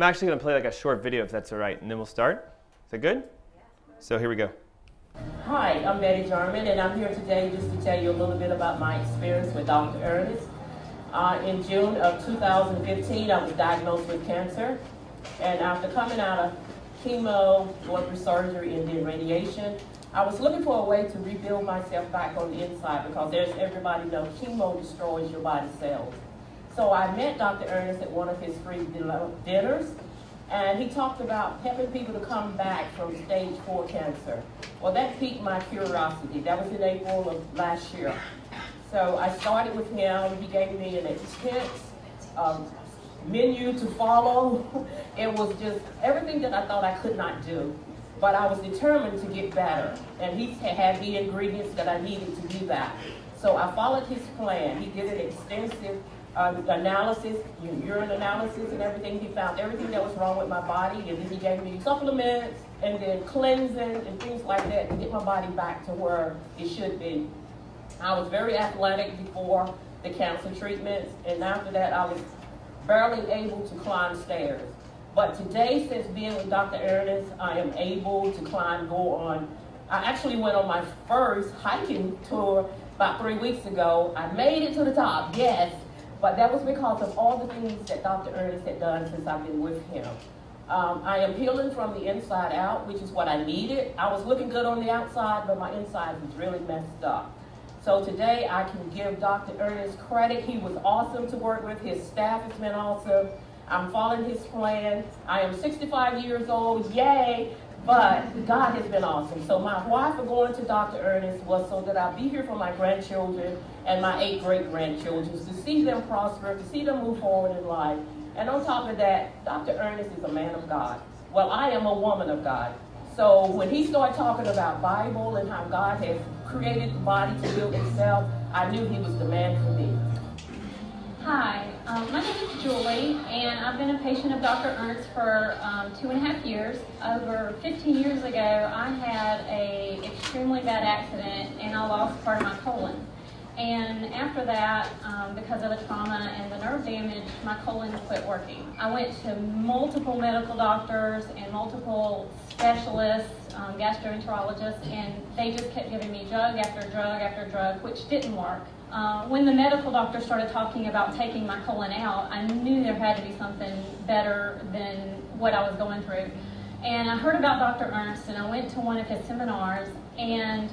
I'm actually going to play like a short video if that's all right, and then we'll start. Is that good? So here we go. Hi, I'm Betty Jarman, and I'm here today just to tell you a little bit about my experience with Dr. Ernst. In June of 2015, I was diagnosed with cancer, and after coming out of chemo, going through surgery, and then radiation, I was looking for a way to rebuild myself back on the inside because as everybody knows, chemo destroys your body cells. So I met Dr. Ernst at one of his free dinners, and he talked about helping people to come back from stage 4 cancer. Well, that piqued my curiosity. That was in April of last year. So I started with him. He gave me an intense menu to follow. It was just everything that I thought I could not do. But I was determined to get better. And he had the ingredients that I needed to do that. So I followed his plan. He did an extensive analysis, urine analysis and everything. He found everything that was wrong with my body, and then he gave me supplements and then cleansing and things like that to get my body back to where it should be. I was very athletic before the cancer treatments, and after that I was barely able to climb stairs. But today, since being with Dr. Ernst, I am able to go on. I actually went on my first hiking tour about 3 weeks ago. I made it to the top, yes. But that was because of all the things that Dr. Ernst had done since I've been with him. I am healing from the inside out, which is what I needed. I was looking good on the outside, but my inside was really messed up. So today I can give Dr. Ernst credit. He was awesome to work with. His staff has been awesome. I'm following his plan. I am 65 years old, yay! But God has been awesome. So my why for going to Dr. Ernst was so that I'll be here for my grandchildren and my 8 great-grandchildren, to see them prosper, to see them move forward in life. And on top of that, Dr. Ernst is a man of God. Well, I am a woman of God. So when he started talking about Bible and how God has created the body to build itself, I knew he was the man for me. Hi, my name is Julie, and I've been a patient of Dr. Ernst for 2.5 years. Over 15 years ago, I had an extremely bad accident, and I lost part of my colon. And after that, because of the trauma and the nerve damage, my colon quit working. I went to multiple medical doctors and multiple specialists, gastroenterologists, and they just kept giving me drug after drug after drug, which didn't work. When the medical doctor started talking about taking my colon out, I knew there had to be something better than what I was going through. And I heard about Dr. Ernst, and I went to one of his seminars, and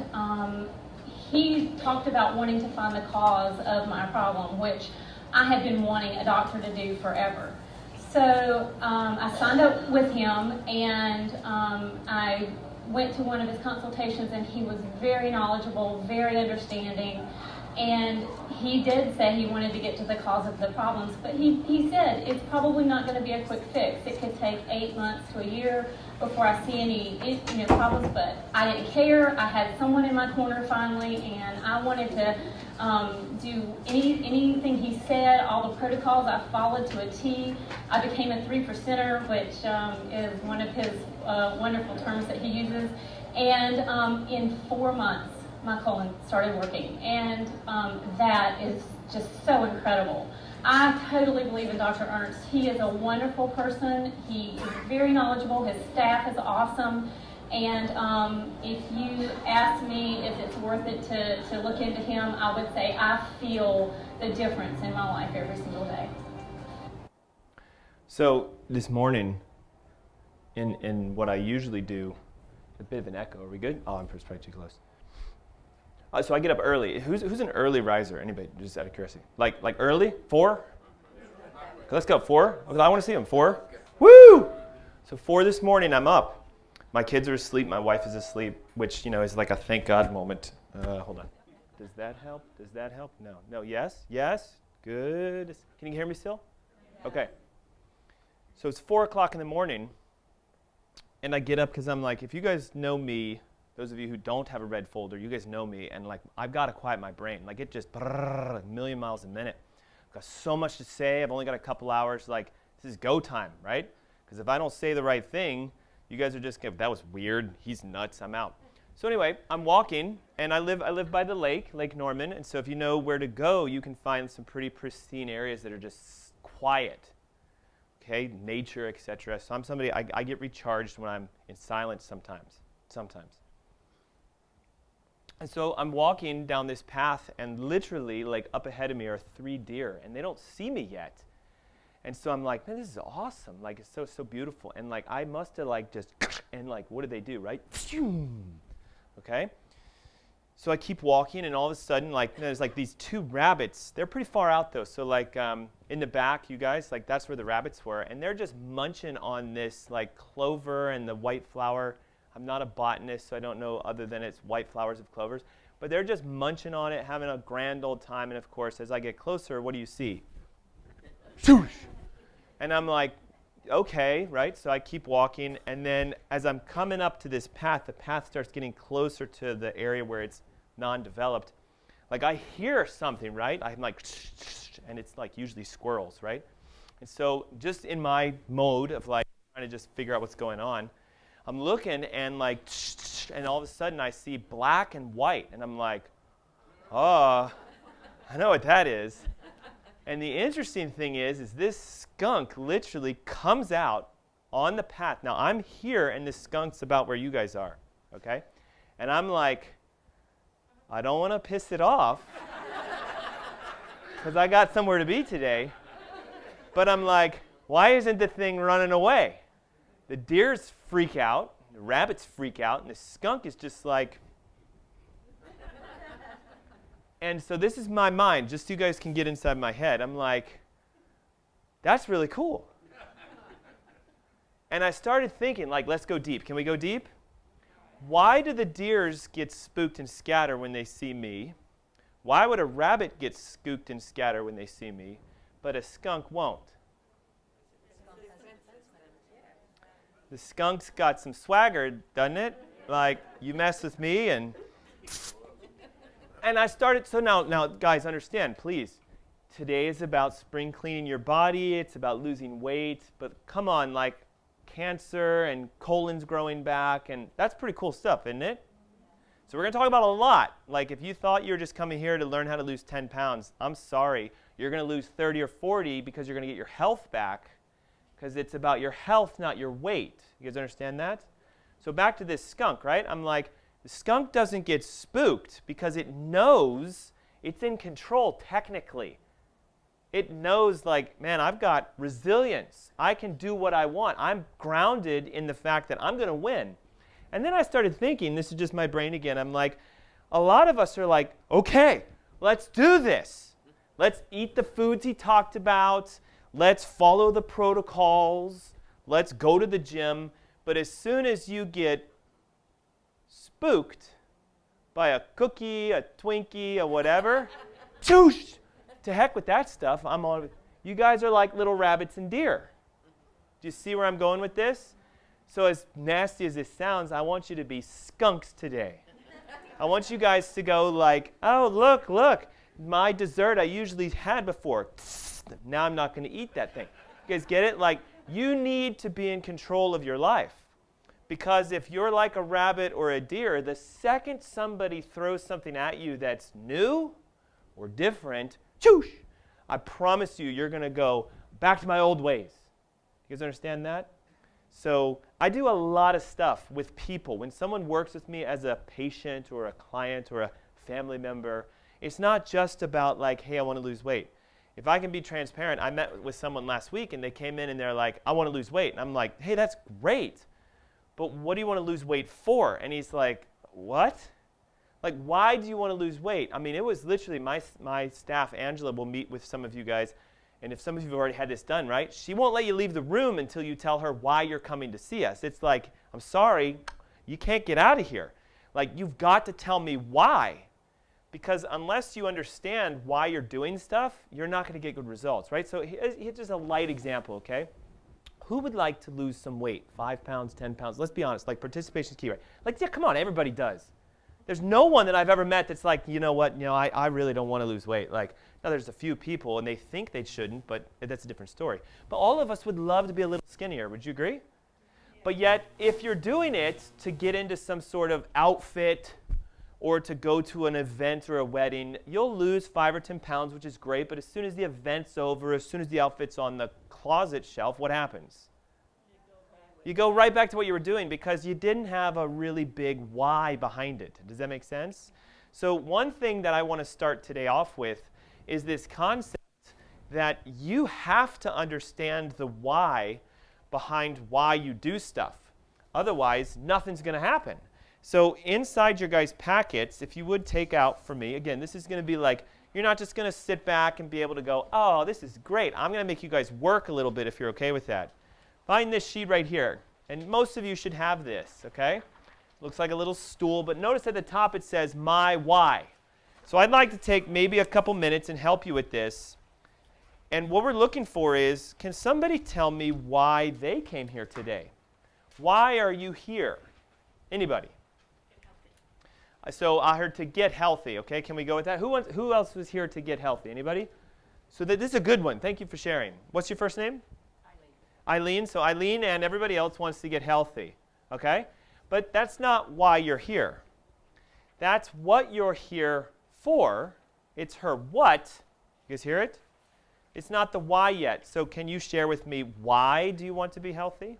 he talked about wanting to find the cause of my problem, which I had been wanting a doctor to do forever. So I signed up with him, and I went to one of his consultations, and he was very knowledgeable, very understanding. And he did say he wanted to get to the cause of the problems, but he said it's probably not going to be a quick fix. It could take 8 months to a year before I see any problems, but I didn't care. I had someone in my corner finally, and I wanted to do anything he said, all the protocols I followed to a T. I became a 3%er, which is one of his wonderful terms that he uses, and in 4 months, my colon started working, and that is just so incredible. I totally believe in Dr. Ernst. He is a wonderful person. He is very knowledgeable. His staff is awesome. And if you ask me if it's worth it to look into him, I would say I feel the difference in my life every single day. So this morning, in what I usually do, a bit of an echo. Are we good? Oh, I'm probably too close. So I get up early. Who's an early riser? Anybody? Just out of curiosity. Like early? 4? Okay, let's go. 4? Okay, I want to see them. 4? Woo! So 4 this morning, I'm up. My kids are asleep. My wife is asleep, which is like a thank God moment. Hold on. Does that help? Does that help? No. Yes. Good. Can you hear me still? Okay. So it's 4 o'clock in the morning, and I get up because I'm like, if you guys know me. Those of you who don't have a red folder, you guys know me, and I've got to quiet my brain. It just a million miles a minute. I've got so much to say. I've only got a couple hours. This is go time, right? Because if I don't say the right thing, you guys are just going, that was weird. He's nuts. I'm out. So anyway, I'm walking, and I live by the lake, Lake Norman, and so if you know where to go, you can find some pretty pristine areas that are just quiet. okay, nature, etc. So I'm somebody, I get recharged when I'm in silence sometimes. And so I'm walking down this path, and literally, like, up ahead of me are 3 deer, and they don't see me yet. And so I'm like, man, this is awesome. Like, it's so beautiful. And, like, I must have, like, just, and, like, what did they do, right? Okay? So I keep walking, and all of a sudden, like, there's, like, these 2 rabbits. They're pretty far out, though. So, like, in the back, you guys, like, that's where the rabbits were. And they're just munching on this, like, clover and the white flower. I'm not a botanist, so I don't know other than it's white flowers of clovers. But they're just munching on it, having a grand old time. And, of course, as I get closer, what do you see? Shoosh! And I'm like, okay, right? So I keep walking. And then as I'm coming up to this path, the path starts getting closer to the area where it's non-developed. Like, I hear something, right? I'm like, and it's like usually squirrels, right? And so just in my mode of like trying to just figure out what's going on, I'm looking and like, and all of a sudden I see black and white. And I'm like, oh, I know what that is. And the interesting thing is this skunk literally comes out on the path. Now, I'm here, and this skunk's about where you guys are, okay? And I'm like, I don't want to piss it off because I got somewhere to be today. But I'm like, why isn't the thing running away? The deers freak out, the rabbits freak out, and the skunk is just like... And so this is my mind, just so you guys can get inside my head. I'm like, that's really cool. And I started thinking, like, let's go deep. Can we go deep? Why do the deers get spooked and scatter when they see me? Why would a rabbit get spooked and scatter when they see me, but a skunk won't? The skunk's got some swagger, doesn't it? Like, you mess with me and... And I started, so now, guys, understand, please. Today is about spring cleaning your body. It's about losing weight. But come on, like cancer and colon's growing back. And that's pretty cool stuff, isn't it? So we're going to talk about a lot. Like if you thought you were just coming here to learn how to lose 10 pounds, I'm sorry. You're going to lose 30 or 40 because you're going to get your health back. Because it's about your health, not your weight. You guys understand that? So back to this skunk, right? I'm like, the skunk doesn't get spooked because it knows it's in control technically. It knows like, man, I've got resilience. I can do what I want. I'm grounded in the fact that I'm going to win. And then I started thinking, this is just my brain again, I'm like, a lot of us are like, okay, let's do this. Let's eat the foods he talked about. Let's follow the protocols. Let's go to the gym. But as soon as you get spooked by a cookie, a Twinkie, a whatever, shoosh, to heck with that stuff. You guys are like little rabbits and deer. Do you see where I'm going with this? So as nasty as this sounds, I want you to be skunks today. I want you guys to go like, oh, look, my dessert I usually had before. Now I'm not going to eat that thing. You guys get it? Like, you need to be in control of your life. Because if you're like a rabbit or a deer, the second somebody throws something at you that's new or different, choosh, I promise you, you're going to go back to my old ways. You guys understand that? So I do a lot of stuff with people. When someone works with me as a patient or a client or a family member, it's not just about like, hey, I want to lose weight. If I can be transparent, I met with someone last week and they came in and they're like, I want to lose weight. And I'm like, hey, that's great. But what do you want to lose weight for? And he's like, what? Like, why do you want to lose weight? I mean, it was literally my staff, Angela, will meet with some of you guys. And if some of you have already had this done, right? She won't let you leave the room until you tell her why you're coming to see us. It's like, I'm sorry, you can't get out of here. Like, you've got to tell me why. Because unless you understand why you're doing stuff, you're not going to get good results, right? So here's just a light example, okay? Who would like to lose some weight? 5 pounds, 10 pounds? Let's be honest. Like, participation is key, right? Like, yeah, come on, everybody does. There's no one that I've ever met that's like, you know what, I really don't want to lose weight. Like, now there's a few people, and they think they shouldn't, but that's a different story. But all of us would love to be a little skinnier. Would you agree? But yet, if you're doing it to get into some sort of outfit or to go to an event or a wedding, you'll lose 5 or 10 pounds, which is great, but as soon as the event's over, as soon as the outfit's on the closet shelf, what happens? You go right back to what you were doing because you didn't have a really big why behind it. Does that make sense? So one thing that I want to start today off with is this concept that you have to understand the why behind why you do stuff. Otherwise, nothing's going to happen. So inside your guys' packets, if you would take out for me, again, this is going to be like, you're not just going to sit back and be able to go, oh, this is great. I'm going to make you guys work a little bit if you're okay with that. Find this sheet right here. And most of you should have this, okay? Looks like a little stool, but notice at the top it says my why. So I'd like to take maybe a couple minutes and help you with this. And what we're looking for is, can somebody tell me why they came here today? Why are you here? Anybody? So I heard to get healthy, okay? Can we go with that? Who else was here to get healthy? Anybody? So this is a good one. Thank you for sharing. What's your first name? Eileen. So Eileen and everybody else wants to get healthy, okay? But that's not why you're here. That's what you're here for. It's her what. You guys hear it? It's not the why yet. So can you share with me why do you want to be healthy?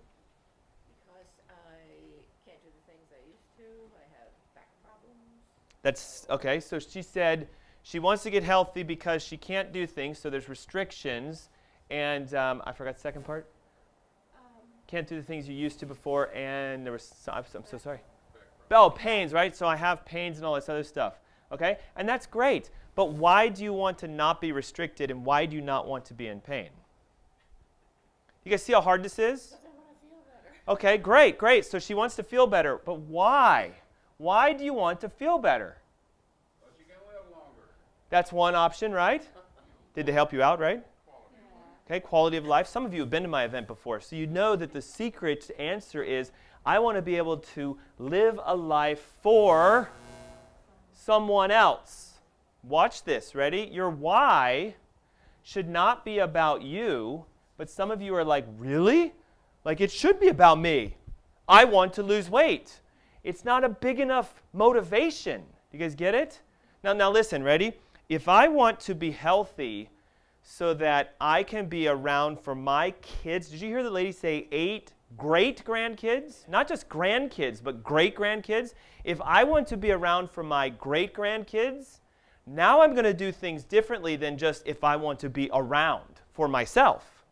That's okay. So she said she wants to get healthy because she can't do things. So there's restrictions, and I forgot the second part. Can't do the things you used to before, and there was. I'm so sorry. Oh, pains, right? So I have pains and all this other stuff. Okay, and that's great. But why do you want to not be restricted, and why do you not want to be in pain? You guys see how hard this is? I want to feel better. Okay, great. So she wants to feel better, but why? Why do you want to feel better? Because you can live longer. That's one option, right? Did they help you out, right? Okay, quality of life. Some of you have been to my event before, so you know that the secret answer is I want to be able to live a life for someone else. Watch this, ready? Your why should not be about you, but some of you are like, really? Like it should be about me. I want to lose weight. It's not a big enough motivation. You guys get it? Now listen, ready? If I want to be healthy so that I can be around for my kids, did you hear the lady say 8 great-grandkids? Not just grandkids, but great-grandkids. If I want to be around for my great-grandkids, now I'm going to do things differently than just if I want to be around for myself.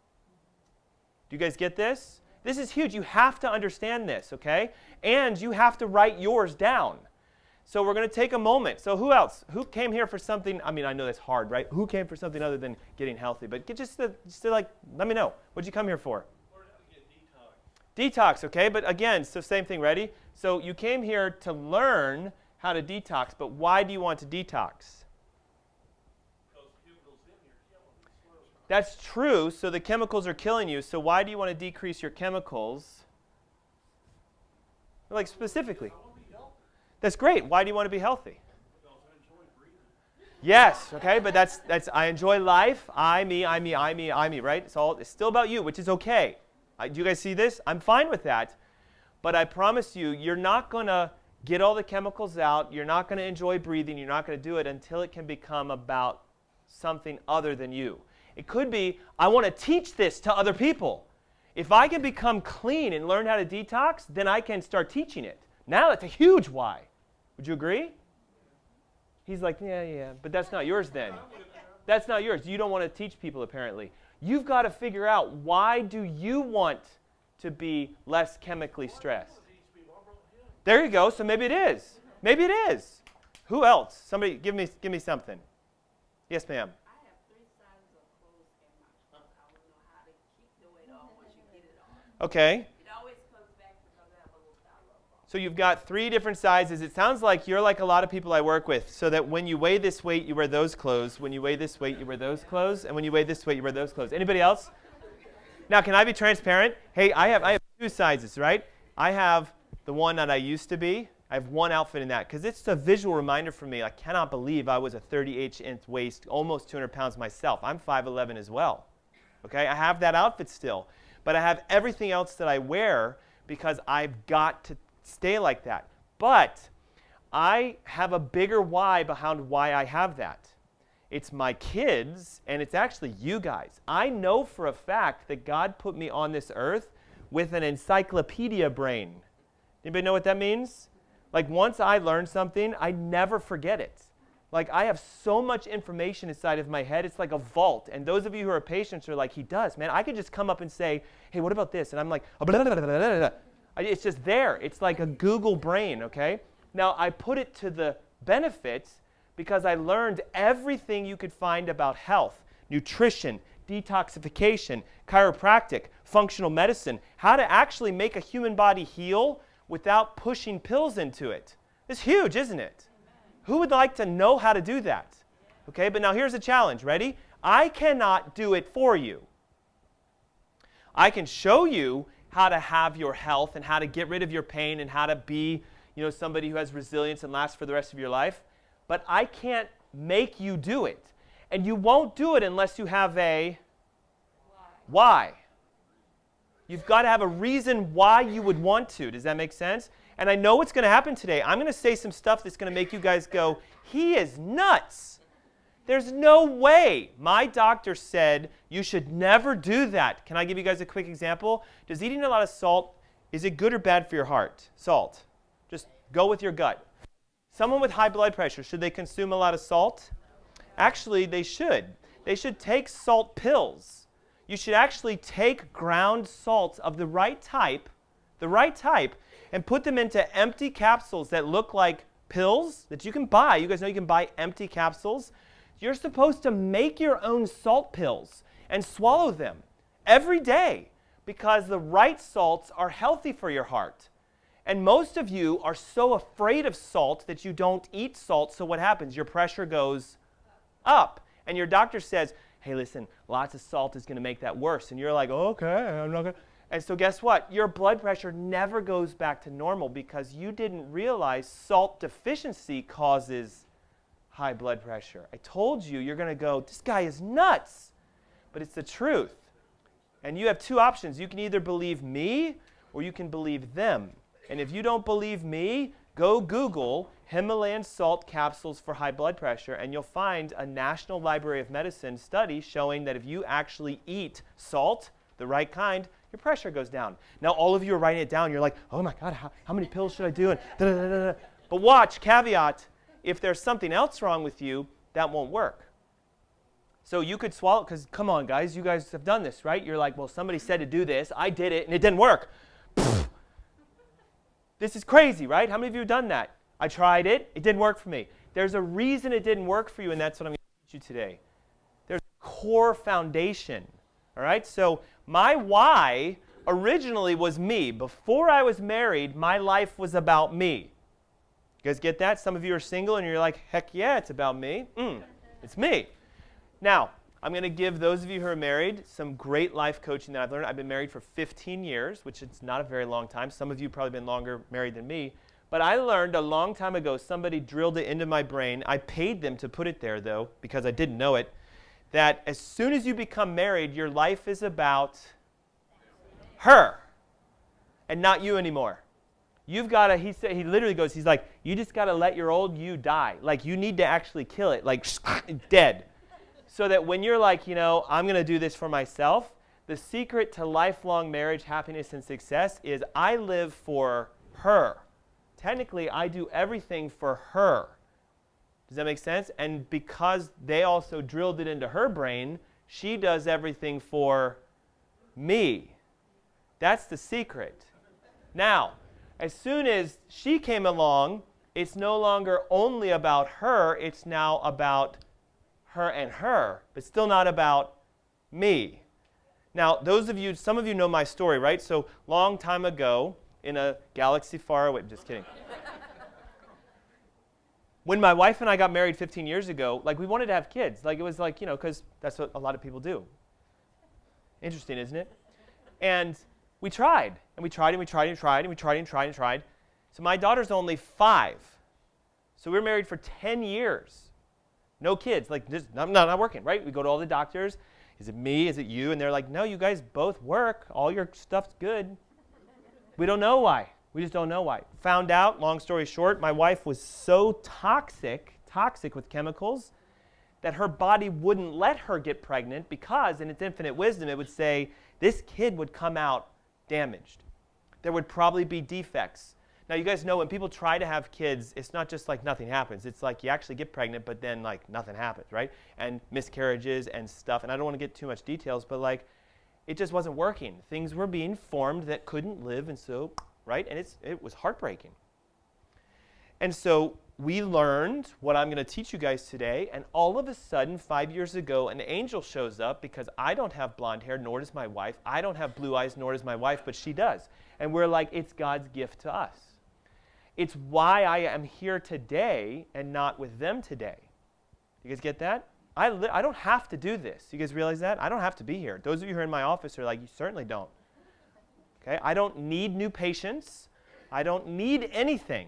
Do you guys get this? This is huge. You have to understand this, okay? And you have to write yours down. So we're going to take a moment. So who else? Who came here for something? I mean, I know that's hard, right? Who came for something other than getting healthy? But just to like, let me know. What'd you come here for? Learn how to get detox. Detox, okay? But again, so same thing, ready? So you came here to learn how to detox, but why do you want to detox? Because chemicals in here killing you slowly. That's true. So the chemicals are killing you. So why do you want to decrease your chemicals? Like specifically. I want to be healthy. That's great. Why do you want to be healthy? Because I enjoy breathing. Yes, okay, but that's I enjoy life. I, me, right? It's still about you, which is okay. Do you guys see this? I'm fine with that. But I promise you, you're not going to get all the chemicals out. You're not going to enjoy breathing. You're not going to do it until it can become about something other than you. It could be, I want to teach this to other people. If I can become clean and learn how to detox, then I can start teaching it. Now that's a huge why. Would you agree? He's like, yeah, but that's not yours then. That's not yours. You don't want to teach people apparently. You've got to figure out, why do you want to be less chemically stressed? There you go. So maybe it is. Maybe it is. Who else? Somebody give me something. Yes, ma'am. I have 3 sizes of clothes in my trunk. I don't know how to keep the weight off once you get it on. Okay. It always comes back because I have a little cellular problem. So you've got 3 different sizes. It sounds like you're like a lot of people I work with, so that when you weigh this weight, you wear those clothes. When you weigh this weight, you wear those clothes. And when you weigh this weight, you wear those clothes. Anybody else? Now, can I be transparent? Hey, I have 2 sizes, right? I have the one that I used to be. I have one outfit in that because it's a visual reminder for me. I cannot believe I was a 38-inch waist, almost 200 pounds myself. I'm 5'11" as well. Okay, I have that outfit still. But I have everything else that I wear because I've got to stay like that. But I have a bigger why behind why I have that. It's my kids, and it's actually you guys. I know for a fact that God put me on this earth with an encyclopedia brain. Anybody know what that means? Like once I learn something, I never forget it. Like I have so much information inside of my head, it's like a vault. And those of you who are patients are like, he does, man. I could just come up and say, hey, what about this? And I'm like, blah, blah, blah, blah, blah, blah. It's just there. It's like a Google brain, okay? Now, I put it to the benefits because I learned everything you could find about health, nutrition, detoxification, chiropractic, functional medicine, how to actually make a human body heal without pushing pills into it. It's huge, isn't it? Who would like to know how to do that? Okay, but now here's the challenge. Ready? I cannot do it for you. I can show you how to have your health and how to get rid of your pain and how to be, somebody who has resilience and lasts for the rest of your life. But I can't make you do it. And you won't do it unless you have a why. You've got to have a reason why you would want to. Does that make sense? And I know what's going to happen today. I'm going to say some stuff that's going to make you guys go, he is nuts. There's no way. My doctor said you should never do that. Can I give you guys a quick example? Does eating a lot of salt, is it good or bad for your heart? Salt. Just go with your gut. Someone with high blood pressure, should they consume a lot of salt? Actually, they should. They should take salt pills. You should actually take ground salts of the right type, and put them into empty capsules that look like pills that you can buy. You guys know you can buy empty capsules. You're supposed to make your own salt pills and swallow them every day because the right salts are healthy for your heart. And most of you are so afraid of salt that you don't eat salt. So what happens? Your pressure goes up. And your doctor says, hey, listen, lots of salt is going to make that worse. And you're like, okay, I'm not going to. And so guess what? Your blood pressure never goes back to normal because you didn't realize salt deficiency causes high blood pressure. I told you, you're going to go, this guy is nuts. But it's the truth. And you have two options. You can either believe me or you can believe them. And if you don't believe me, go Google Himalayan salt capsules for high blood pressure, and you'll find a National Library of Medicine study showing that if you actually eat salt, the right kind, your pressure goes down. Now, all of you are writing it down. You're like, oh my God, how many pills should I do? And da, da, da, da. But watch, caveat, if there's something else wrong with you, that won't work. So you could swallow, because come on, guys, you guys have done this, right? You're like, well, somebody said to do this. I did it, and it didn't work. This is crazy, right? How many of you have done that? I tried it. It didn't work for me. There's a reason it didn't work for you, and that's what I'm going to teach you today. There's a core foundation, all right? So my why originally was me. Before I was married, my life was about me. You guys get that? Some of you are single, and you're like, heck yeah, it's about me. It's me. Now, I'm going to give those of you who are married some great life coaching that I've learned. I've been married for 15 years, which is not a very long time. Some of you probably been longer married than me. But I learned a long time ago, somebody drilled it into my brain. I paid them to put it there, though, because I didn't know it, that as soon as you become married, your life is about her and not you anymore. You've got to, he literally goes, he's like, you just got to let your old you die. Like, you need to actually kill it, like, dead. So that when you're like, I'm going to do this for myself, the secret to lifelong marriage, happiness, and success is I live for her. Technically, I do everything for her. Does that make sense? And because they also drilled it into her brain, she does everything for me. That's the secret. Now, as soon as she came along, it's no longer only about her, it's now about her and her, but still not about me. Now, some of you know my story, right? So, long time ago, in a galaxy far away, just kidding. When my wife and I got married 15 years ago, we wanted to have kids. It was because that's what a lot of people do. Interesting, isn't it? And we tried, and we tried, and we tried, and we tried, and we tried, and tried, and tried. So my daughter's only 5. So we were married for 10 years. No kids, not working, right? We go to all the doctors. Is it me? Is it you? And they're like, no, you guys both work. All your stuff's good. We don't know why. We just don't know why. Found out, long story short, my wife was so toxic with chemicals, that her body wouldn't let her get pregnant because, in its infinite wisdom, it would say, this kid would come out damaged. There would probably be defects. Now, you guys know when people try to have kids, it's not just like nothing happens. It's like you actually get pregnant, but then like nothing happens, right? And miscarriages and stuff. And I don't want to get too much details, but like it just wasn't working. Things were being formed that couldn't live, and so, right? And it was heartbreaking. And so we learned what I'm going to teach you guys today, and all of a sudden, 5 years ago, an angel shows up because I don't have blonde hair, nor does my wife. I don't have blue eyes, nor does my wife, but she does. And we're like, it's God's gift to us. It's why I am here today and not with them today. You guys get that? I don't have to do this. You guys realize that? I don't have to be here. Those of you who are in my office are like, you certainly don't. Okay? I don't need new patients. I don't need anything.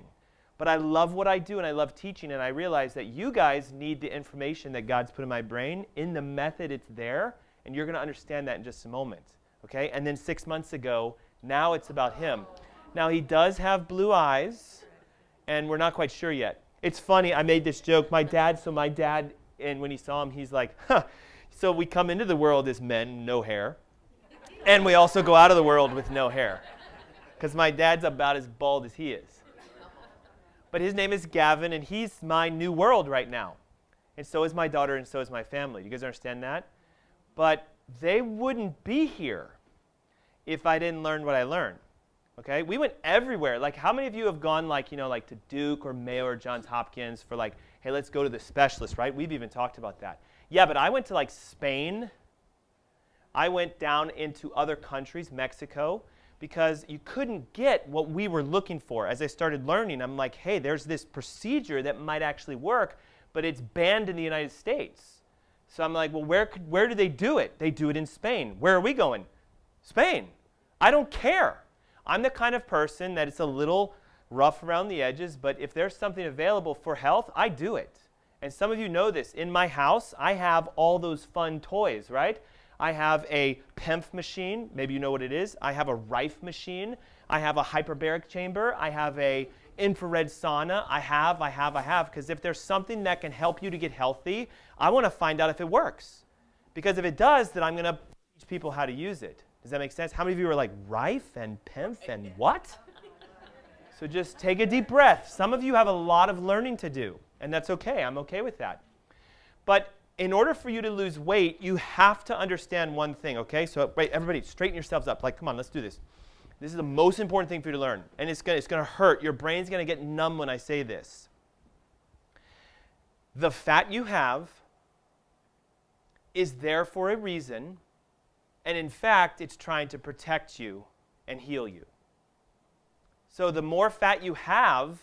But I love what I do, and I love teaching, and I realize that you guys need the information that God's put in my brain. In the method, it's there, and you're going to understand that in just a moment. Okay? And then 6 months ago, now it's about him. Now, he does have blue eyes, and we're not quite sure yet. It's funny, I made this joke. My dad, and when he saw him, he's like, huh. So we come into the world as men, no hair, and we also go out of the world with no hair, because my dad's about as bald as he is. But his name is Gavin, and he's my new world right now. And so is my daughter, and so is my family. You guys understand that? But they wouldn't be here if I didn't learn what I learned. Okay? We went everywhere. Like, how many of you have gone, like, like to Duke or Mayo or Johns Hopkins for, like, hey, let's go to the specialist, right? We've even talked about that. Yeah, but I went to, like, Spain. I went down into other countries, Mexico, because you couldn't get what we were looking for. As I started learning, I'm like, hey, there's this procedure that might actually work, but it's banned in the United States. So I'm like, well, where do they do it? They do it in Spain. Where are we going? Spain. I don't care. I'm the kind of person that it's a little rough around the edges, but if there's something available for health, I do it. And some of you know this. In my house, I have all those fun toys, right? I have a PEMF machine. Maybe you know what it is. I have a Rife machine. I have a hyperbaric chamber. I have a infrared sauna. I have, because if there's something that can help you to get healthy, I want to find out if it works. Because if it does, then I'm going to teach people how to use it. Does that make sense? How many of you are like, Rife and PEMF and what? So just take a deep breath. Some of you have a lot of learning to do, and that's okay. I'm okay with that. But in order for you to lose weight, you have to understand one thing, okay? So wait, everybody, straighten yourselves up. Like, come on, let's do this. This is the most important thing for you to learn, and it's going to hurt. Your brain's going to get numb when I say this. The fat you have is there for a reason, and in fact, it's trying to protect you and heal you. So the more fat you have,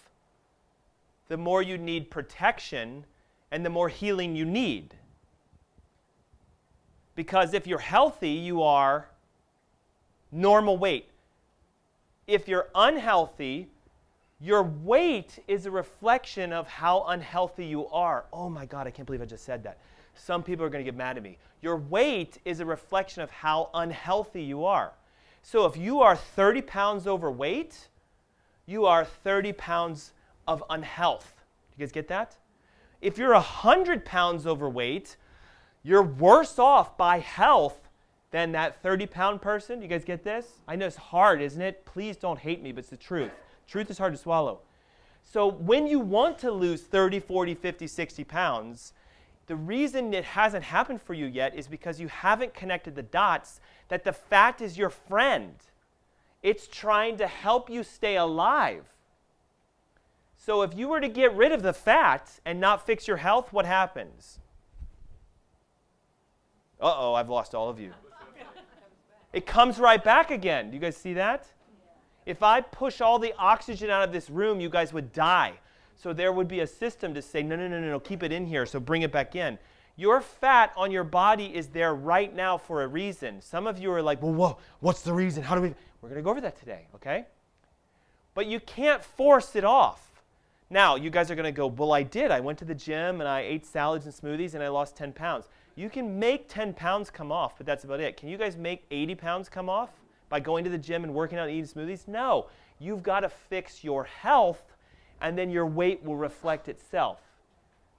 the more you need protection and the more healing you need. Because if you're healthy, you are normal weight. If you're unhealthy, your weight is a reflection of how unhealthy you are. Oh my God, I can't believe I just said that. Some people are going to get mad at me. Your weight is a reflection of how unhealthy you are. So if you are 30 pounds overweight, you are 30 pounds of unhealth. You guys get that? If you're 100 pounds overweight, you're worse off by health than that 30-pound person. You guys get this? I know it's hard, isn't it? Please don't hate me, but it's the truth. Truth is hard to swallow. So when you want to lose 30, 40, 50, 60 pounds, the reason it hasn't happened for you yet is because you haven't connected the dots that the fat is your friend. It's trying to help you stay alive. So if you were to get rid of the fat and not fix your health, what happens? Uh-oh, I've lost all of you. It comes right back again. Do you guys see that? If I push all the oxygen out of this room, you guys would die. So there would be a system to say, no, keep it in here, so bring it back in. Your fat on your body is there right now for a reason. Some of you are like, well, whoa, what's the reason? How do we? We're going to go over that today, okay? But you can't force it off. Now, you guys are going to go, well, I did. I went to the gym, and I ate salads and smoothies, and I lost 10 pounds. You can make 10 pounds come off, but that's about it. Can you guys make 80 pounds come off? by going to the gym and working out and eating smoothies. No, you've got to fix your health, and then your weight will reflect itself.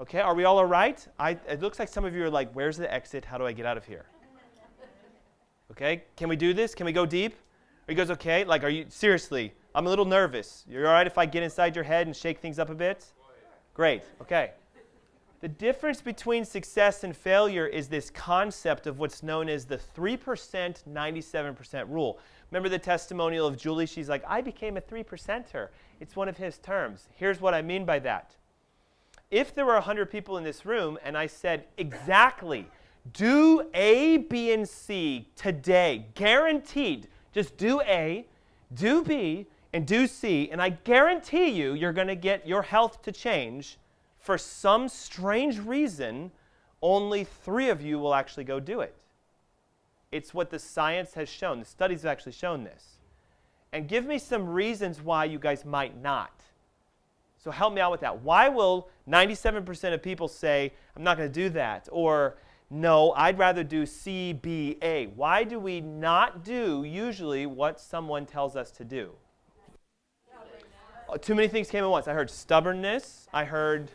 Okay, are we all right? It looks like some of you are like, where's the exit? How do I get out of here? Okay, can we do this? Can we go deep? Are you guys okay? Like, are you, seriously, I'm a little nervous. You're all right if I get inside your head and shake things up a bit? Great, okay. The difference between success and failure is this concept of what's known as the 3%, 97% rule. Remember the testimonial of Julie? She's like, I became a 3%er. It's one of his terms. Here's what I mean by that. If there were 100 people in this room and I said, exactly, do A, B, and C today, guaranteed, just do A, do B, and do C, and I guarantee you you're going to get your health to change, for some strange reason, only 3 of you will actually go do it. It's what the science has shown. The studies have actually shown this. And give me some reasons why you guys might not. So help me out with that. Why will 97% of people say, I'm not going to do that? Or, no, I'd rather do C, B, A. Why do we not do usually what someone tells us to do? Too many things came at once. I heard stubbornness. I heard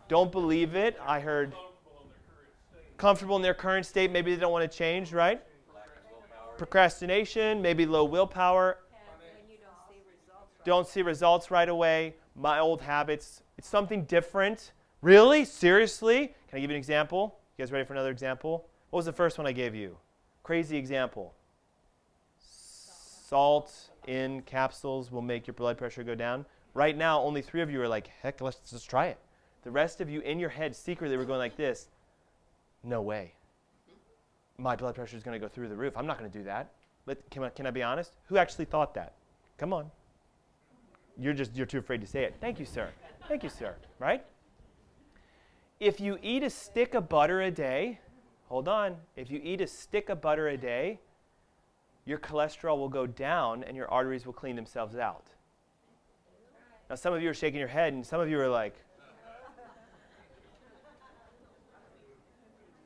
don't believe it. I heard comfortable in their current state. Maybe they don't want to change, right? Procrastination, maybe low willpower. Don't see results right away. My old habits. It's something different. Really? Seriously? Can I give you an example? You guys ready for another example? What was the first one I gave you? Crazy example. Salt in capsules will make your blood pressure go down. Right now, only 3 of you are like, heck, let's just try it. The rest of you in your head secretly were going like this. No way. My blood pressure is going to go through the roof. I'm not going to do that. Can I be honest? Who actually thought that? Come on. You're too afraid to say it. Thank you, sir. Thank you, sir. Right? If you eat a stick of butter a day, hold on. If you eat a stick of butter a day, your cholesterol will go down and your arteries will clean themselves out. Now, some of you are shaking your head, and some of you are like,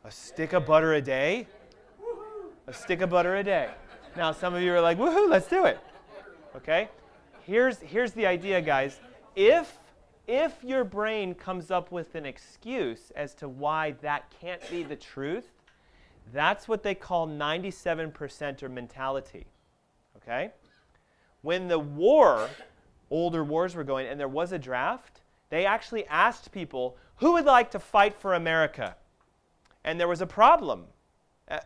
a stick of butter a day? A stick of butter a day. Now, some of you are like, woohoo, let's do it. Okay? Here's the idea, guys. If your brain comes up with an excuse as to why that can't be the truth, that's what they call 97%er mentality. Okay? When the older wars were going, and there was a draft, they actually asked people, who would like to fight for America? And there was a problem.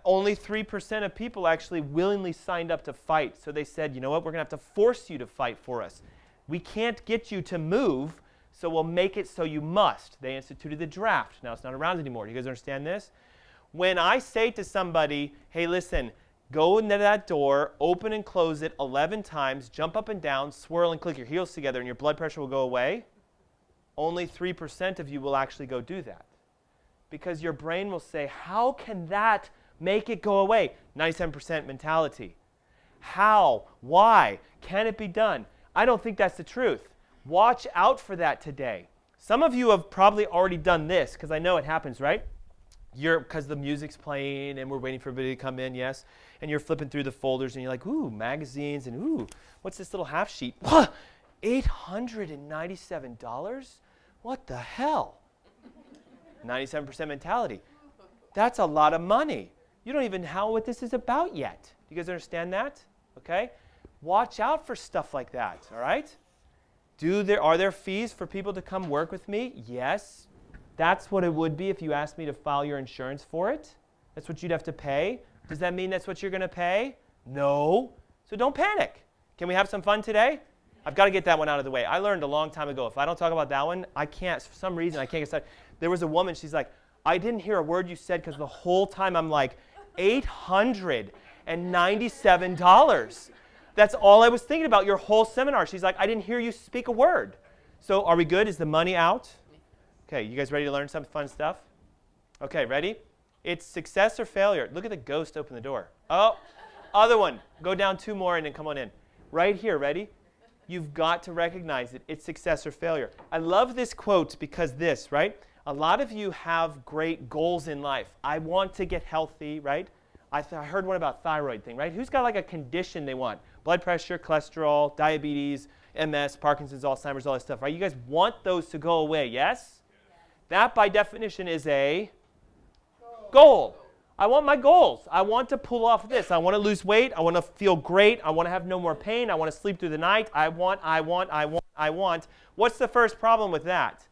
Only 3% of people actually willingly signed up to fight. So they said, you know what, we're going to have to force you to fight for us. We can't get you to move, so we'll make it so you must. They instituted the draft. Now it's not around anymore. Do you guys understand this? When I say to somebody, hey, listen, go into that door, open and close it 11 times, jump up and down, swirl and click your heels together, and your blood pressure will go away, only 3% of you will actually go do that. Because your brain will say, how can that make it go away? 97% mentality. How? Why? Can it be done? I don't think that's the truth. Watch out for that today. Some of you have probably already done this, because I know it happens, right? Because the music's playing and we're waiting for everybody to come in, yes? And you're flipping through the folders and you're like, ooh, magazines, and ooh, what's this little half sheet? $897? What the hell? 97% mentality. That's a lot of money. You don't even know what this is about yet. Do you guys understand that? Okay? Watch out for stuff like that, all right? Are there fees for people to come work with me? Yes. That's what it would be if you asked me to file your insurance for it. That's what you'd have to pay. Does that mean that's what you're going to pay? No. So don't panic. Can we have some fun today? I've got to get that one out of the way. I learned a long time ago, if I don't talk about that one, I can't, for some reason, I can't get started. There was a woman, she's like, I didn't hear a word you said because the whole time I'm like, $897. That's all I was thinking about your whole seminar. She's like, I didn't hear you speak a word. So are we good? Is the money out? Okay, you guys ready to learn some fun stuff? Okay, ready? It's success or failure. Look at the ghost open the door. Oh, other one. Go down 2 more and then come on in. Right here, ready? You've got to recognize it. It's success or failure. I love this quote because right? A lot of you have great goals in life. I want to get healthy, right? I heard one about thyroid thing, right? Who's got like a condition they want? Blood pressure, cholesterol, diabetes, MS, Parkinson's, Alzheimer's, all that stuff, right? You guys want those to go away, yes? That, by definition, is a goal. I want my goals. I want to pull off this. I want to lose weight. I want to feel great. I want to have no more pain. I want to sleep through the night. I want. What's the first problem with that?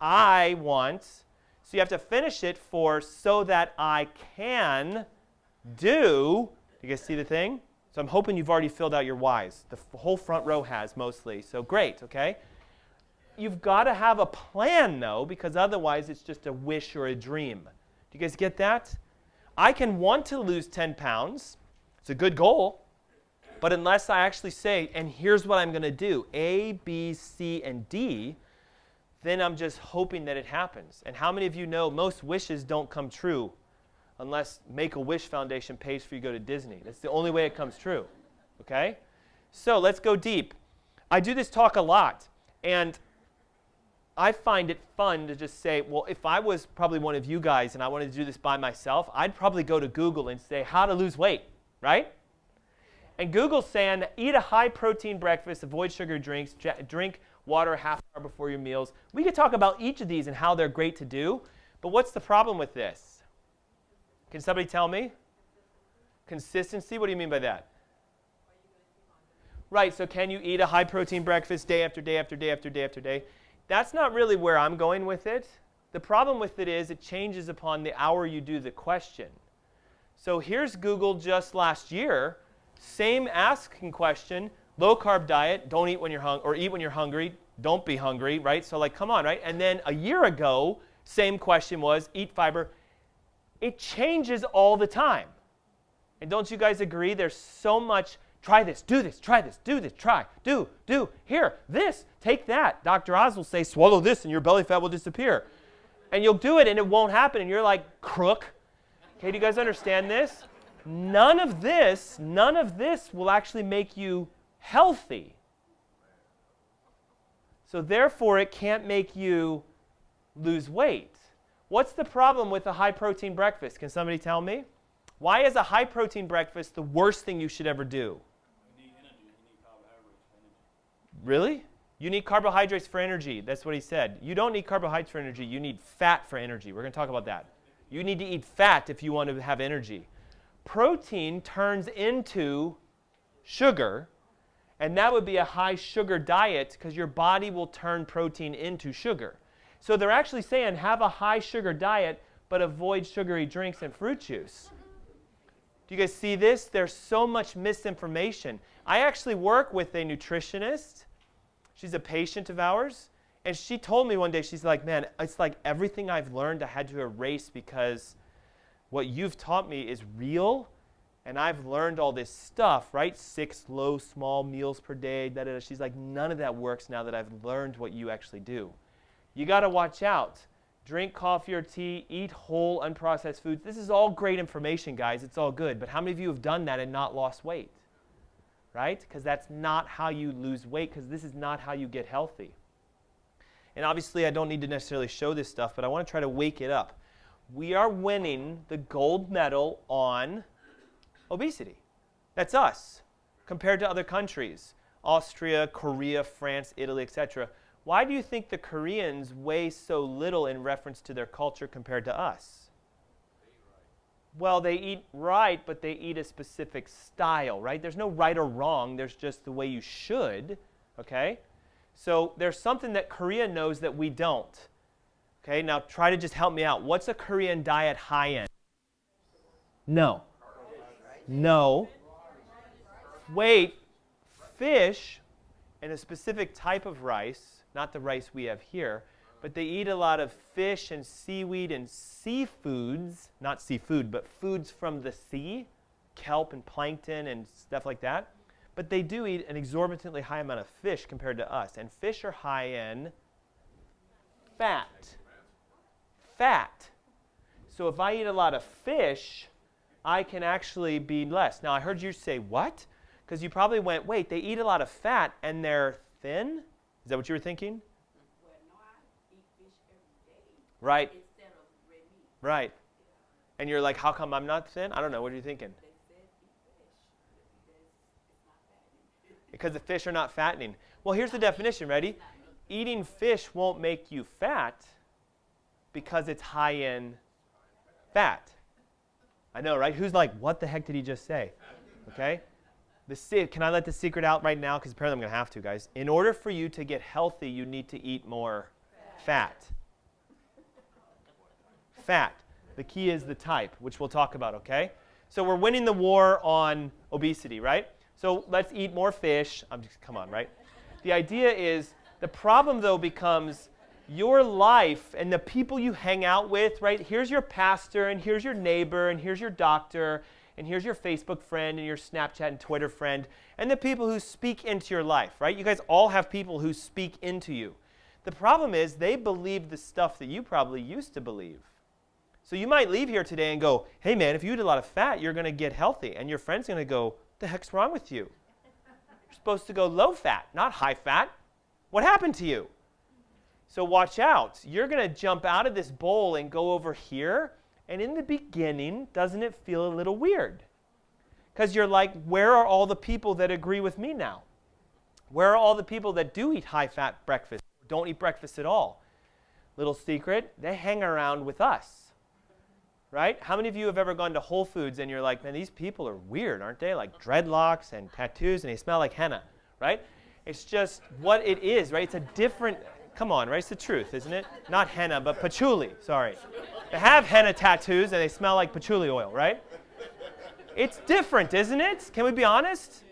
I want. So you have to finish it for so that I can do. You guys see the thing? So I'm hoping you've already filled out your whys. The whole front row has mostly. So great, okay? You've got to have a plan, though, because otherwise it's just a wish or a dream. Do you guys get that? I can want to lose 10 pounds. It's a good goal. But unless I actually say, and here's what I'm going to do, A, B, C, and D, then I'm just hoping that it happens. And how many of you know most wishes don't come true unless Make-A-Wish Foundation pays for you to go to Disney? That's the only way it comes true. Okay? So let's go deep. I do this talk a lot. And I find it fun to just say, well, if I was probably one of you guys and I wanted to do this by myself, I'd probably go to Google and say, how to lose weight, right? And Google's saying, eat a high-protein breakfast, avoid sugar drinks, drink water a half hour before your meals. We could talk about each of these and how they're great to do, but what's the problem with this? Can somebody tell me? Consistency? What do you mean by that? Right, so can you eat a high-protein breakfast day after day after day after day after day? That's not really where I'm going with it. The problem with it is it changes upon the hour you do the question. So here's Google just last year, same asking question, low-carb diet, don't eat when you're hungry, or eat when you're hungry, don't be hungry, right? So like, come on, right? And then a year ago, same question was, eat fiber. It changes all the time. And don't you guys agree? There's so much, try this, do this, try this, do this, try, do, here, this, take that. Dr. Oz will say, swallow this and your belly fat will disappear. And you'll do it and it won't happen and you're like, crook. Okay, do you guys understand this? None of this will actually make you healthy. So therefore, it can't make you lose weight. What's the problem with a high-protein breakfast? Can somebody tell me? Why is a high-protein breakfast the worst thing you should ever do? You need energy. You need carbohydrates for energy. Really? You need carbohydrates for energy. That's what he said. You don't need carbohydrates for energy. You need fat for energy. We're going to talk about that. You need to eat fat if you want to have energy. Protein turns into sugar, and that would be a high sugar diet because your body will turn protein into sugar. So they're actually saying have a high sugar diet, but avoid sugary drinks and fruit juice. Do you guys see this? There's so much misinformation. I actually work with a nutritionist. She's a patient of ours. And she told me one day, she's like, man, it's like everything I've learned I had to erase because what you've taught me is real. And I've learned all this stuff, right? 6 low, small meals per day. Da, da, da. She's like, none of that works now that I've learned what you actually do. You got to watch out. Drink coffee or tea, eat whole, unprocessed foods. This is all great information, guys. It's all good. But how many of you have done that and not lost weight? Right? Because that's not how you lose weight, because this is not how you get healthy. And obviously, I don't need to necessarily show this stuff, but I want to try to wake it up. We are winning the gold medal on obesity. That's us, compared to other countries. Austria, Korea, France, Italy, etc. Why do you think the Koreans weigh so little in reference to their culture compared to us? Well, they eat right, but they eat a specific style, right? There's no right or wrong. There's just the way you should, okay? So there's something that Korea knows that we don't. Okay, now try to just help me out. What's a Korean diet high in? No. No. Wait, fish and a specific type of rice, not the rice we have here, but they eat a lot of fish and seaweed and seafoods, not seafood, but foods from the sea, kelp and plankton and stuff like that. But they do eat an exorbitantly high amount of fish compared to us. And fish are high in fat. Fat. So if I eat a lot of fish, I can actually be less. Now, I heard you say, what? Because you probably went, wait, they eat a lot of fat and they're thin? Is that what you were thinking? Well, no, I eat fish every day. Right. Instead of red meat. Right. And you're like, how come I'm not thin? I don't know. What are you thinking? They said eat fish because it's not fattening. Because the fish are not fattening. Well, here's the definition. Ready? Eating fish won't make you fat because it's high in fat. I know, right? Who's like, what the heck did he just say? Okay? Can I let the secret out right now? Because apparently I'm going to have to, guys. In order for you to get healthy, you need to eat more fat. Fat. The key is the type, which we'll talk about, okay? So we're winning the war on obesity, right? So let's eat more fish. Come on, right? The idea is, the problem, though, becomes your life and the people you hang out with, right? Here's your pastor, and here's your neighbor, and here's your doctor, and here's your Facebook friend, and your Snapchat and Twitter friend, and the people who speak into your life, right? You guys all have people who speak into you. The problem is they believe the stuff that you probably used to believe. So you might leave here today and go, hey, man, if you eat a lot of fat, you're going to get healthy. And your friend's going to go, what the heck's wrong with you? You're supposed to go low fat, not high fat. What happened to you? So watch out. You're going to jump out of this bowl and go over here. And in the beginning, doesn't it feel a little weird? Because you're like, where are all the people that agree with me now? Where are all the people that do eat high-fat breakfast, don't eat breakfast at all? Little secret, they hang around with us, right? How many of you have ever gone to Whole Foods and you're like, man, these people are weird, aren't they? Like dreadlocks and tattoos, and they smell like henna, right? It's just what it is, right? It's a different, come on, right? It's the truth, isn't it? Not henna, but patchouli, sorry. They have henna tattoos and they smell like patchouli oil, right? It's different, isn't it? Can we be honest?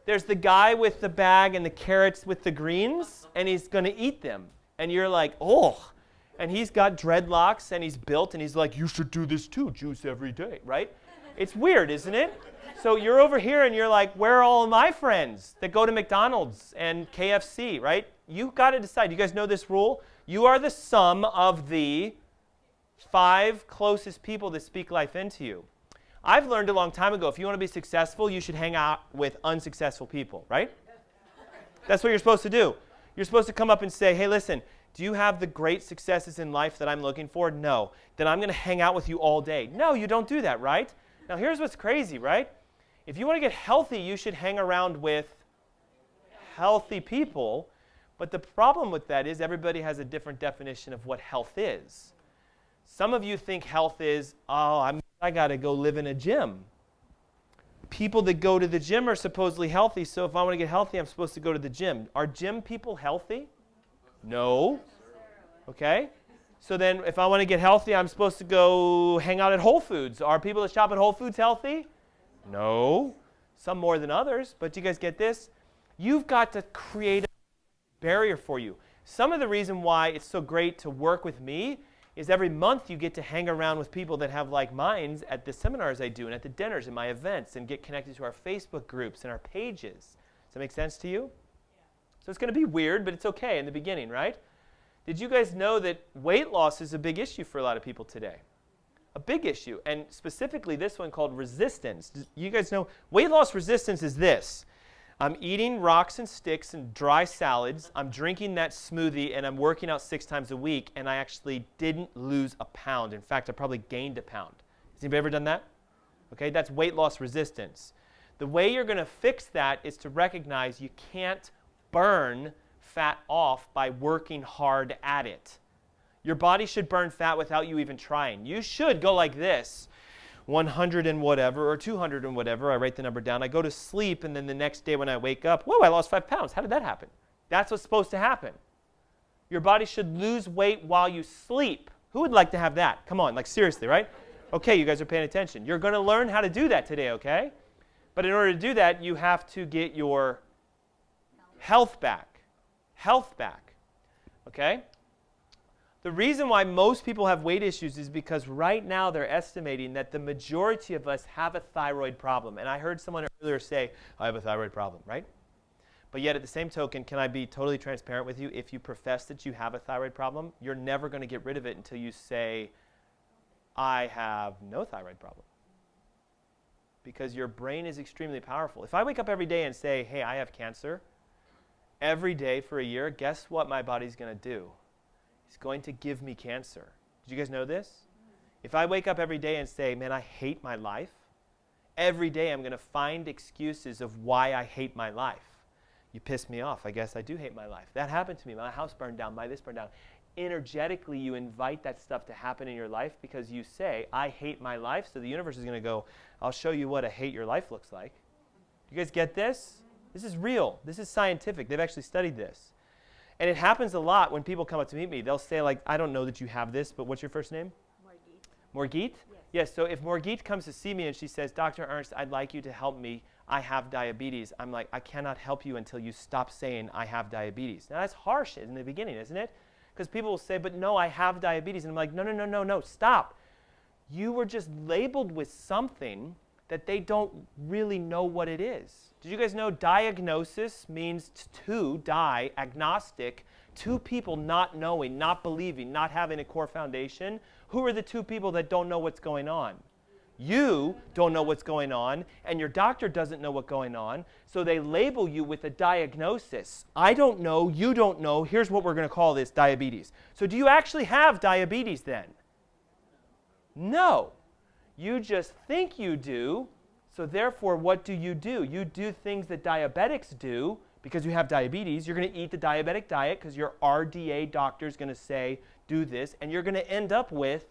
There's the guy with the bag and the carrots with the greens, and he's going to eat them. And you're like, oh. And he's got dreadlocks, and he's built, and he's like, you should do this too, juice every day, right? It's weird, isn't it? So you're over here, and you're like, where are all of my friends that go to McDonald's and KFC, right? You've got to decide. You guys know this rule? You are the sum of the 5 closest people that speak life into you. I've learned a long time ago, if you want to be successful, you should hang out with unsuccessful people, right? That's what you're supposed to do. You're supposed to come up and say, hey, listen, do you have the great successes in life that I'm looking for? No. Then I'm going to hang out with you all day. No, you don't do that, right? Now, here's what's crazy, right? If you want to get healthy, you should hang around with healthy people. But the problem with that is everybody has a different definition of what health is. Some of you think health is, oh, I got to go live in a gym. People that go to the gym are supposedly healthy, so if I want to get healthy, I'm supposed to go to the gym. Are gym people healthy? No. Okay? So then if I want to get healthy, I'm supposed to go hang out at Whole Foods. Are people that shop at Whole Foods healthy? No. Some more than others, but do you guys get this? You've got to create a barrier for you. Some of the reason why it's so great to work with me is every month you get to hang around with people that have like minds at the seminars I do and at the dinners and my events and get connected to our Facebook groups and our pages. Does that make sense to you? Yeah. So it's going to be weird, but it's okay in the beginning, right? Did you guys know that weight loss is a big issue for a lot of people today? A big issue, and specifically this one called resistance. You guys know weight loss resistance is this. I'm eating rocks and sticks and dry salads. I'm drinking that smoothie, and I'm working out 6 times a week, and I actually didn't lose a pound. In fact, I probably gained a pound. Has anybody ever done that? Okay, that's weight loss resistance. The way you're going to fix that is to recognize you can't burn fat off by working hard at it. Your body should burn fat without you even trying. You should go like this. 100 and whatever, or 200 and whatever. I write the number down. I go to sleep, and then the next day when I wake up, whoa, I lost 5 pounds. How did that happen? That's what's supposed to happen. Your body should lose weight while you sleep. Who would like to have that? Come on, like seriously, right? Okay, you guys are paying attention. You're going to learn how to do that today, okay? But in order to do that, you have to get your health back. Health back, okay? The reason why most people have weight issues is because right now they're estimating that the majority of us have a thyroid problem. And I heard someone earlier say, I have a thyroid problem, right? But yet at the same token, can I be totally transparent with you? If you profess that you have a thyroid problem, you're never going to get rid of it until you say, I have no thyroid problem. Because your brain is extremely powerful. If I wake up every day and say, hey, I have cancer, every day for a year, guess what my body's going to do? It's going to give me cancer. Did you guys know this? If I wake up every day and say, man, I hate my life, every day I'm going to find excuses of why I hate my life. You piss me off. I guess I do hate my life. That happened to me. My house burned down. My this burned down. Energetically, you invite that stuff to happen in your life because you say, I hate my life. So the universe is going to go, I'll show you what a hate your life looks like. You guys get this? This is real. This is scientific. They've actually studied this. And it happens a lot when people come up to meet me. They'll say, like, I don't know that you have this, but what's your first name? Morgit? Yes, so if Morgit comes to see me and she says, Dr. Ernst, I'd like you to help me. I have diabetes. I'm like, I cannot help you until you stop saying I have diabetes. Now, that's harsh in the beginning, isn't it? Because people will say, but no, I have diabetes. And I'm like, no, stop. You were just labeled with something that they don't really know what it is. Did you guys know diagnosis means to die, agnostic, two people not knowing, not believing, not having a core foundation? Who are the two people that don't know what's going on? You don't know what's going on, and your doctor doesn't know what's going on, so they label you with a diagnosis. I don't know, you don't know, here's what we're going to call this, diabetes. So do you actually have diabetes then? No. You just think you do, so therefore what do? You do things that diabetics do because you have diabetes. You're going to eat the diabetic diet because your RDA doctor is going to say, do this, and you're going to end up with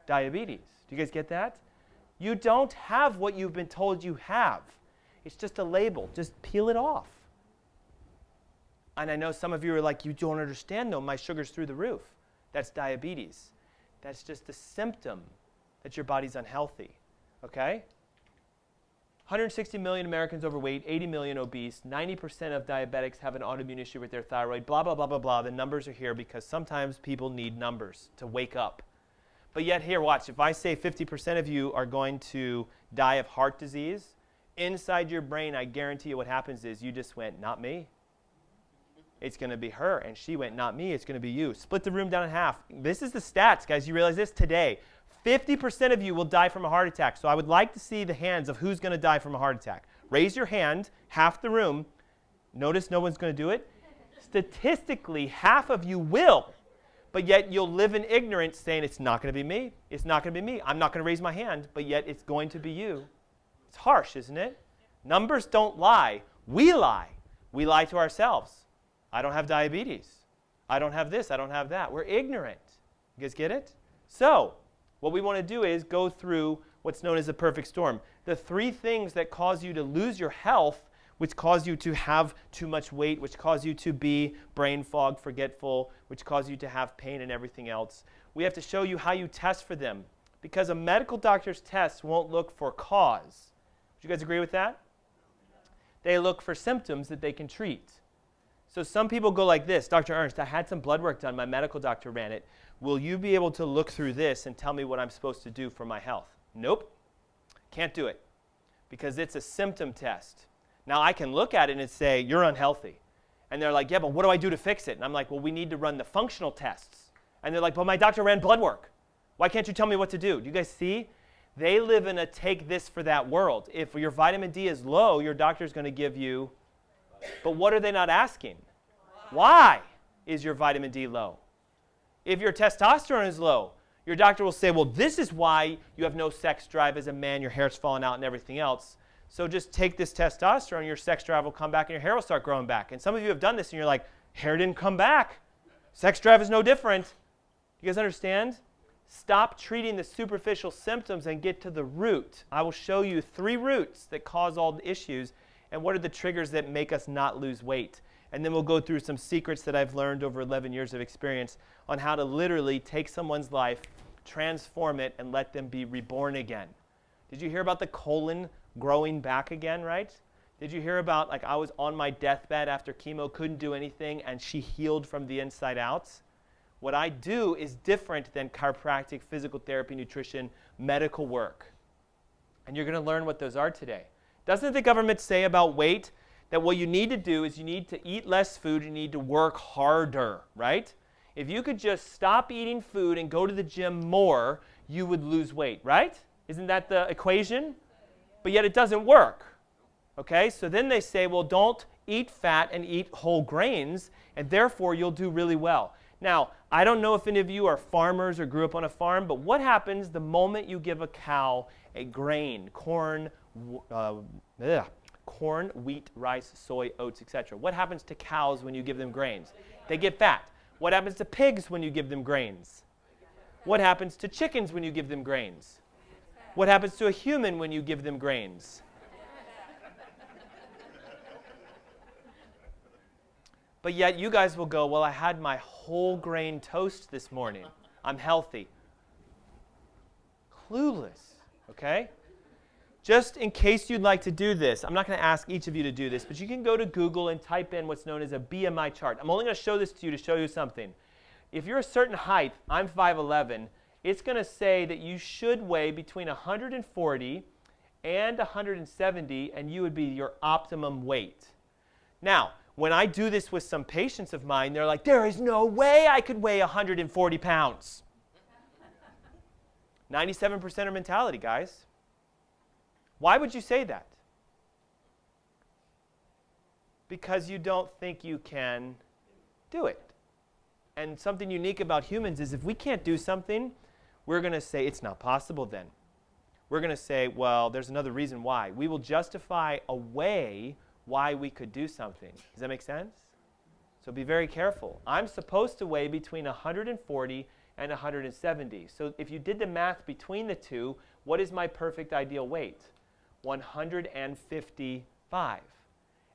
diabetes. Do you guys get that? You don't have what you've been told you have. It's just a label. Just peel it off. And I know some of you are like, you don't understand though, my sugar's through the roof. That's diabetes. That's just a symptom that your body's unhealthy, okay? 160 million Americans overweight, 80 million obese, 90% of diabetics have an autoimmune issue with their thyroid, blah, blah, blah, blah, blah. The numbers are here because sometimes people need numbers to wake up. But yet here, watch, if I say 50% of you are going to die of heart disease, inside your brain, I guarantee you what happens is you just went, not me. It's going to be her. And she went, not me. It's going to be you. Split the room down in half. This is the stats, guys. You realize this today. 50% of you will die from a heart attack. So I would like to see the hands of who's going to die from a heart attack. Raise your hand, half the room. Notice no one's going to do it. Statistically, half of you will. But yet you'll live in ignorance saying, it's not going to be me. It's not going to be me. I'm not going to raise my hand, but yet it's going to be you. It's harsh, isn't it? Numbers don't lie. We lie. We lie to ourselves. I don't have diabetes. I don't have this. I don't have that. We're ignorant. You guys get it? So what we want to do is go through what's known as a perfect storm. The three things that cause you to lose your health, which cause you to have too much weight, which cause you to be brain fog, forgetful, which cause you to have pain and everything else. We have to show you how you test for them because a medical doctor's test won't look for cause. Would you guys agree with that? They look for symptoms that they can treat. So some people go like this, Dr. Ernst, I had some blood work done. My medical doctor ran it. Will you be able to look through this and tell me what I'm supposed to do for my health? Nope. Can't do it because it's a symptom test. Now, I can look at it and say, you're unhealthy. And they're like, yeah, but what do I do to fix it? And I'm like, well, we need to run the functional tests. And they're like, but my doctor ran blood work. Why can't you tell me what to do? Do you guys see? They live in a take this for that world. If your vitamin D is low, your doctor's going to give you, but what are they not asking? Why is your vitamin D low? If your testosterone is low, your doctor will say, well, this is why you have no sex drive as a man, your hair's falling out and everything else. So just take this testosterone, your sex drive will come back and your hair will start growing back. And some of you have done this and you're like, hair didn't come back. Sex drive is no different. You guys understand? Stop treating the superficial symptoms and get to the root. I will show you 3 roots that cause all the issues and what are the triggers that make us not lose weight. And then we'll go through some secrets that I've learned over 11 years of experience on how to literally take someone's life, transform it, and let them be reborn again. Did you hear about the colon growing back again, right? Did you hear about, like, I was on my deathbed after chemo, couldn't do anything, and she healed from the inside out? What I do is different than chiropractic, physical therapy, nutrition, medical work. And you're going to learn what those are today. Doesn't the government say about weight that what you need to do is you need to eat less food, you need to work harder, right? If you could just stop eating food and go to the gym more, you would lose weight, right? Isn't that the equation? But yet it doesn't work, okay? So then they say, well, don't eat fat and eat whole grains, and therefore you'll do really well. Now, I don't know if any of you are farmers or grew up on a farm, but what happens the moment you give a cow a grain, corn, wheat, rice, soy, oats, etc.? What happens to cows when you give them grains? They get fat. What happens to pigs when you give them grains? What happens to chickens when you give them grains? What happens to a human when you give them grains? But yet you guys will go, well, I had my whole grain toast this morning. I'm healthy. Clueless, okay? Just in case you'd like to do this, I'm not going to ask each of you to do this, but you can go to Google and type in what's known as a BMI chart. I'm only going to show this to show you something. If you're a certain height, I'm 5'11", it's going to say that you should weigh between 140 and 170, and you would be your optimum weight. Now, when I do this with some patients of mine, they're like, there is no way I could weigh 140 pounds. 97% mentality, guys. Why would you say that? Because you don't think you can do it. And something unique about humans is if we can't do something, we're going to say it's not possible then. We're going to say, well, there's another reason why. We will justify a way why we could do something. Does that make sense? So be very careful. I'm supposed to weigh between 140 and 170. So if you did the math between the two, what is my perfect ideal weight? 155.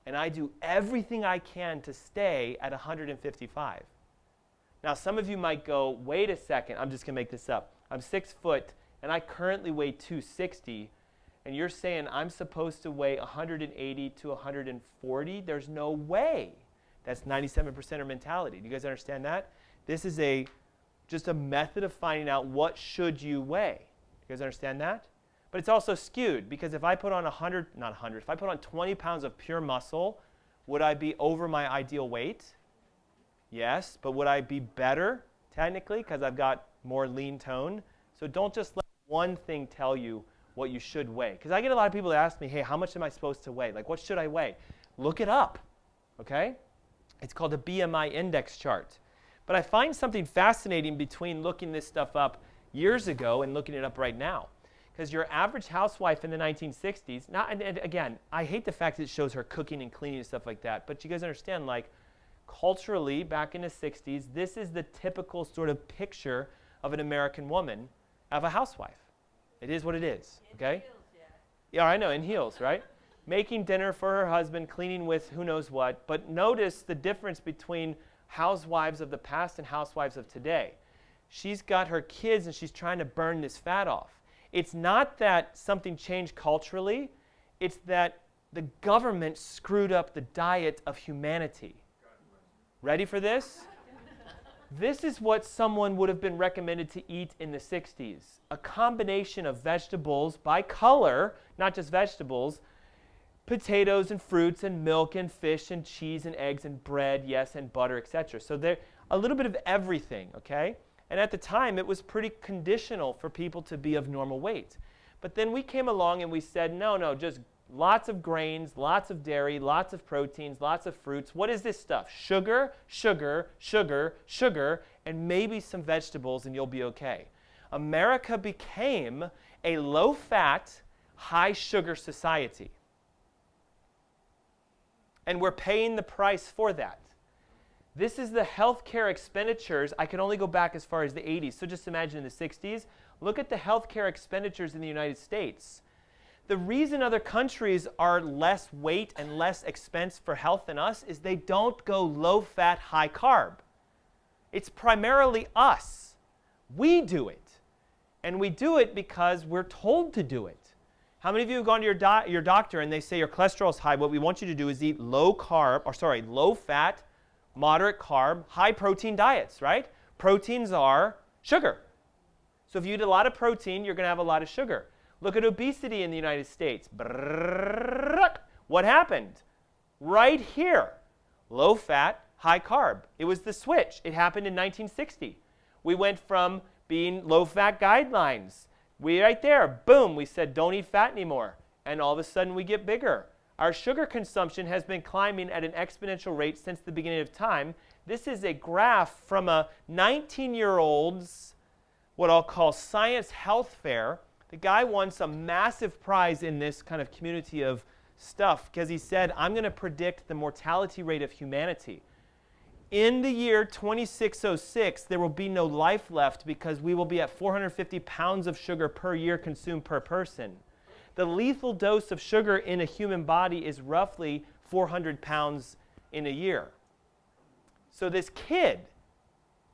And I do everything I can to stay at 155. Now some of you might go, wait a second, I'm just going to make this up. I'm 6 foot and I currently weigh 260. And you're saying I'm supposed to weigh 180 to 140? There's no way. That's 97% mentality. Do you guys understand that? This is just a method of finding out what should you weigh. You guys understand that? But it's also skewed because if I put on if I put on 20 pounds of pure muscle, would I be over my ideal weight? Yes, but would I be better technically because I've got more lean tone? So don't just let one thing tell you what you should weigh. Because I get a lot of people that ask me, hey, how much am I supposed to weigh? Like, what should I weigh? Look it up, okay? It's called a BMI index chart. But I find something fascinating between looking this stuff up years ago and looking it up right now. Because your average housewife in the 1960s, and again, I hate the fact that it shows her cooking and cleaning and stuff like that, but you guys understand, like, culturally, back in the 60s, this is the typical sort of picture of an American woman of a housewife. It is what it is, okay? Yeah, I know, in heels, right? Making dinner for her husband, cleaning with who knows what. But notice the difference between housewives of the past and housewives of today. She's got her kids and she's trying to burn this fat off. It's not that something changed culturally. It's that the government screwed up the diet of humanity. Ready for this? This is what someone would have been recommended to eat in the 60s. A combination of vegetables by color, not just vegetables, potatoes and fruits and milk and fish and cheese and eggs and bread, yes, and butter, etc. So there a little bit of everything, okay? And at the time, it was pretty conditional for people to be of normal weight. But then we came along and we said, no, just lots of grains, lots of dairy, lots of proteins, lots of fruits. What is this stuff? Sugar, sugar, sugar, sugar, and maybe some vegetables and you'll be okay. America became a low-fat, high-sugar society. And we're paying the price for that. This is the healthcare expenditures. I can only go back as far as the 80s. So just imagine in the 60s. Look at the healthcare expenditures in the United States. The reason other countries are less weight and less expense for health than us is they don't go low-fat, high-carb. It's primarily us. We do it. And we do it because we're told to do it. How many of you have gone to your doctor and they say your cholesterol is high? What we want you to do is eat low-fat, moderate carb, high-protein diets, right? Proteins are sugar. So if you eat a lot of protein, you're going to have a lot of sugar. Look at obesity in the United States. What happened? Right here. Low-fat, high-carb. It was the switch. It happened in 1960. We went from being low-fat guidelines. Right there, boom, we said don't eat fat anymore. And all of a sudden we get bigger. Our sugar consumption has been climbing at an exponential rate since the beginning of time. This is a graph from a 19-year-old's, what I'll call science health fair. The guy won some massive prize in this kind of community of stuff because he said, I'm going to predict the mortality rate of humanity. In the year 2606, there will be no life left because we will be at 450 pounds of sugar per year consumed per person. The lethal dose of sugar in a human body is roughly 400 pounds in a year. So this kid,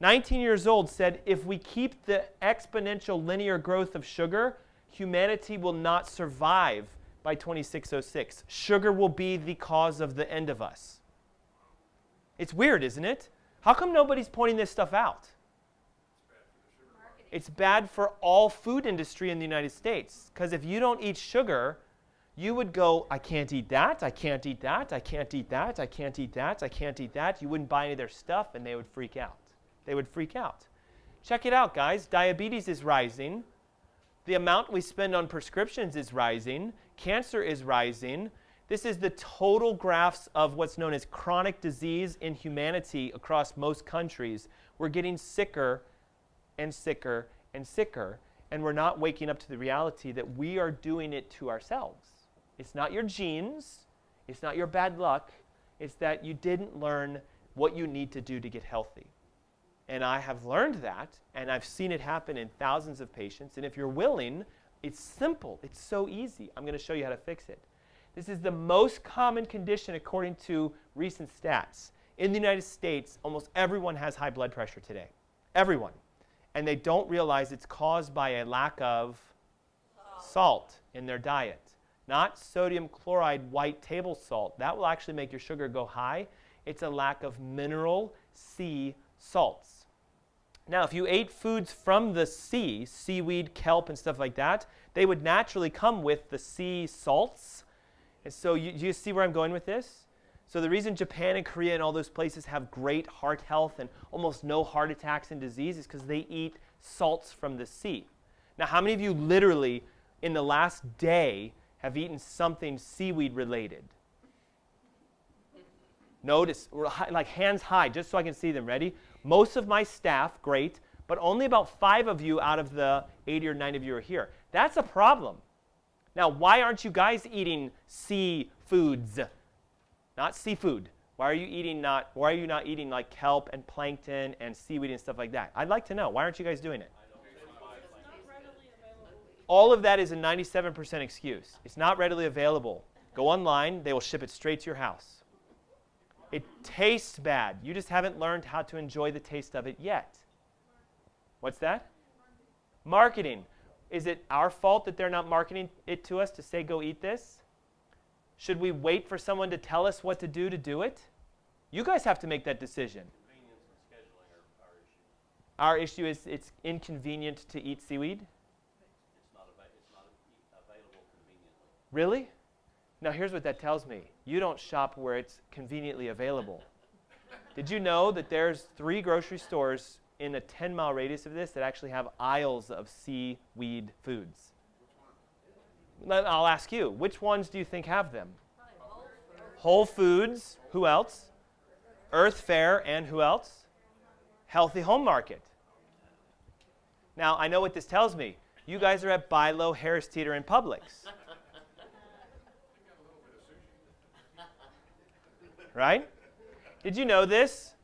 19 years old, said if we keep the exponential linear growth of sugar, humanity will not survive by 2606. Sugar will be the cause of the end of us. It's weird, isn't it? How come nobody's pointing this stuff out? It's bad for all food industry in the United States. Because if you don't eat sugar, you would go, I can't eat that, I can't eat that, I can't eat that, I can't eat that, I can't eat that. You wouldn't buy any of their stuff, and they would freak out. They would freak out. Check it out, guys. Diabetes is rising. The amount we spend on prescriptions is rising. Cancer is rising. This is the total graphs of what's known as chronic disease in humanity across most countries. We're getting sicker and sicker and sicker, and we're not waking up to the reality that we are doing it to ourselves. It's not your genes. It's not your bad luck. It's that you didn't learn what you need to do to get healthy. And I have learned that, and I've seen it happen in thousands of patients. And if you're willing, it's simple. It's so easy. I'm going to show you how to fix it. This is the most common condition according to recent stats. In the United States, almost everyone has high blood pressure today. Everyone. And they don't realize it's caused by a lack of salt in their diet. Not sodium chloride white table salt. That will actually make your sugar go high. It's a lack of mineral sea salts. Now, if you ate foods from the sea, seaweed, kelp, and stuff like that, they would naturally come with the sea salts. And so you see where I'm going with this? So the reason Japan and Korea and all those places have great heart health and almost no heart attacks and disease is because they eat salts from the sea. Now, how many of you literally in the last day have eaten something seaweed related? Notice, like hands high, just so I can see them. Ready? Most of my staff, great, but only about 5 of you out of the 80 or 90 of you are here. That's a problem. Now, why aren't you guys eating sea foods? Not seafood. Why are you not eating like kelp and plankton and seaweed and stuff like that? I'd like to know. Why aren't you guys doing it? All of that is a 97% excuse. It's not readily available. Go online. They will ship it straight to your house. It tastes bad. You just haven't learned how to enjoy the taste of it yet. What's that? Marketing. Is it our fault that they're not marketing it to us to say, go eat this? Should we wait for someone to tell us what to do it? You guys have to make that decision. Convenience and scheduling are our issue. Our issue is it's inconvenient to eat seaweed? It's not available conveniently. Really? Now here's what that tells me. You don't shop where it's conveniently available. Did you know that there's 3 grocery stores in a 10-mile radius of this that actually have aisles of seaweed foods? I'll ask you, which ones do you think have them? Whole Foods. Who else? Earth Fare, and who else? Healthy Home Market. Now, I know what this tells me. You guys are at Bilo, Harris Teeter, and Publix. Right? Did you know this?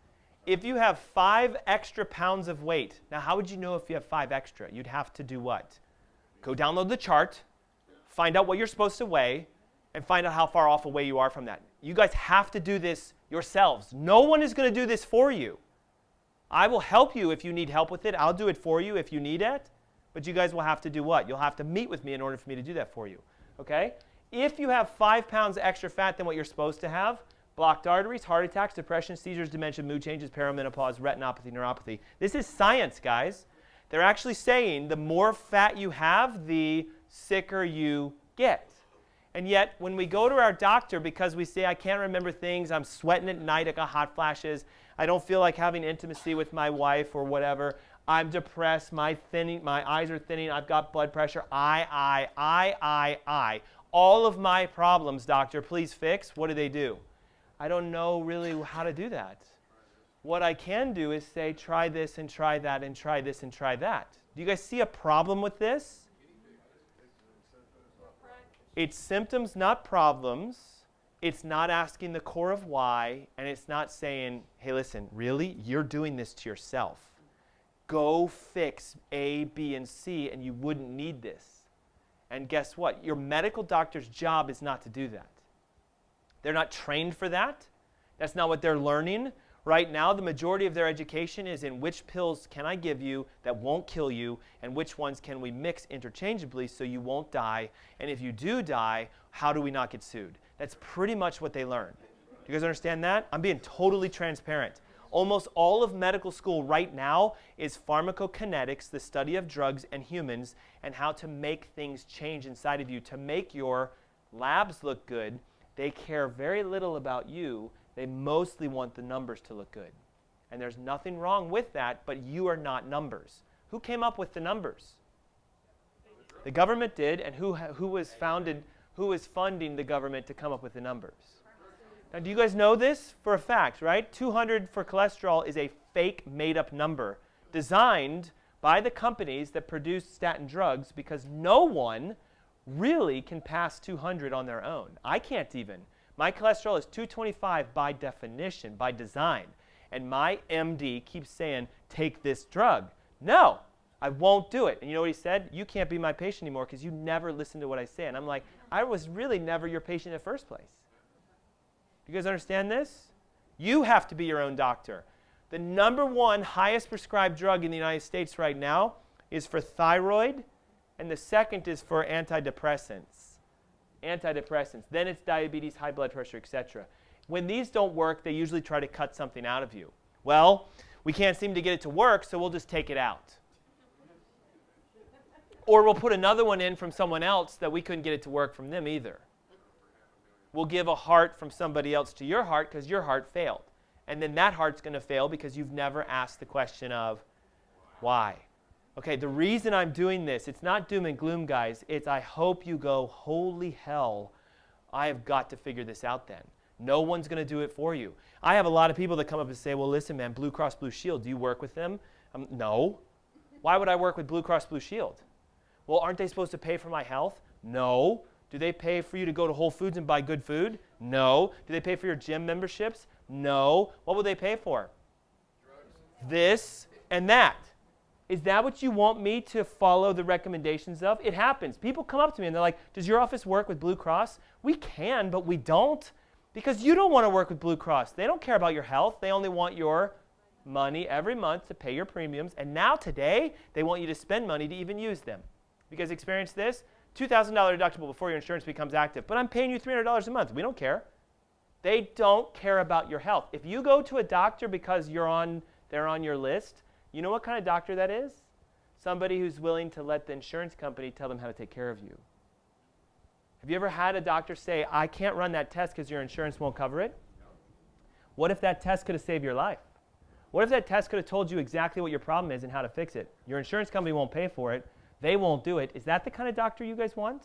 If you have 5 extra pounds of weight, now how would you know if you have 5 extra? You'd have to do what? Go download the chart, find out what you're supposed to weigh, and find out how far off away you are from that. You guys have to do this yourselves. No one is going to do this for you. I will help you if you need help with it. I'll do it for you if you need it. But you guys will have to do what? You'll have to meet with me in order for me to do that for you. Okay? If you have 5 pounds extra fat than what you're supposed to have, blocked arteries, heart attacks, depression, seizures, dementia, mood changes, perimenopause, retinopathy, neuropathy. This is science, guys. They're actually saying the more fat you have, the sicker you get. And yet, when we go to our doctor because we say, I can't remember things, I'm sweating at night, I got hot flashes, I don't feel like having intimacy with my wife or whatever, I'm depressed, my eyes are thinning, I've got blood pressure, all of my problems, doctor, please fix. What do? I don't know really how to do that. What I can do is say, try this and try that and try this and try that. Do you guys see a problem with this? It's symptoms, not problems. It's not asking the core of why, and it's not saying, hey, listen, really? You're doing this to yourself. Go fix A, B, and C, and you wouldn't need this. And guess what? Your medical doctor's job is not to do that. They're not trained for that. That's not what they're learning. Right now, the majority of their education is in which pills can I give you that won't kill you, and which ones can we mix interchangeably so you won't die, and if you do die, how do we not get sued? That's pretty much what they learn. Do you guys understand that? I'm being totally transparent. Almost all of medical school right now is pharmacokinetics, the study of drugs and humans, and how to make things change inside of you to make your labs look good. They care very little about you. They mostly want the numbers to look good. And there's nothing wrong with that, but you are not numbers. Who came up with the numbers? The government did, and who was funding the government to come up with the numbers? Now, do you guys know this for a fact, right? 200 for cholesterol is a fake made-up number designed by the companies that produce statin drugs because no one really can pass 200 on their own. I can't even. My cholesterol is 225 by definition, by design. And my MD keeps saying, take this drug. No, I won't do it. And you know what he said? You can't be my patient anymore because you never listen to what I say. And I'm like, I was really never your patient in the first place. You guys understand this? You have to be your own doctor. The number one highest prescribed drug in the United States right now is for thyroid, and the second is for antidepressants. Then it's diabetes, high blood pressure, etc. When these don't work, they usually try to cut something out of you. Well, we can't seem to get it to work, so we'll just take it out. Or we'll put another one in from someone else that we couldn't get it to work from them either. We'll give a heart from somebody else to your heart because your heart failed. And then that heart's going to fail because you've never asked the question of why. Okay, the reason I'm doing this, it's not doom and gloom, guys. It's I hope you go, holy hell, I have got to figure this out then. No one's going to do it for you. I have a lot of people that come up and say, well, listen, man, Blue Cross Blue Shield, do you work with them? No. Why would I work with Blue Cross Blue Shield? Well, aren't they supposed to pay for my health? No. Do they pay for you to go to Whole Foods and buy good food? No. Do they pay for your gym memberships? No. What will they pay for? Drugs. This and that. Is that what you want me to follow the recommendations of? It happens. People come up to me and they're like, does your office work with Blue Cross? We can, but we don't because you don't want to work with Blue Cross. They don't care about your health. They only want your money every month to pay your premiums. And now today, they want you to spend money to even use them. You guys experience this? $2,000 deductible before your insurance becomes active, but I'm paying you $300 a month. We don't care. They don't care about your health. If you go to a doctor because they're on your list, you know what kind of doctor that is? Somebody who's willing to let the insurance company tell them how to take care of you. Have you ever had a doctor say, I can't run that test because your insurance won't cover it? What if that test could have saved your life? What if that test could have told you exactly what your problem is and how to fix it? Your insurance company won't pay for it. They won't do it. Is that the kind of doctor you guys want?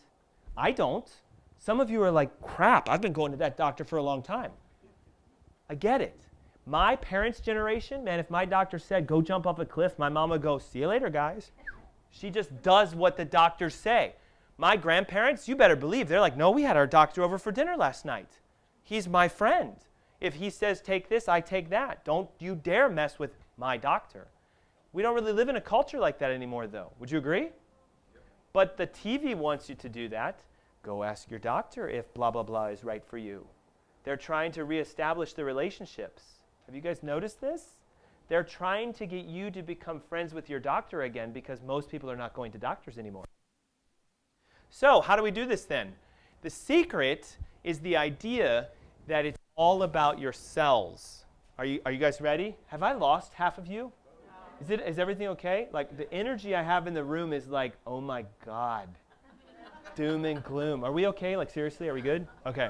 I don't. Some of you are like, crap, I've been going to that doctor for a long time. I get it. My parents' generation, man, if my doctor said, go jump off a cliff, my mom would go, see you later, guys. She just does what the doctors say. My grandparents, you better believe, they're like, no, we had our doctor over for dinner last night. He's my friend. If he says take this, I take that. Don't you dare mess with my doctor. We don't really live in a culture like that anymore, though. Would you agree? But the TV wants you to do that. Go ask your doctor if blah, blah, blah is right for you. They're trying to reestablish the relationships. Have you guys noticed this? They're trying to get you to become friends with your doctor again because most people are not going to doctors anymore. So how do we do this then? The secret is the idea that it's all about your cells. Are you guys ready? Have I lost half of you? Is everything okay? Like the energy I have in the room is like, oh my God, doom and gloom. Are we okay? Like seriously, are we good? Okay.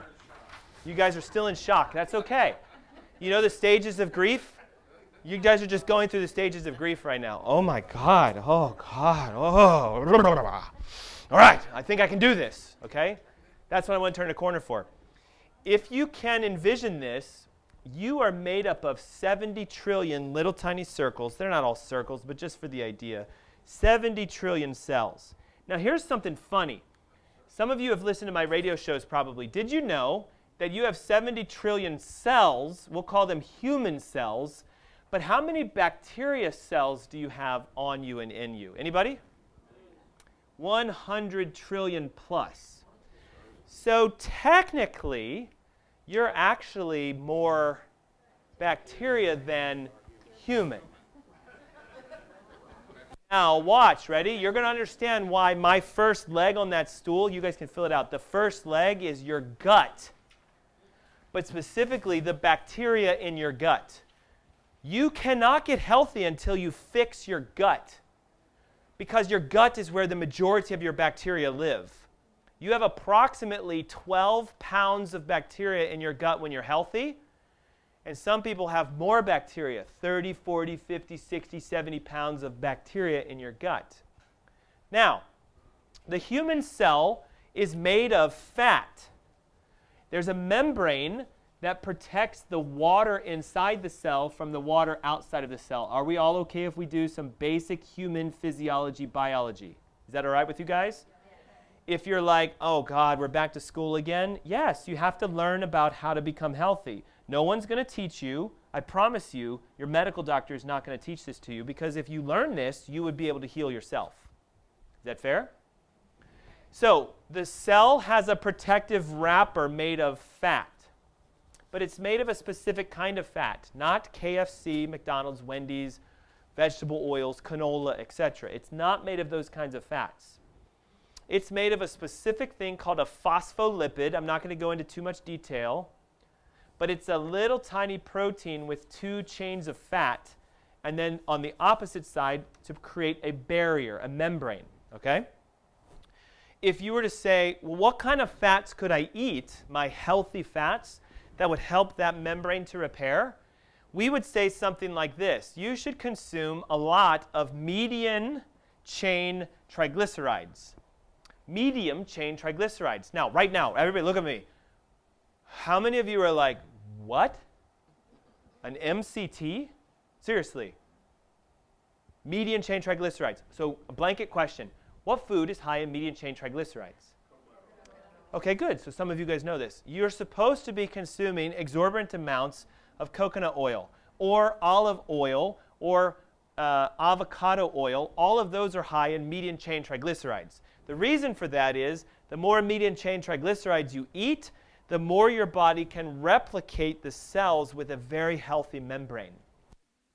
You guys are still in shock. That's okay. You know the stages of grief? You guys are just going through the stages of grief right now. Oh my God, oh God, oh. All right, I think I can do this, okay? That's what I want to turn the corner for. If you can envision this, you are made up of 70 trillion little tiny circles. They're not all circles, but just for the idea, 70 trillion cells. Now here's something funny. Some of you have listened to my radio shows probably. Did you know that you have 70 trillion cells? We'll call them human cells. But how many bacteria cells do you have on you and in you? Anybody? 100 trillion plus. So technically, you're actually more bacteria than human. Now watch, ready? You're going to understand why my first leg on that stool, you guys can fill it out. The first leg is your gut, but specifically the bacteria in your gut. You cannot get healthy until you fix your gut, because your gut is where the majority of your bacteria live. You have approximately 12 pounds of bacteria in your gut when you're healthy. And some people have more bacteria, 30, 40, 50, 60, 70 pounds of bacteria in your gut. Now, the human cell is made of fat. There's a membrane that protects the water inside the cell from the water outside of the cell. Are we all okay if we do some basic human physiology, biology? Is that all right with you guys? If you're like, oh God, we're back to school again, yes, you have to learn about how to become healthy. No one's going to teach you. I promise you, your medical doctor is not going to teach this to you, because if you learn this, you would be able to heal yourself. Is that fair? So the cell has a protective wrapper made of fat, but it's made of a specific kind of fat, not KFC, McDonald's, Wendy's, vegetable oils, canola, etc. It's not made of those kinds of fats. It's made of a specific thing called a phospholipid. I'm not going to go into too much detail, but it's a little tiny protein with two chains of fat, and then on the opposite side to create a barrier, a membrane, okay? If you were to say, well, what kind of fats could I eat, my healthy fats, that would help that membrane to repair? We would say something like this. You should consume a lot of medium chain triglycerides. Medium chain triglycerides. Now, right now, everybody look at me. How many of you are like, what? An MCT? Seriously. Medium chain triglycerides. So, a blanket question. What food is high in medium chain triglycerides? Okay, good. So some of you guys know this. You're supposed to be consuming exorbitant amounts of coconut oil or olive oil or avocado oil. All of those are high in medium chain triglycerides. The reason for that is the more medium chain triglycerides you eat, the more your body can replicate the cells with a very healthy membrane.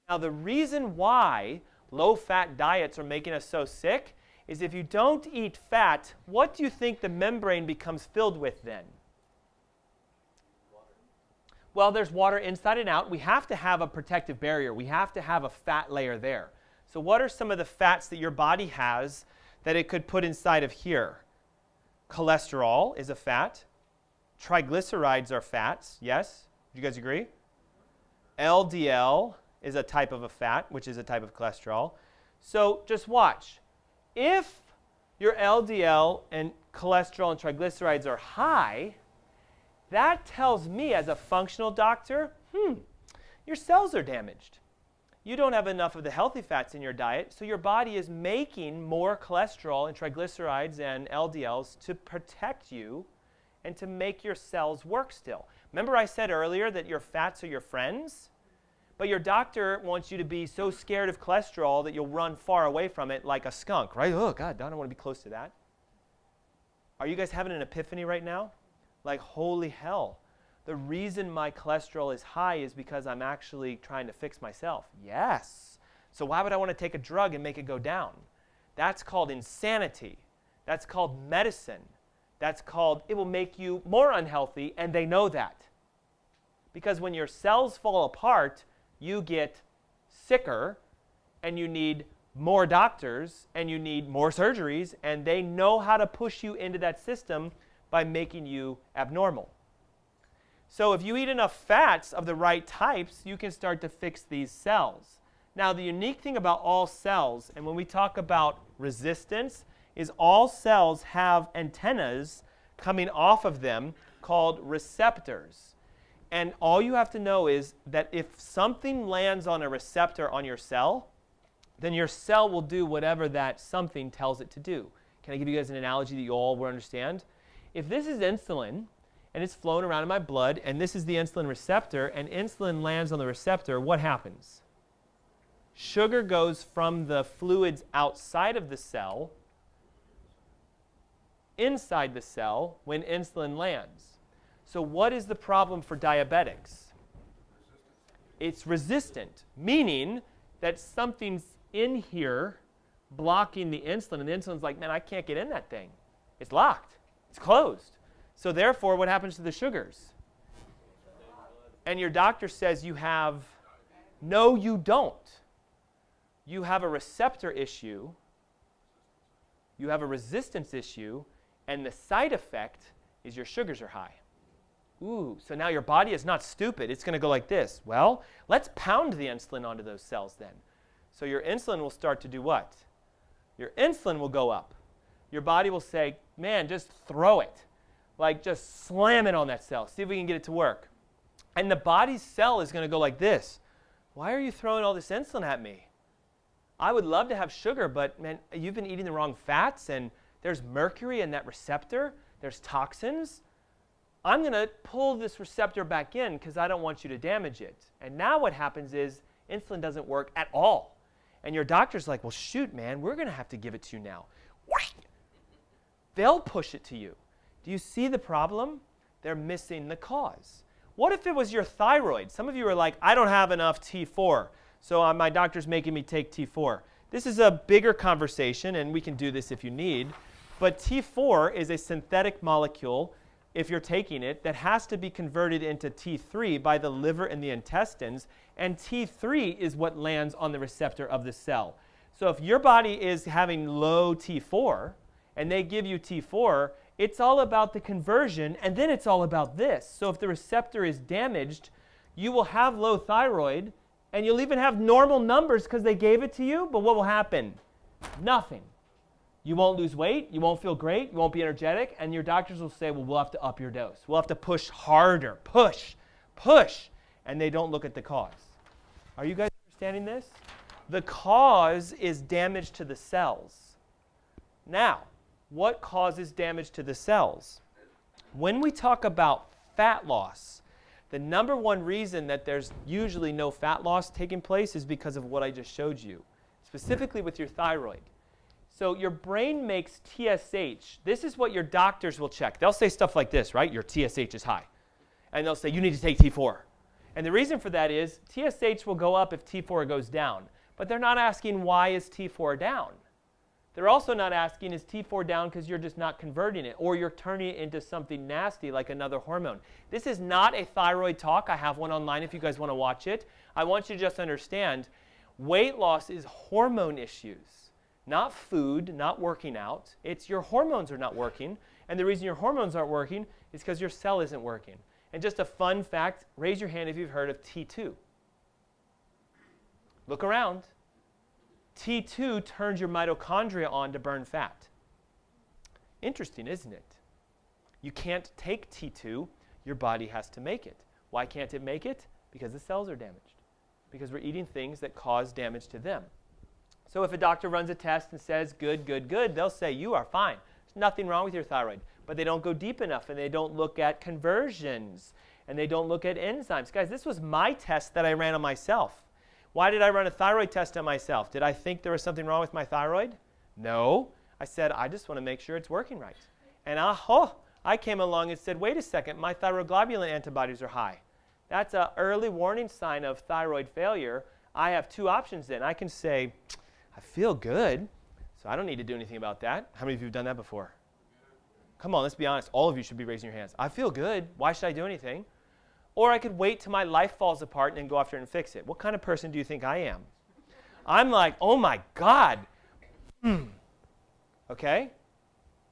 Now, the reason why low-fat diets are making us so sick is if you don't eat fat, what do you think the membrane becomes filled with then? Water. Well, there's water inside and out. We have to have a protective barrier. We have to have a fat layer there. So what are some of the fats that your body has that it could put inside of here? Cholesterol is a fat. Triglycerides are fats. Yes? Do you guys agree? LDL is a type of a fat, which is a type of cholesterol. So just watch. If your LDL and cholesterol and triglycerides are high, that tells me as a functional doctor, your cells are damaged. You don't have enough of the healthy fats in your diet, so your body is making more cholesterol and triglycerides and LDLs to protect you and to make your cells work still. Remember I said earlier that your fats are your friends? But your doctor wants you to be so scared of cholesterol that you'll run far away from it like a skunk, right? Oh, God, I don't want to be close to that. Are you guys having an epiphany right now? Like, holy hell. The reason my cholesterol is high is because I'm actually trying to fix myself. Yes. So why would I want to take a drug and make it go down? That's called insanity. That's called medicine. That's called, it will make you more unhealthy, and they know that. Because when your cells fall apart, you get sicker, and you need more doctors, and you need more surgeries, and they know how to push you into that system by making you abnormal. So if you eat enough fats of the right types, you can start to fix these cells. Now, the unique thing about all cells, and when we talk about resistance, is all cells have antennas coming off of them called receptors. And all you have to know is that if something lands on a receptor on your cell, then your cell will do whatever that something tells it to do. Can I give you guys an analogy that you all will understand? If this is insulin, and it's flowing around in my blood, and this is the insulin receptor, and insulin lands on the receptor, what happens? Sugar goes from the fluids outside of the cell inside the cell when insulin lands. So what is the problem for diabetics? It's resistant, meaning that something's in here blocking the insulin, and the insulin's like, man, I can't get in that thing. It's locked. It's closed. So therefore, what happens to the sugars? And your doctor says you have, no, you don't. You have a receptor issue, you have a resistance issue, and the side effect is your sugars are high. Ooh, so now your body is not stupid. It's going to go like this. Well, let's pound the insulin onto those cells then. So your insulin will start to do what? Your insulin will go up. Your body will say, man, just throw it. Like just slam it on that cell. See if we can get it to work. And the body's cell is going to go like this. Why are you throwing all this insulin at me? I would love to have sugar, but man, you've been eating the wrong fats, and there's mercury in that receptor. There's toxins. I'm going to pull this receptor back in because I don't want you to damage it. And now what happens is insulin doesn't work at all. And your doctor's like, well, shoot, man, we're going to have to give it to you now. They'll push it to you. Do you see the problem? They're missing the cause. What if it was your thyroid? Some of you are like, I don't have enough T4, so my doctor's making me take T4. This is a bigger conversation, and we can do this if you need. But T4 is a synthetic molecule, if you're taking it, that has to be converted into T3 by the liver and the intestines, and T3 is what lands on the receptor of the cell. So if your body is having low T4, and they give you T4, it's all about the conversion, and then it's all about this. So if the receptor is damaged, you will have low thyroid, and you'll even have normal numbers because they gave it to you, but what will happen? Nothing. You won't lose weight, you won't feel great, you won't be energetic, and your doctors will say, well, we'll have to up your dose. We'll have to push harder, push, and they don't look at the cause. Are you guys understanding this? The cause is damage to the cells. Now, what causes damage to the cells? When we talk about fat loss, the number one reason that there's usually no fat loss taking place is because of what I just showed you, specifically with your thyroid. So your brain makes TSH. This is what your doctors will check. They'll say stuff like this, right? Your TSH is high. And they'll say, you need to take T4. And the reason for that is TSH will go up if T4 goes down. But they're not asking, why is T4 down? They're also not asking, is T4 down because you're just not converting it, or you're turning it into something nasty like another hormone. This is not a thyroid talk. I have one online if you guys want to watch it. I want you to just understand, weight loss is hormone issues, not food, not working out. It's your hormones are not working, and the reason your hormones aren't working is because your cell isn't working. And just a fun fact, raise your hand if you've heard of T2. Look around. T2 turns your mitochondria on to burn fat. Interesting, isn't it? You can't take T2. Your body has to make it. Why can't it make it? Because the cells are damaged. Because we're eating things that cause damage to them. So if a doctor runs a test and says, good, good, good, they'll say, you are fine. There's nothing wrong with your thyroid. But they don't go deep enough, and they don't look at conversions, and they don't look at enzymes. Guys, this was my test that I ran on myself. Why did I run a thyroid test on myself? Did I think there was something wrong with my thyroid? No. I said, I just want to make sure it's working right. And I came along and said, wait a second, my thyroglobulin antibodies are high. That's an early warning sign of thyroid failure. I have two options then. I can say, I feel good, so I don't need to do anything about that. How many of you have done that before? Come on, let's be honest. All of you should be raising your hands. I feel good. Why should I do anything? Or I could wait till my life falls apart and then go after it and fix it. What kind of person do you think I am? I'm like, oh my God. Okay?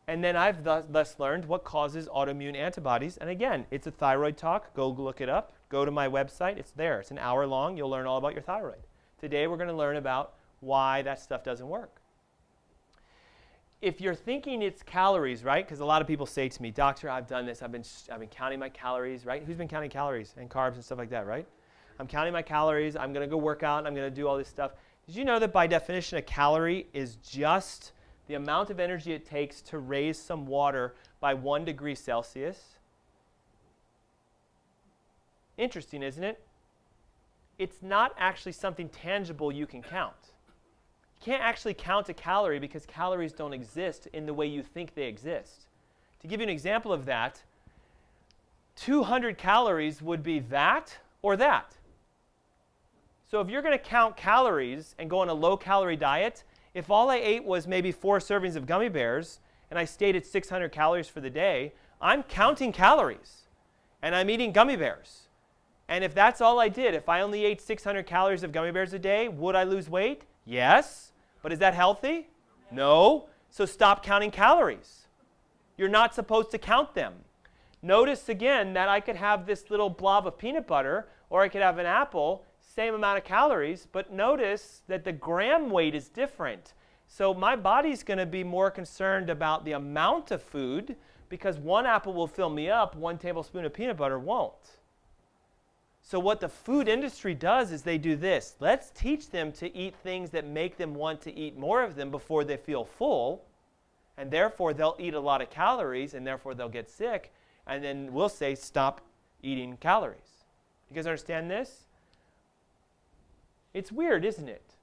And then I've thus learned what causes autoimmune antibodies. And again, it's a thyroid talk. Go look it up. Go to my website. It's there. It's an hour long. You'll learn all about your thyroid. Today we're going to learn about why that stuff doesn't work. if you're thinking it's calories, right? Because a lot of people say to me, doctor, I've done this. I've been counting my calories, right? Who's been counting calories and carbs and stuff like that, right? I'm counting my calories. I'm going to go work out. And I'm going to do all this stuff. Did you know that by definition, a calorie is just the amount of energy it takes to raise some water by 1 degree Celsius? Interesting, isn't it? It's not actually something tangible you can count. You can't actually count a calorie because calories don't exist in the way you think they exist. To give you an example of that, 200 calories would be that or that. So if you're going to count calories and go on a low-calorie diet, if all I ate was maybe 4 servings of gummy bears and I stayed at 600 calories for the day, I'm counting calories and I'm eating gummy bears. And if that's all I did, if I only ate 600 calories of gummy bears a day, would I lose weight? Yes. But is that healthy? No. So stop counting calories. You're not supposed to count them. Notice again that I could have this little blob of peanut butter or I could have an apple, same amount of calories, but notice that the gram weight is different. So my body's going to be more concerned about the amount of food because 1 apple will fill me up, 1 tablespoon of peanut butter won't. So what the food industry does is they do this. Let's teach them to eat things that make them want to eat more of them before they feel full, and therefore they'll eat a lot of calories, and therefore they'll get sick, and then we'll say stop eating calories. You guys understand this? It's weird, isn't it?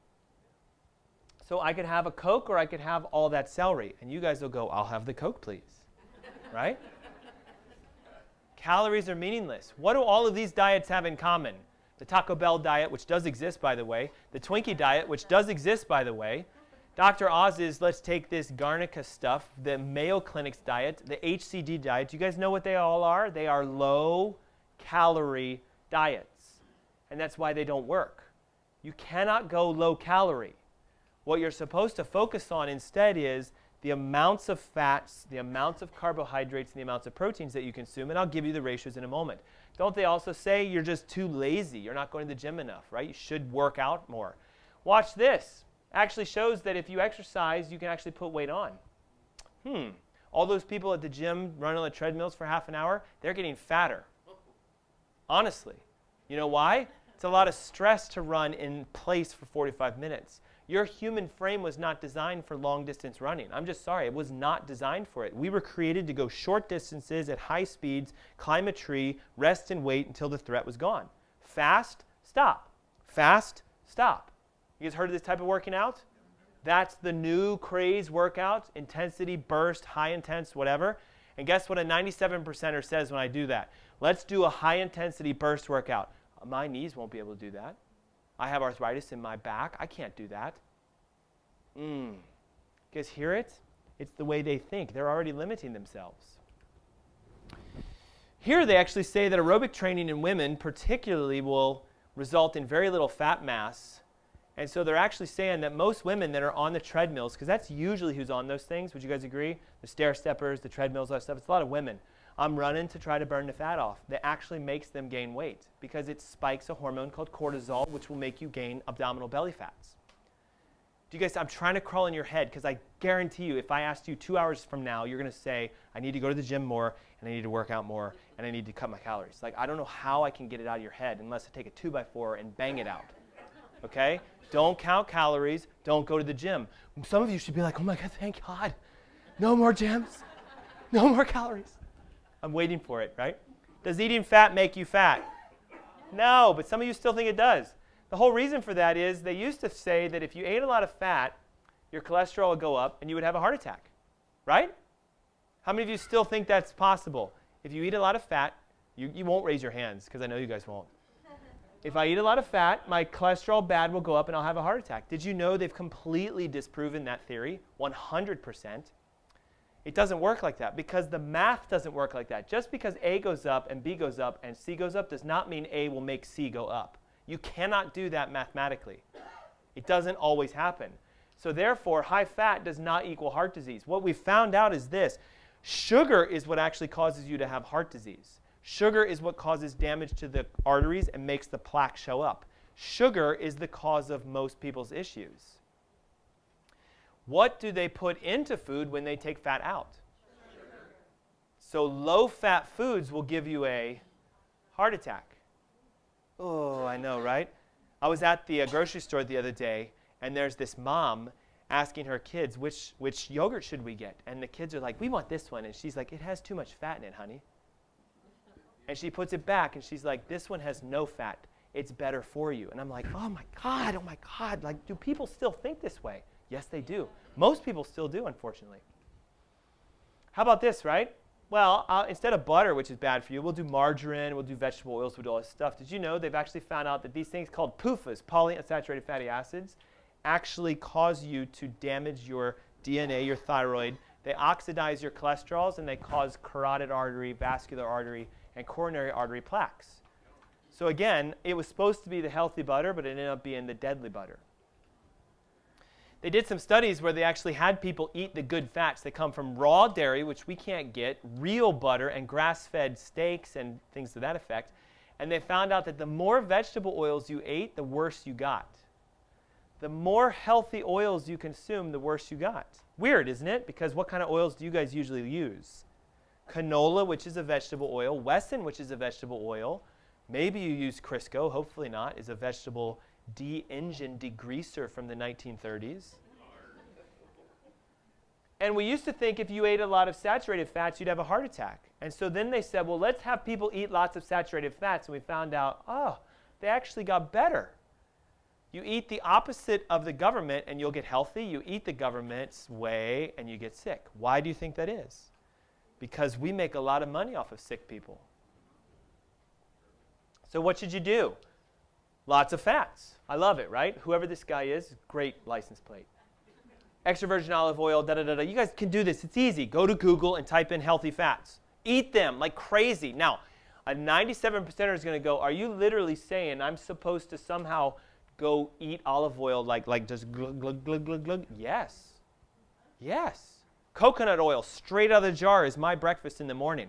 So I could have a Coke or I could have all that celery, and you guys will go, I'll have the Coke, please. Right? Calories are meaningless. What do all of these diets have in common? The Taco Bell diet, which does exist, by the way. The Twinkie diet, which does exist, by the way. Dr. Oz's, let's take this Garnica stuff, the Mayo Clinic's diet, the HCD diet. Do you guys know what they all are? They are low-calorie diets. And that's why they don't work. You cannot go low-calorie. What you're supposed to focus on instead is the amounts of fats, the amounts of carbohydrates, and the amounts of proteins that you consume, and I'll give you the ratios in a moment. Don't they also say you're just too lazy, you're not going to the gym enough, right? You should work out more. Watch this. Actually shows that if you exercise, you can actually put weight on. All those people at the gym running on the treadmills for half an hour, they're getting fatter. Honestly. You know why? It's a lot of stress to run in place for 45 minutes. Your human frame was not designed for long-distance running. I'm just sorry. It was not designed for it. We were created to go short distances at high speeds, climb a tree, rest and wait until the threat was gone. Fast, stop. Fast, stop. You guys heard of this type of working out? That's the new craze workout, intensity, burst, high intense, whatever. And guess what a 97%er says when I do that? Let's do a high-intensity burst workout. My knees won't be able to do that. I have arthritis in my back. I can't do that. You guys hear it? It's the way they think. They're already limiting themselves. Here they actually say that aerobic training in women particularly will result in very little fat mass. And so they're actually saying that most women that are on the treadmills, because that's usually who's on those things, would you guys agree? The stair steppers, the treadmills, all that stuff, it's a lot of women. I'm running to try to burn the fat off. That actually makes them gain weight because it spikes a hormone called cortisol, which will make you gain abdominal belly fats. Do you guys, I'm trying to crawl in your head because I guarantee you if I asked you 2 hours from now, you're going to say, I need to go to the gym more, and I need to work out more, and I need to cut my calories. Like, I don't know how I can get it out of your head unless I take a 2x4 and bang it out. Okay? Don't count calories. Don't go to the gym. Some of you should be like, oh my God, thank God. No more gyms. No more calories. I'm waiting for it, right? Does eating fat make you fat? No, but some of you still think it does. The whole reason for that is they used to say that if you ate a lot of fat, your cholesterol would go up and you would have a heart attack, right? How many of you still think that's possible? If you eat a lot of fat, you won't raise your hands because I know you guys won't. If I eat a lot of fat, my cholesterol bad will go up and I'll have a heart attack. Did you know they've completely disproven that theory? 100%. It doesn't work like that because the math doesn't work like that. Just because A goes up and B goes up and C goes up does not mean A will make C go up. You cannot do that mathematically. It doesn't always happen. So therefore, high fat does not equal heart disease. What we found out is this. Sugar is what actually causes you to have heart disease. Sugar is what causes damage to the arteries and makes the plaque show up. Sugar is the cause of most people's issues. What do they put into food when they take fat out? So low-fat foods will give you a heart attack. Oh, I know, right? I was at the grocery store the other day, and there's this mom asking her kids, which yogurt should we get? And the kids are like, we want this one. And she's like, it has too much fat in it, honey. And she puts it back, and she's like, this one has no fat. It's better for you. And I'm like, oh my God. Like, do people still think this way? Yes, they do. Most people still do, unfortunately. How about this, right? Well, instead of butter, which is bad for you, we'll do margarine, we'll do vegetable oils, we'll do all this stuff. Did you know they've actually found out that these things called PUFAs, polyunsaturated fatty acids, actually cause you to damage your DNA, your thyroid. They oxidize your cholesterols, and they cause carotid artery, vascular artery, and coronary artery plaques. So again, it was supposed to be the healthy butter, but it ended up being the deadly butter. They did some studies where they actually had people eat the good fats that come from raw dairy, which we can't get, real butter, and grass-fed steaks and things to that effect. And they found out that the more vegetable oils you ate, the worse you got. The more healthy oils you consume, the worse you got. Weird, isn't it? Because what kind of oils do you guys usually use? Canola, which is a vegetable oil. Wesson, which is a vegetable oil. Maybe you use Crisco, hopefully not, is a vegetable de-engine degreaser from the 1930s. And we used to think if you ate a lot of saturated fats, you'd have a heart attack. And so then they said, well, let's have people eat lots of saturated fats. And we found out, oh, they actually got better. You eat the opposite of the government, and you'll get healthy. You eat the government's way, and you get sick. Why do you think that is? Because we make a lot of money off of sick people. So what should you do? Lots of fats. I love it, right? Whoever this guy is, great license plate. Extra virgin olive oil, da-da-da-da. You guys can do this. It's easy. Go to Google and type in healthy fats. Eat them like crazy. Now, a 97%er is going to go, are you literally saying I'm supposed to somehow go eat olive oil like just glug, glug, glug, glug, glug? Yes. Yes. Coconut oil straight out of the jar is my breakfast in the morning.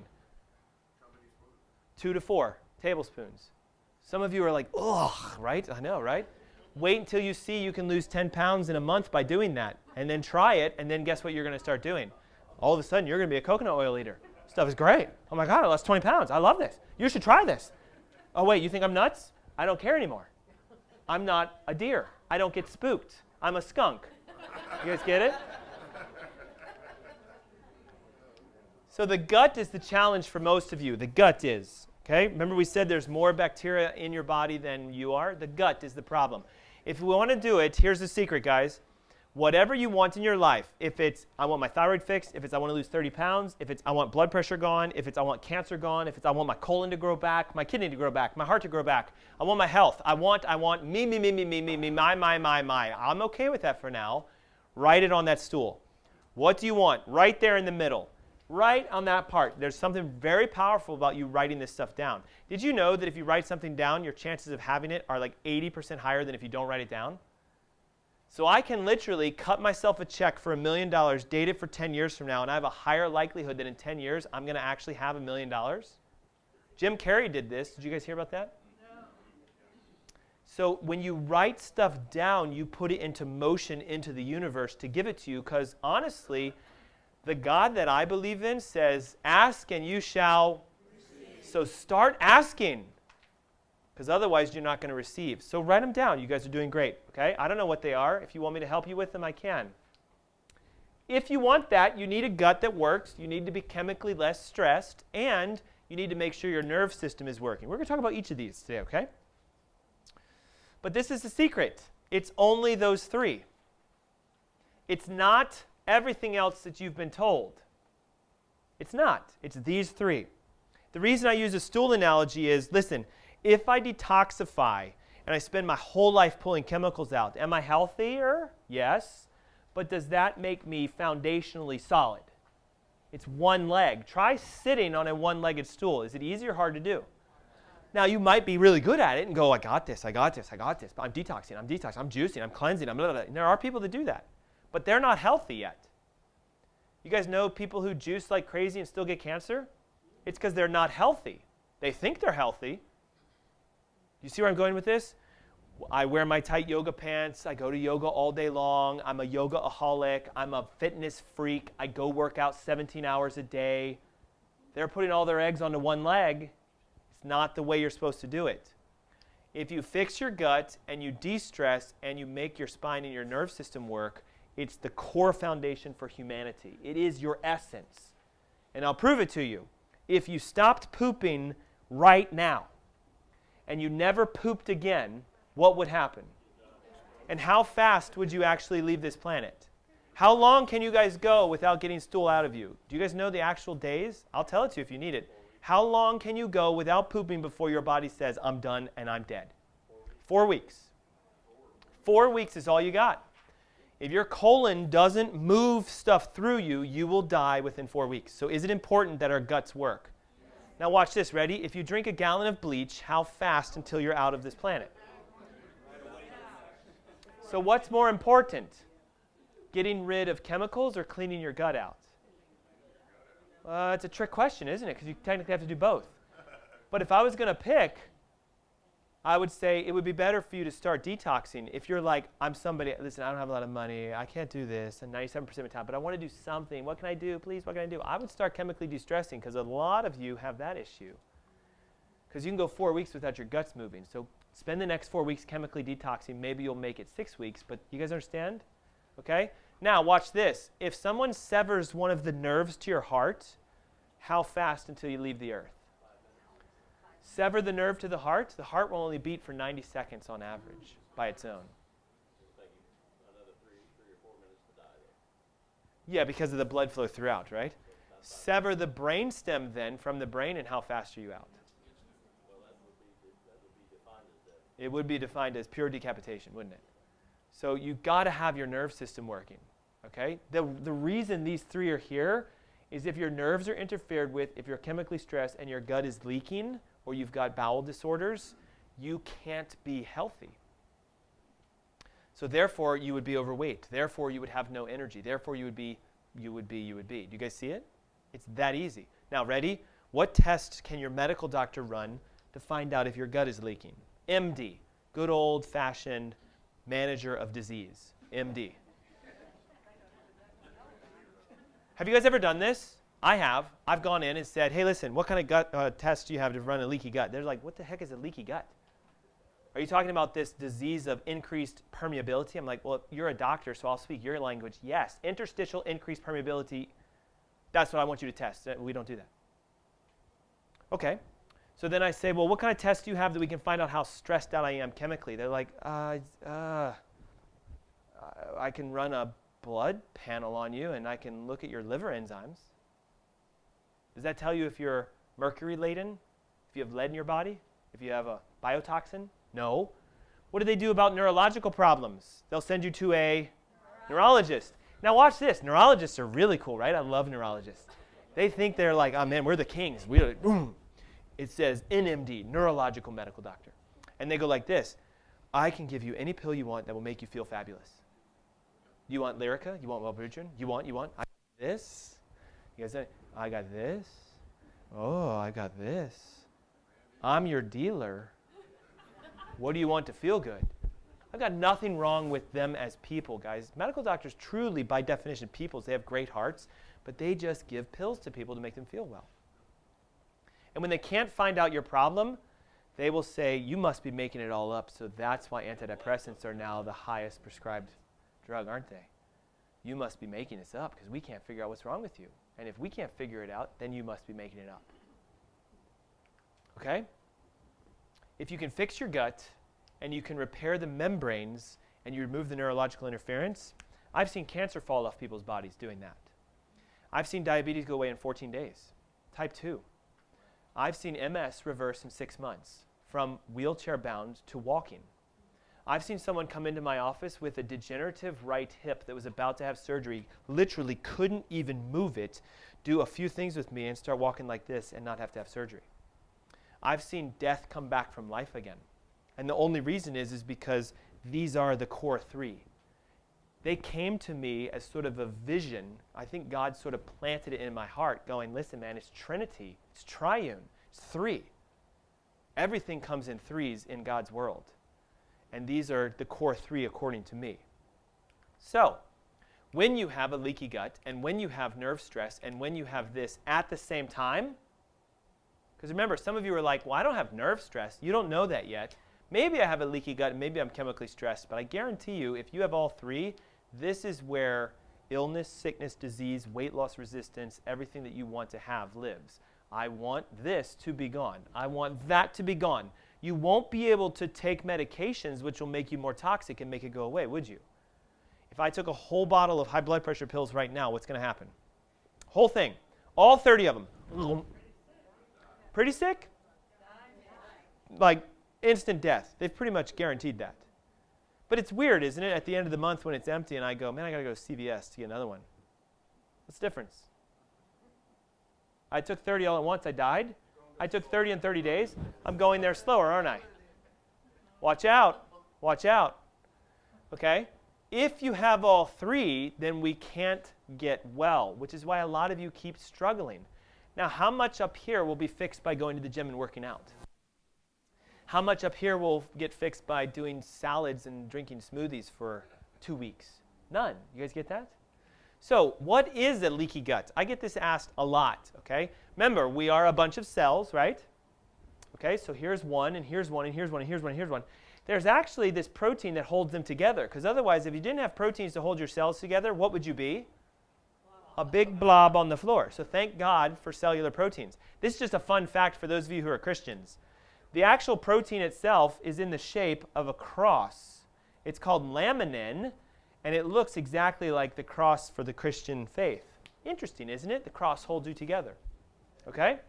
2 to 4 tablespoons. Some of you are like, ugh, right? I know, right? Wait until you see you can lose 10 pounds in a month by doing that. And then try it, and then guess what you're going to start doing? All of a sudden, you're going to be a coconut oil eater. Stuff is great. Oh my God, I lost 20 pounds. I love this. You should try this. Oh wait, you think I'm nuts? I don't care anymore. I'm not a deer. I don't get spooked. I'm a skunk. You guys get it? So the gut is the challenge for most of you. The gut is. Okay? Remember we said there's more bacteria in your body than you are? The gut is the problem. If we want to do it, here's the secret, guys. Whatever you want in your life, if it's I want my thyroid fixed, if it's I want to lose 30 pounds, if it's I want blood pressure gone, if it's I want cancer gone, if it's I want my colon to grow back, my kidney to grow back, my heart to grow back, I want my health, I want me, my. I'm okay with that for now. Write it on that stool. What do you want? Right there in the middle. Right on that part. There's something very powerful about you writing this stuff down. Did you know that if you write something down, your chances of having it are like 80% higher than if you don't write it down? So I can literally cut myself a check for $1 million, date it for 10 years from now, and I have a higher likelihood that in 10 years I'm going to actually have $1 million. Jim Carrey did this. Did you guys hear about that? No. So when you write stuff down, you put it into motion into the universe to give it to you, because honestly, the God that I believe in says, ask and you shall receive. So start asking, because otherwise you're not going to receive. So write them down. You guys are doing great. Okay? I don't know what they are. If you want me to help you with them, I can. If you want that, you need a gut that works. You need to be chemically less stressed, and you need to make sure your nerve system is working. We're going to talk about each of these today, okay? But this is the secret. It's only those three. It's not everything else that you've been told. It's not. It's these three. The reason I use a stool analogy is, listen, if I detoxify and I spend my whole life pulling chemicals out, am I healthier? Yes. But does that make me foundationally solid? It's one leg. Try sitting on a one-legged stool. Is it easy or hard to do? Now, you might be really good at it and go, I got this. But I'm detoxing, I'm juicing, I'm cleansing. Blah, blah, blah. And there are people that do that. But they're not healthy yet. You guys know people who juice like crazy and still get cancer? It's because they're not healthy. They think they're healthy. You see where I'm going with this? I wear my tight yoga pants. I go to yoga all day long. I'm a yoga-aholic. I'm a fitness freak. I go work out 17 hours a day. They're putting all their eggs onto one leg. It's not the way you're supposed to do it. If you fix your gut and you de-stress and you make your spine and your nerve system work, it's the core foundation for humanity. It is your essence. And I'll prove it to you. If you stopped pooping right now and you never pooped again, what would happen? And how fast would you actually leave this planet? How long can you guys go without getting stool out of you? Do you guys know the actual days? I'll tell it to you if you need it. How long can you go without pooping before your body says, I'm done and I'm dead? 4 weeks. 4 weeks is all you got. If your colon doesn't move stuff through you, you will die within 4 weeks. So is it important that our guts work? Now watch this. Ready? If you drink a gallon of bleach, how fast until you're out of this planet? So what's more important? Getting rid of chemicals or cleaning your gut out? It's a trick question, isn't it? Because you technically have to do both. But if I was going to pick, I would say it would be better for you to start detoxing. If you're like, I'm somebody, listen, I don't have a lot of money. I can't do this, and 97% of the time, but I want to do something. What can I do? Please, what can I do? I would start chemically de-stressing because a lot of you have that issue. Because you can go 4 weeks without your guts moving. So spend the next 4 weeks chemically detoxing. Maybe you'll make it 6 weeks, but you guys understand? Okay? Now, watch this. If someone severs one of the nerves to your heart, how fast until you leave the earth? Sever the nerve to the heart will only beat for 90 seconds on average by its own. Yeah, because of the blood flow throughout, right? Sever the brain stem then from the brain, and how fast are you out? It would be defined as pure decapitation, wouldn't it? So you've got to have your nerve system working, okay? The reason these three are here is if your nerves are interfered with, if you're chemically stressed and your gut is leaking, or you've got bowel disorders, you can't be healthy. So therefore, you would be overweight. Therefore, you would have no energy. Therefore, you would be. Do you guys see it? It's that easy. Now, ready? What tests can your medical doctor run to find out if your gut is leaking? MD, good old-fashioned manager of disease, MD. Have you guys ever done this? I have. I've gone in and said, hey, listen, what kind of gut test do you have to run a leaky gut? They're like, what the heck is a leaky gut? Are you talking about this disease of increased permeability? I'm like, well, you're a doctor, so I'll speak your language. Yes, interstitial increased permeability, that's what I want you to test. We don't do that. Okay. So then I say, well, what kind of tests do you have that we can find out how stressed out I am chemically? They're like, I can run a blood panel on you, and I can look at your liver enzymes. Does that tell you if you're mercury laden? If you have lead in your body? If you have a biotoxin? No. What do they do about neurological problems? They'll send you to a neurologist. Now watch this. Neurologists are really cool, right? I love neurologists. They think they're like, oh man, we're the kings. It says NMD, neurological medical doctor. And they go like this. I can give you any pill you want that will make you feel fabulous. You want Lyrica? You want Wellbutrin? You want? I got this. You guys say, I got this. Oh, I got this. I'm your dealer. What do you want to feel good? I've got nothing wrong with them as people, guys. Medical doctors truly, by definition, peoples. They have great hearts, but they just give pills to people to make them feel well. And when they can't find out your problem, they will say, you must be making it all up, so that's why antidepressants are now the highest prescribed drug, aren't they? You must be making this up because we can't figure out what's wrong with you. And if we can't figure it out, then you must be making it up. Okay? If you can fix your gut and you can repair the membranes and you remove the neurological interference, I've seen cancer fall off people's bodies doing that. I've seen diabetes go away in 14 days. Type 2. I've seen MS reverse in 6 months from wheelchair bound to walking. I've seen someone come into my office with a degenerative right hip that was about to have surgery, literally couldn't even move it, do a few things with me and start walking like this and not have to have surgery. I've seen death come back from life again. And the only reason is because these are the core three. They came to me as sort of a vision. I think God sort of planted it in my heart going, listen, man, it's Trinity. It's triune. It's three. Everything comes in threes in God's world. And these are the core 3 according to me. So, when you have a leaky gut, and when you have nerve stress, and when you have this at the same time, because remember, some of you are like, well, I don't have nerve stress. You don't know that yet. Maybe I have a leaky gut, and maybe I'm chemically stressed, but I guarantee you, if you have all 3, this is where illness, sickness, disease, weight loss resistance, everything that you want to have lives. I want this to be gone. I want that to be gone. You won't be able to take medications which will make you more toxic and make it go away, would you? If I took a whole bottle of high blood pressure pills right now, what's going to happen? Whole thing. All 30 of them. Pretty sick? Like instant death. They've pretty much guaranteed that. But it's weird, isn't it? At the end of the month when it's empty and I go, man, I got to go to CVS to get another one. What's the difference? I took 30 all at once. I died. I took 30 in 30 days. I'm going there slower, aren't I? Watch out. Watch out. Okay? If you have all 3, then we can't get well, which is why a lot of you keep struggling. Now, how much up here will be fixed by going to the gym and working out? How much up here will get fixed by doing salads and drinking smoothies for 2 weeks? None. You guys get that? So what is a leaky gut? I get this asked a lot, okay? Remember, we are a bunch of cells, right? Okay, so here's one, and here's one, and here's one, and here's one, and here's one. There's actually this protein that holds them together, because otherwise, if you didn't have proteins to hold your cells together, what would you be? A big blob on the floor. So thank God for cellular proteins. This is just a fun fact for those of you who are Christians. The actual protein itself is in the shape of a cross. It's called laminin, and it looks exactly like the cross for the Christian faith. Interesting, isn't it? The cross holds you together. Okay?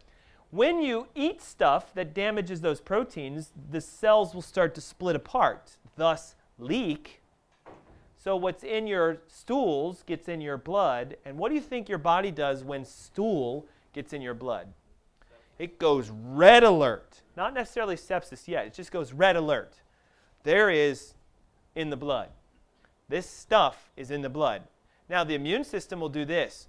When you eat stuff that damages those proteins, the cells will start to split apart, thus leak. So what's in your stools gets in your blood, and what do you think your body does when stool gets in your blood? It goes red alert. Not necessarily sepsis yet, it just goes red alert. There is in the blood. This stuff is in the blood. Now the immune system will do this.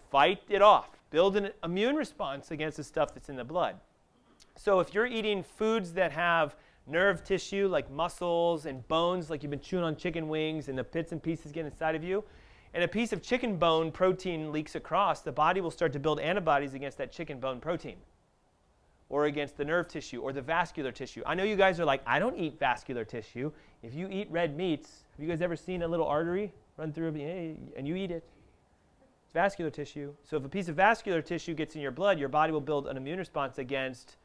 Fight it off. Build an immune response against the stuff that's in the blood. So if you're eating foods that have nerve tissue like muscles and bones, like you've been chewing on chicken wings and the bits and pieces get inside of you, and a piece of chicken bone protein leaks across, the body will start to build antibodies against that chicken bone protein or against the nerve tissue or the vascular tissue. I know you guys are like, I don't eat vascular tissue. If you eat red meats, have you guys ever seen a little artery run through and you eat it? It's vascular tissue. So if a piece of vascular tissue gets in your blood, your body will build an immune response against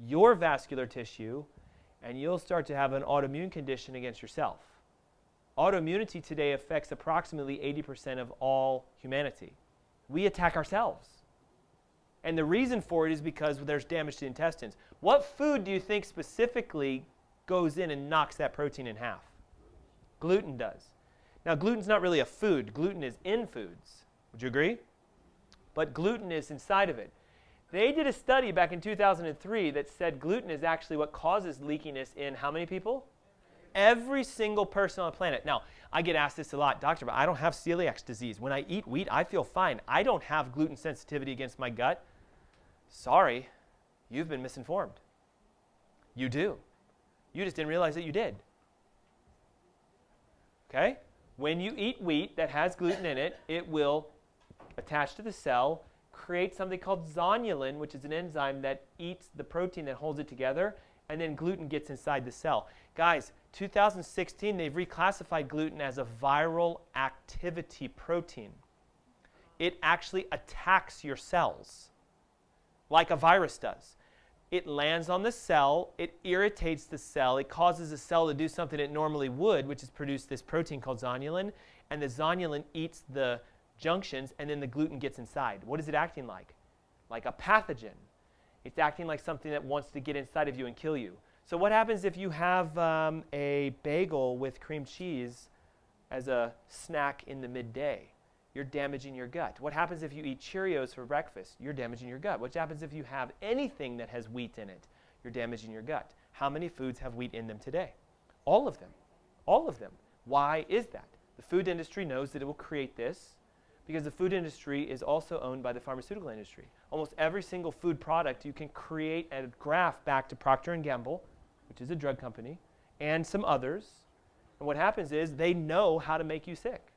your vascular tissue, and you'll start to have an autoimmune condition against yourself. Autoimmunity today affects approximately 80% of all humanity. We attack ourselves. And the reason for it is because there's damage to the intestines. What food do you think specifically goes in and knocks that protein in half? Gluten does. Now, gluten's not really a food. Gluten is in foods. Would you agree? But gluten is inside of it. They did a study back in 2003 that said gluten is actually what causes leakiness in how many people? Every single person on the planet. Now, I get asked this a lot, doctor, but I don't have celiac disease. When I eat wheat, I feel fine. I don't have gluten sensitivity against my gut. Sorry, you've been misinformed. You do. You just didn't realize that you did. Okay? When you eat wheat that has gluten in it, it will attach to the cell, create something called zonulin, which is an enzyme that eats the protein that holds it together, and then gluten gets inside the cell. Guys, 2016, they've reclassified gluten as a viral activity protein. It actually attacks your cells like a virus does. It lands on the cell, it irritates the cell, it causes the cell to do something it normally would, which is produce this protein called zonulin, and the zonulin eats the junctions, and then the gluten gets inside. What is it acting like? Like a pathogen. It's acting like something that wants to get inside of you and kill you. So what happens if you have a bagel with cream cheese as a snack in the midday? You're damaging your gut. What happens if you eat Cheerios for breakfast? You're damaging your gut. What happens if you have anything that has wheat in it? You're damaging your gut. How many foods have wheat in them today? All of them. All of them. Why is that? The food industry knows that it will create this because the food industry is also owned by the pharmaceutical industry. Almost every single food product you can create a graph back to Procter & Gamble, which is a drug company, and some others. And what happens is they know how to make you sick.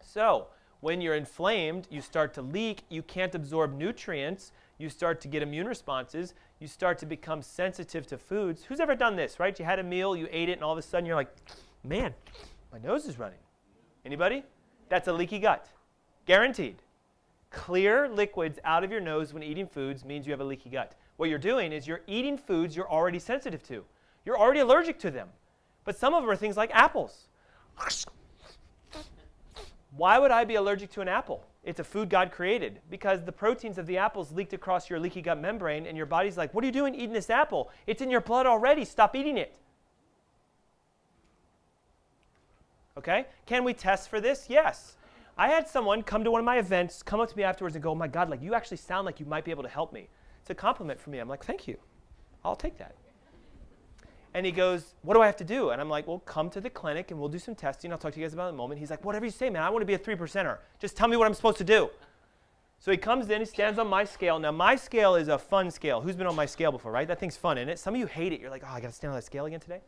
So when you're inflamed, you start to leak, you can't absorb nutrients, you start to get immune responses, you start to become sensitive to foods. Who's ever done this, right? You had a meal, you ate it, and all of a sudden you're like, man, my nose is running. Anybody? That's a leaky gut. Guaranteed. Clear liquids out of your nose when eating foods means you have a leaky gut. What you're doing is you're eating foods you're already sensitive to. You're already allergic to them. But some of them are things like apples. Why would I be allergic to an apple? It's a food God created because the proteins of the apples leaked across your leaky gut membrane and your body's like, what are you doing eating this apple? It's in your blood already. Stop eating it. Okay? Can we test for this? Yes. I had someone come to one of my events, come up to me afterwards and go, oh my God, like you actually sound like you might be able to help me. It's a compliment for me. I'm like, thank you. I'll take that. And he goes, what do I have to do? And I'm like, well, come to the clinic and we'll do some testing. I'll talk to you guys about it in a moment. He's like, whatever you say, man. I want to be a 3%er. Just tell me what I'm supposed to do. So he comes in, he stands on my scale. Now, my scale is a fun scale. Who's been on my scale before, right? That thing's fun, isn't it? Some of you hate it. You're like, oh, I got to stand on that scale again today?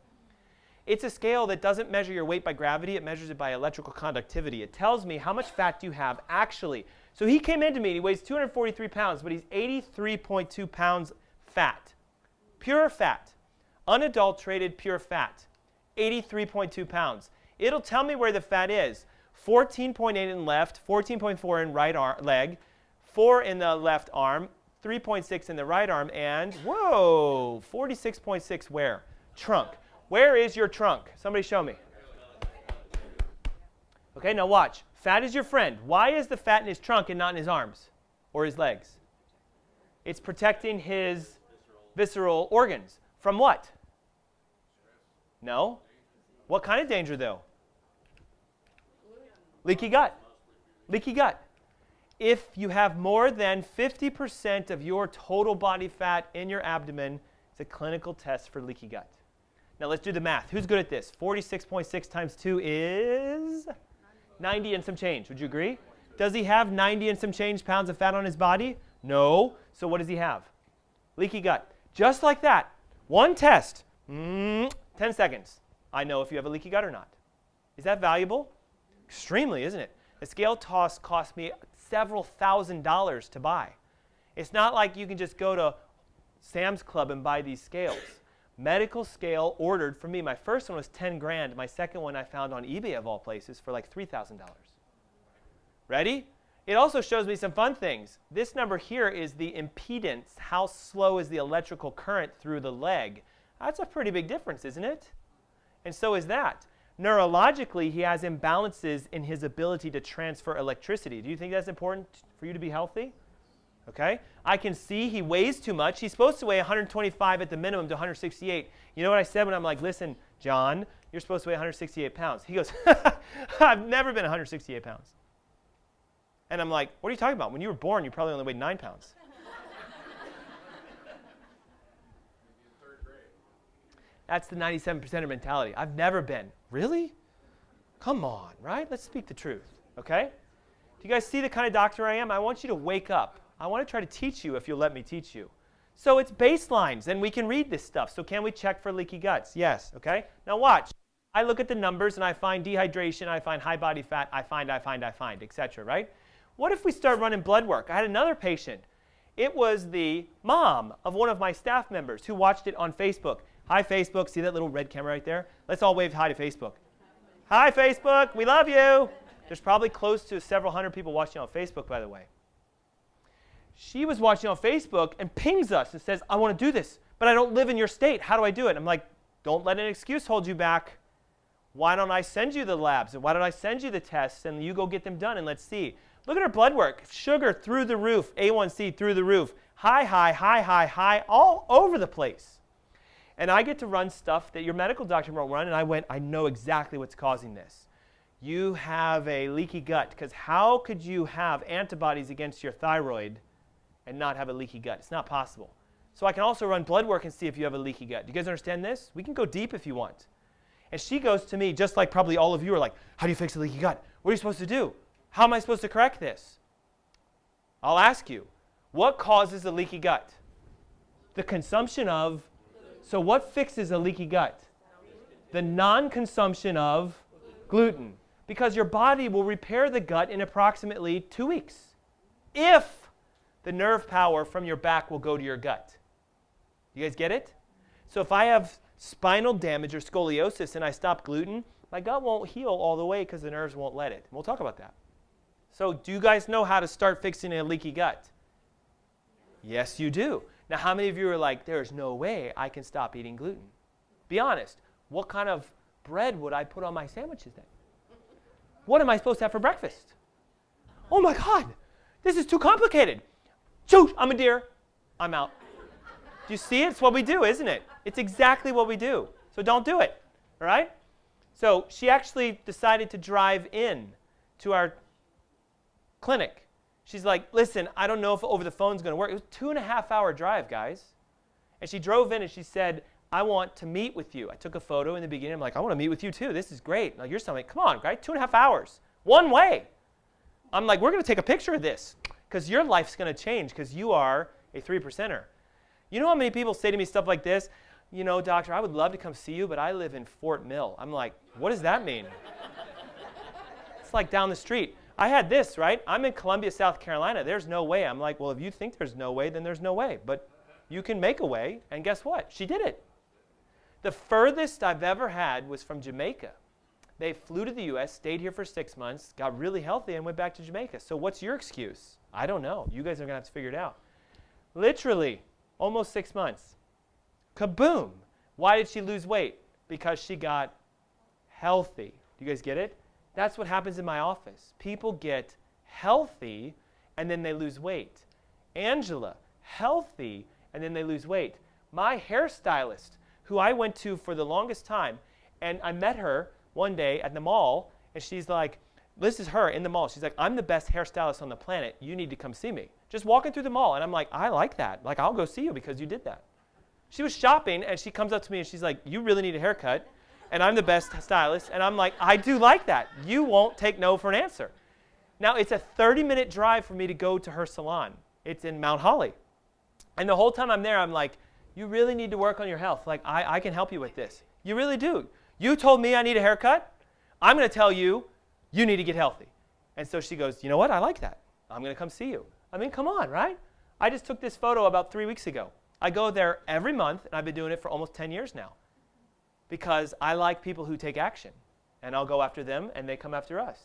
It's a scale that doesn't measure your weight by gravity. It measures it by electrical conductivity. It tells me how much fat do you have actually. So he came into me, and he weighs 243 pounds, but he's 83.2 pounds fat. Pure fat. Unadulterated pure fat. 83.2 pounds. It'll tell me where the fat is. 14.8 in the left, 14.4 in right leg, 4 in the left arm, 3.6 in the right arm, and, whoa, 46.6 where? Trunk. Where is your trunk? Somebody show me. Okay, now watch. Fat is your friend. Why is the fat in his trunk and not in his arms or his legs? It's protecting his visceral organs. From what? No. What kind of danger, though? Leaky gut. Leaky gut. If you have more than 50% of your total body fat in your abdomen, it's a clinical test for leaky gut. Now let's do the math. Who's good at this? 46.6 times 2 is 90 and some change. Would you agree? Does he have 90 and some change pounds of fat on his body? No. So what does he have? Leaky gut. Just like that. One test. 10 seconds. I know if you have a leaky gut or not. Is that valuable? Extremely, isn't it? The scale toss cost me several $1,000s to buy. It's not like you can just go to Sam's Club and buy these scales. Medical scale ordered for me. My first one was 10 grand. My second one I found on eBay of all places for like $3,000. Ready? It also shows me some fun things. This number here is the impedance. How slow is the electrical current through the leg? That's a pretty big difference, isn't it? And so is that. Neurologically, he has imbalances in his ability to transfer electricity. Do you think that's important for you to be healthy? Okay? I can see he weighs too much. He's supposed to weigh 125 at the minimum to 168. You know what I said when I'm like, listen, John, you're supposed to weigh 168 pounds. He goes, I've never been 168 pounds. And I'm like, what are you talking about? When you were born, you probably only weighed 9 pounds. That's the 97%er mentality. I've never been. Really? Come on, right? Let's speak the truth, okay? Do you guys see the kind of doctor I am? I want you to wake up. I want to try to teach you if you'll let me teach you. So it's baselines, and we can read this stuff. So can we check for leaky guts? Yes, okay? Now watch. I look at the numbers, and I find dehydration, I find high body fat, I find, etc., right? What if we start running blood work? I had another patient. It was the mom of one of my staff members who watched it on Facebook. Hi, Facebook. See that little red camera right there? Let's all wave hi to Facebook. Hi, Facebook. We love you. There's probably close to several hundred people watching on Facebook, by the way. She was watching on Facebook and pings us and says, I want to do this, but I don't live in your state. How do I do it? I'm like, don't let an excuse hold you back. Why don't I send you the labs? And why don't I send you the tests and you go get them done and let's see. Look at her blood work. Sugar through the roof. A1C through the roof. High, all over the place. And I get to run stuff that your medical doctor won't run, and I went, I know exactly what's causing this. You have a leaky gut, because how could you have antibodies against your thyroid and not have a leaky gut? It's not possible. So I can also run blood work and see if you have a leaky gut. Do you guys understand this? We can go deep if you want. And she goes to me, just like probably all of you are like, how do you fix a leaky gut? What are you supposed to do? How am I supposed to correct this? I'll ask you, what causes a leaky gut? The consumption of, so what fixes a leaky gut? The non-consumption of gluten. Because your body will repair the gut in approximately 2 weeks. If the nerve power from your back will go to your gut. You guys get it? So if I have spinal damage or scoliosis and I stop gluten, my gut won't heal all the way because the nerves won't let it. We'll talk about that. So do you guys know how to start fixing a leaky gut? Yes, you do. Now, how many of you are like, there's no way I can stop eating gluten? Be honest. What kind of bread would I put on my sandwiches then? What am I supposed to have for breakfast? Oh my God, this is too complicated. Shoot, I'm a deer. I'm out. Do you see it? It's what we do, isn't it? It's exactly what we do. So don't do it, all right? So she actually decided to drive in to our clinic. She's like, listen, I don't know if over the phone's going to work. It was a 2.5-hour drive, guys. And she drove in and she said, I want to meet with you. I took a photo in the beginning. I'm like, I want to meet with you too. This is great. Like, you're something. Come on, right? 2.5 hours. One way. I'm like, we're going to take a picture of this because your life's going to change because you are a 3%er. You know how many people say to me stuff like this? You know, doctor, I would love to come see you, but I live in Fort Mill. I'm like, what does that mean? It's like down the street. I had this, right? I'm in Columbia, South Carolina. There's no way. I'm like, well, if you think there's no way, then there's no way. But you can make a way, and guess what? She did it. The furthest I've ever had was from Jamaica. They flew to the U.S., stayed here for 6 months, got really healthy, and went back to Jamaica. So what's your excuse? I don't know. You guys are going to have to figure it out. Literally, almost 6 months. Kaboom. Why did she lose weight? Because she got healthy. Do you guys get it? That's what happens in my office. People get healthy, and then they lose weight. Angela, healthy, and then they lose weight. My hairstylist, who I went to for the longest time, and I met her one day at the mall, and she's like, this is her in the mall. She's like, I'm the best hairstylist on the planet. You need to come see me. Just walking through the mall, and I'm like, I like that. Like, I'll go see you because you did that. She was shopping, and she comes up to me, and she's like, you really need a haircut, and I'm the best stylist. And I'm like, I do like that. You won't take no for an answer. Now, it's a 30-minute drive for me to go to her salon. It's in Mount Holly. And the whole time I'm there, I'm like, you really need to work on your health. Like, I can help you with this. You really do. You told me I need a haircut. I'm going to tell you, you need to get healthy. And so she goes, you know what? I like that. I'm going to come see you. I mean, come on, right? I just took this photo about 3 weeks ago. I go there every month, and I've been doing it for almost 10 years now because I like people who take action. And I'll go after them, and they come after us.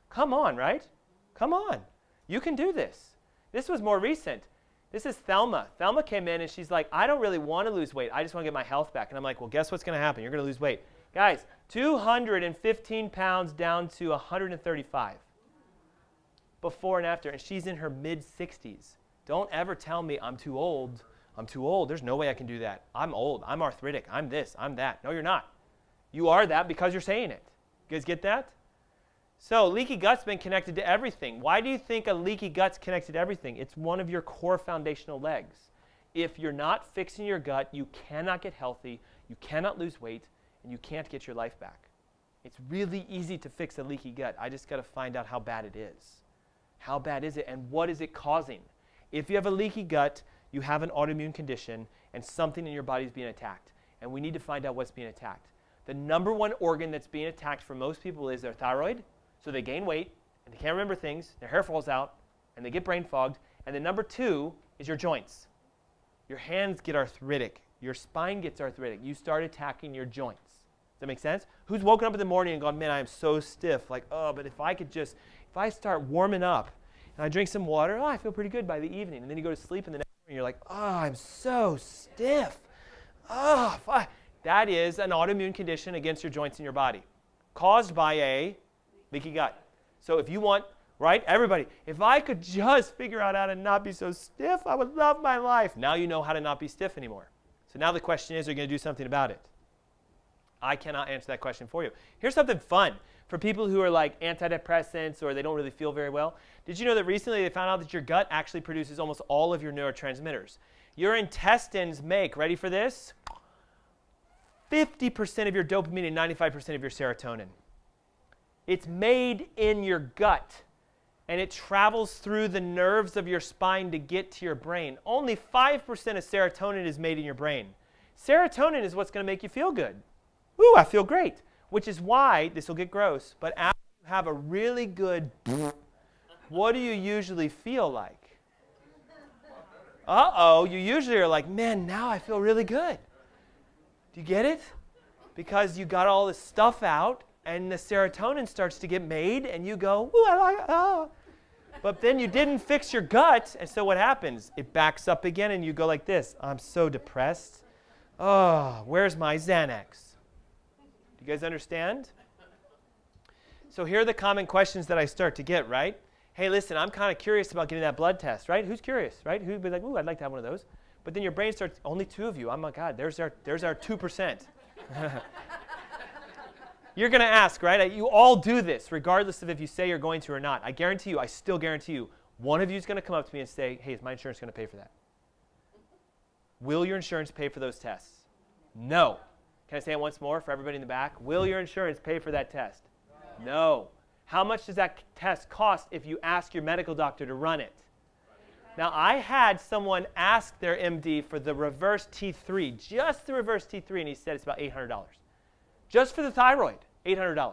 Come on, right? Come on. You can do this. This was more recent. This is Thelma. Thelma came in, and she's like, I don't really want to lose weight. I just want to get my health back. And I'm like, well, guess what's going to happen? You're going to lose weight. Guys, 215 pounds down to 135 before and after. And she's in her mid-60s. Don't ever tell me I'm too old. I'm too old. There's no way I can do that. I'm old. I'm arthritic. I'm this. I'm that. No, you're not. You are that because you're saying it. You guys get that? So leaky gut's been connected to everything. Why do you think a leaky gut's connected to everything? It's one of your core foundational legs. If you're not fixing your gut, you cannot get healthy, you cannot lose weight, and you can't get your life back. It's really easy to fix a leaky gut. I just got to find out how bad it is. How bad is it, and what is it causing? If you have a leaky gut, you have an autoimmune condition, and something in your body is being attacked. And we need to find out what's being attacked. The number one organ that's being attacked for most people is their thyroid. So they gain weight, and they can't remember things, their hair falls out, and they get brain fogged. And then number two is your joints. Your hands get arthritic. Your spine gets arthritic. You start attacking your joints. Does that make sense? Who's woken up in the morning and gone, man, I am so stiff. Like, oh, but if I start warming up, and I drink some water, oh, I feel pretty good by the evening. And then you go to sleep, and the next morning you're like, oh, I'm so stiff. Oh, fuck. That is an autoimmune condition against your joints in your body, caused by a leaky gut. So if you want, right, everybody, if I could just figure out how to not be so stiff, I would love my life. Now you know how to not be stiff anymore. So now the question is, are you going to do something about it? I cannot answer that question for you. Here's something fun for people who are like antidepressants or they don't really feel very well. Did you know that recently they found out that your gut actually produces almost all of your neurotransmitters? Your intestines make, ready for this? 50% of your dopamine and 95% of your serotonin. It's made in your gut, and it travels through the nerves of your spine to get to your brain. Only 5% of serotonin is made in your brain. Serotonin is what's going to make you feel good. ooh, I feel great. Which is why, this will get gross, but after you have a really good, what do you usually feel like? Uh-oh, you usually are like, man, now I feel really good. Do you get it? Because you got all this stuff out, and the serotonin starts to get made, and you go, ooh, I like it, oh. But then you didn't fix your gut, and so what happens? It backs up again, and you go like this. I'm so depressed. Oh, where's my Xanax? Do you guys understand? So here are the common questions that I start to get, right? Hey, listen, I'm kind of curious about getting that blood test, right? Who's curious, right? Who'd be like, ooh, I'd like to have one of those. But then your brain starts, only 2 of you. Oh, my God, there's our 2%. You're going to ask, right? You all do this, regardless of if you say you're going to or not. I guarantee you, I still guarantee you, one of you is going to come up to me and say, hey, is my insurance going to pay for that? Will your insurance pay for those tests? No. Can I say it once more for everybody in the back? Will your insurance pay for that test? No. How much does that test cost if you ask your medical doctor to run it? Now, I had someone ask their MD for the reverse T3, just the reverse T3, and he said it's about $800. Just for the thyroid, $800.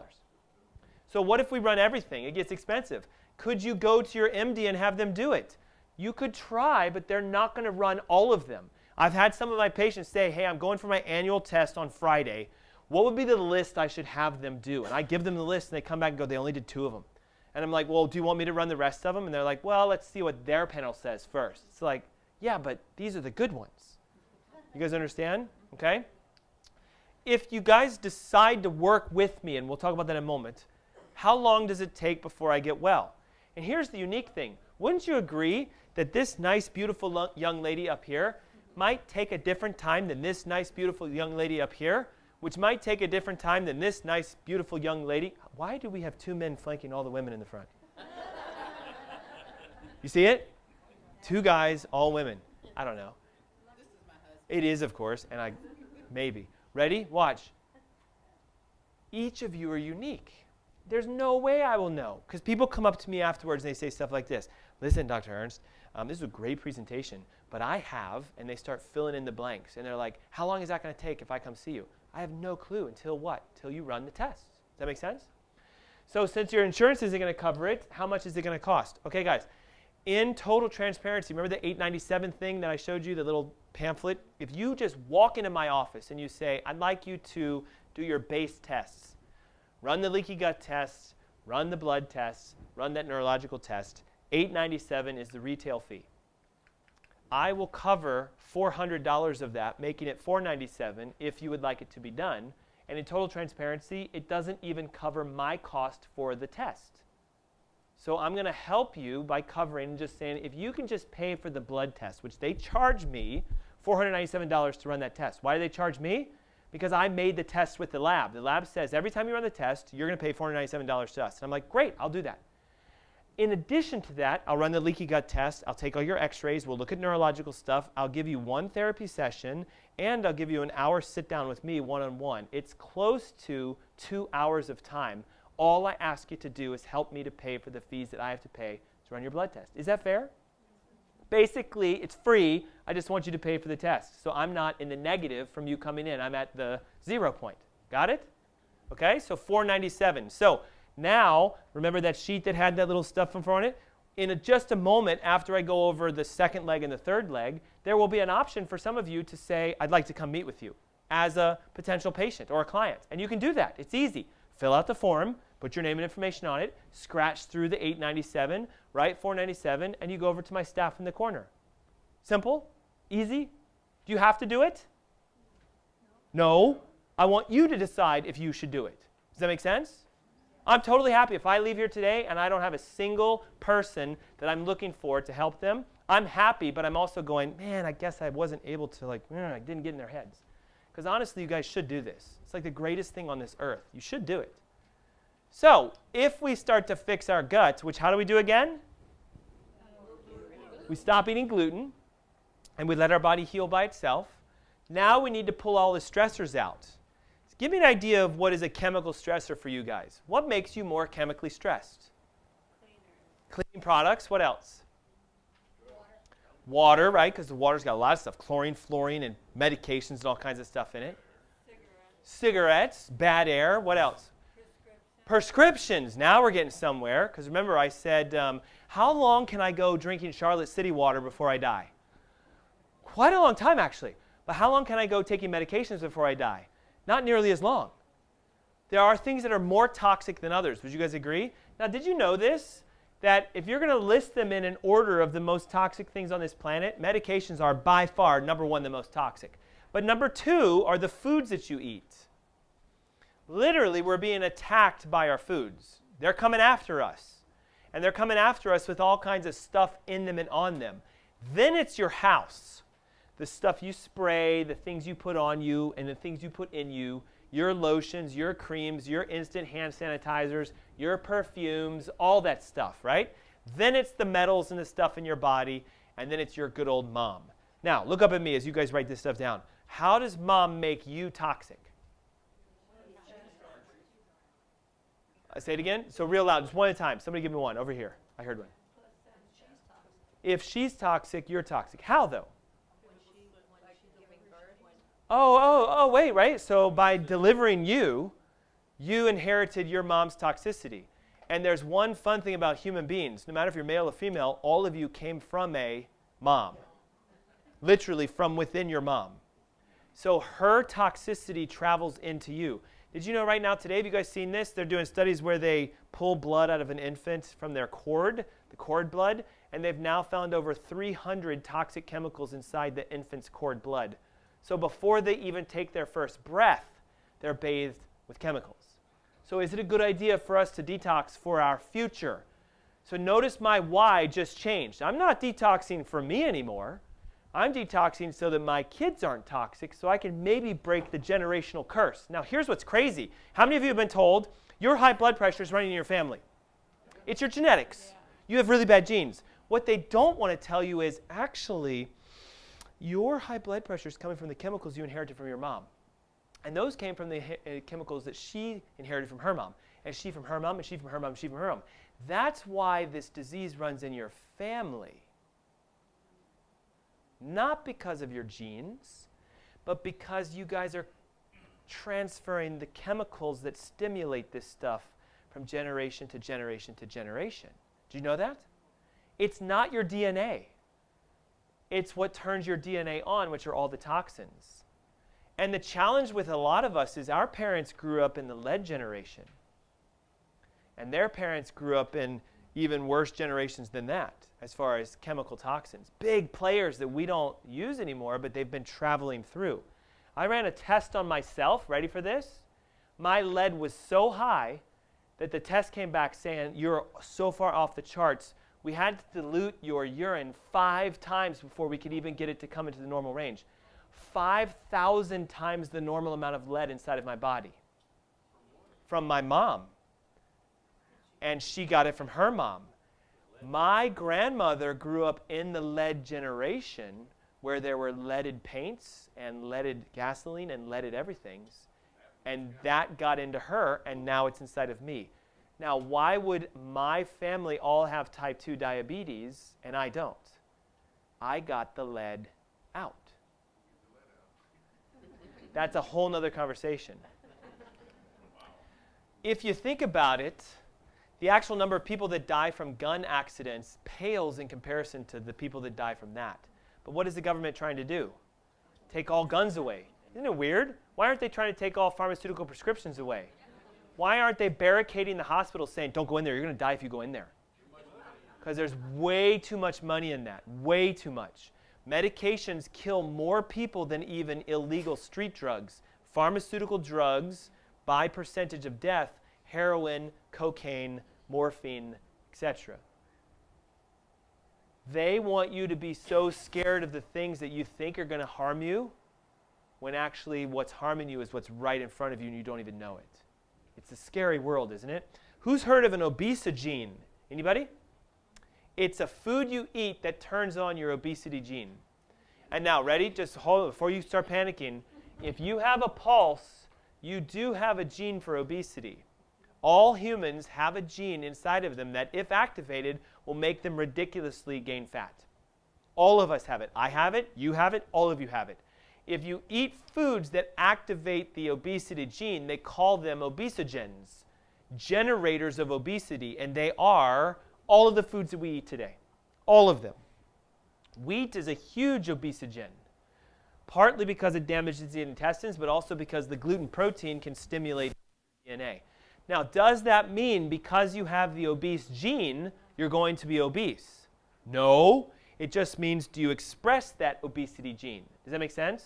So what if we run everything? It gets expensive. Could you go to your MD and have them do it? You could try, but they're not going to run all of them. I've had some of my patients say, hey, I'm going for my annual test on Friday. What would be the list I should have them do? And I give them the list, and they come back and go, they only did 2 of them. And I'm like, well, do you want me to run the rest of them? And they're like, well, let's see what their panel says first. It's like, yeah, but these are the good ones. You guys understand? Okay? If you guys decide to work with me, and we'll talk about that in a moment, how long does it take before I get well? And here's the unique thing. Wouldn't you agree that this nice, beautiful young lady up here might take a different time than this nice, beautiful young lady up here, which might take a different time than this nice, beautiful young lady? Why do we have 2 men flanking all the women in the front? You see it? 2 guys, all women. I don't know. This is my husband. It is, of course, and maybe. Ready? Watch. Each of you are unique. There's no way I will know, because people come up to me afterwards and they say stuff like this. Listen, Dr. Ernst, this is a great presentation, but I have, and they start filling in the blanks, and they're like, how long is that going to take if I come see you? I have no clue until what? Till you run the tests. Does that make sense? So since your insurance isn't going to cover it, how much is it going to cost? Okay, guys, in total transparency, remember the $897 thing that I showed you, the little pamphlet? If you just walk into my office and you say, I'd like you to do your base tests, run the leaky gut tests, run the blood tests, run that neurological test, $897 is the retail fee. I will cover $400 of that, making it $497 if you would like it to be done. And in total transparency, it doesn't even cover my cost for the test. So I'm going to help you by covering and just saying, if you can just pay for the blood test, which they charge me $497 to run that test. Why do they charge me? Because I made the test with the lab. The lab says every time you run the test, you're going to pay $497 to us. And I'm like, great, I'll do that. In addition to that, I'll run the leaky gut test. I'll take all your x-rays. We'll look at neurological stuff. I'll give you 1 therapy session, and I'll give you an hour sit down with me one-on-one. It's close to 2 hours of time. All I ask you to do is help me to pay for the fees that I have to pay to run your blood test. Is that fair? Basically, it's free. I just want you to pay for the test. So I'm not in the negative from you coming in. I'm at the 0 point. Got it? Okay, so $497. So now, remember that sheet that had that little stuff in front of it? In just a moment after I go over the second leg and the third leg, there will be an option for some of you to say, I'd like to come meet with you as a potential patient or a client. And you can do that. It's easy. Fill out the form, put your name and information on it, scratch through the $897, write $497, and you go over to my staff in the corner. Simple? Easy? Do you have to do it? No. I want you to decide if you should do it. Does that make sense? I'm totally happy if I leave here today and I don't have a single person that I'm looking for to help them. I'm happy, but I'm also going, man, I guess I wasn't able to, I didn't get in their heads. Because honestly, you guys should do this. It's like the greatest thing on this earth. You should do it. So if we start to fix our gut, which how do we do again? We stop eating gluten, and we let our body heal by itself. Now we need to pull all the stressors out. Give me an idea of what is a chemical stressor for you guys. What makes you more chemically stressed? Cleaning products. What else? Water, right? Because the water's got a lot of stuff. Chlorine, fluorine, and medications and all kinds of stuff in it. Cigarettes, bad air. What else? Prescriptions. Now we're getting somewhere. Because remember I said, how long can I go drinking Charlotte City water before I die? Quite a long time, actually. But how long can I go taking medications before I die? Not nearly as long. There are things that are more toxic than others. Would you guys agree? Now, did you know this? That if you're going to list them in an order of the most toxic things on this planet, medications are by far, number one, the most toxic. But number two are the foods that you eat. Literally, we're being attacked by our foods. They're coming after us. And they're coming after us with all kinds of stuff in them and on them. Then it's your house. The stuff you spray, the things you put on you, and the things you put in you, your lotions, your creams, your instant hand sanitizers, your perfumes, all that stuff, right? Then it's the metals and the stuff in your body, and then it's your good old mom. Now, look up at me as you guys write this stuff down. How does mom make you toxic? Say it again. So real loud, just one at a time. Somebody give me one. Over here. I heard one. If she's toxic, you're toxic. How, though? Oh, wait, right? So by delivering you, you inherited your mom's toxicity. And there's one fun thing about human beings. No matter if you're male or female, all of you came from a mom. Literally from within your mom. So her toxicity travels into you. Did you know right now today, have you guys seen this? They're doing studies where they pull blood out of an infant from their cord, the cord blood, and they've now found over 300 toxic chemicals inside the infant's cord blood. So before they even take their first breath, they're bathed with chemicals. So is it a good idea for us to detox for our future? So notice my why just changed. I'm not detoxing for me anymore. I'm detoxing so that my kids aren't toxic, so I can maybe break the generational curse. Now, here's what's crazy. How many of you have been told your high blood pressure is running in your family? It's your genetics. You have really bad genes. What they don't want to tell you is actually your high blood pressure is coming from the chemicals you inherited from your mom. And those came from the chemicals that she inherited from her mom. And she from her mom, and she from her mom, and she from her mom. That's why this disease runs in your family. Not because of your genes, but because you guys are transferring the chemicals that stimulate this stuff from generation to generation to generation. Do you know that? It's not your DNA. It's what turns your DNA on, which are all the toxins. And the challenge with a lot of us is our parents grew up in the lead generation. And their parents grew up in even worse generations than that as far as chemical toxins. Big players that we don't use anymore, but they've been traveling through. I ran a test on myself. Ready for this? My lead was so high that the test came back saying, you're so far off the charts, we had to dilute your urine 5 times before we could even get it to come into the normal range. 5,000 times the normal amount of lead inside of my body. From my mom. And she got it from her mom. My grandmother grew up in the lead generation where there were leaded paints and leaded gasoline and leaded everythings. And that got into her, and now it's inside of me. Now, why would my family all have type 2 diabetes and I don't? I got the lead out. That's a whole nother conversation. If you think about it, the actual number of people that die from gun accidents pales in comparison to the people that die from that. But what is the government trying to do? Take all guns away. Isn't it weird? Why aren't they trying to take all pharmaceutical prescriptions away? Why aren't they barricading the hospital saying, don't go in there, you're going to die if you go in there? Because there's way too much money in that, way too much. Medications kill more people than even illegal street drugs. Pharmaceutical drugs, by percentage of death, heroin, cocaine, morphine, etc. They want you to be so scared of the things that you think are going to harm you, when actually what's harming you is what's right in front of you and you don't even know it. It's a scary world, isn't it? Who's heard of an obesity gene? Anybody? It's a food you eat that turns on your obesity gene. And now, ready? Just hold it before you start panicking. If you have a pulse, you do have a gene for obesity. All humans have a gene inside of them that, if activated, will make them ridiculously gain fat. All of us have it. I have it, you have it, all of you have it. if you eat foods that activate the obesity gene, they call them obesogens, generators of obesity, and they are all of the foods that we eat today, all of them. Wheat is a huge obesogen, partly because it damages the intestines, but also because the gluten protein can stimulate DNA. Now, does that mean because you have the obese gene, you're going to be obese? No. It just means, do you express that obesity gene? Does that make sense?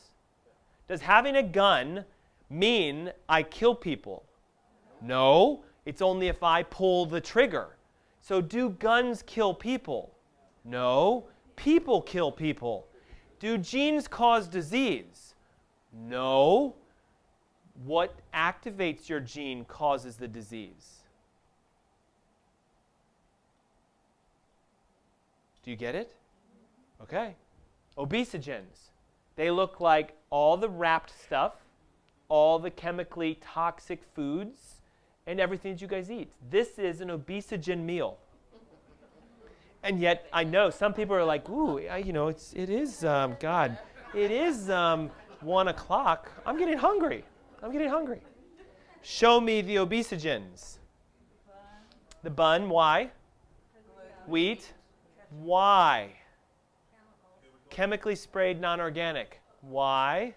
Does having a gun mean I kill people? No. It's only if I pull the trigger. So do guns kill people? No. People kill people. Do genes cause disease? No. What activates your gene causes the disease. Do you get it? Okay. Obesogens. They look like all the wrapped stuff, all the chemically toxic foods, and everything that you guys eat. This is an obesogen meal. And yet, I know some people are like, ooh, it is 1 o'clock. I'm getting hungry. Show me the obesogens. The bun, why? Wheat, why? Chemically sprayed non-organic, why?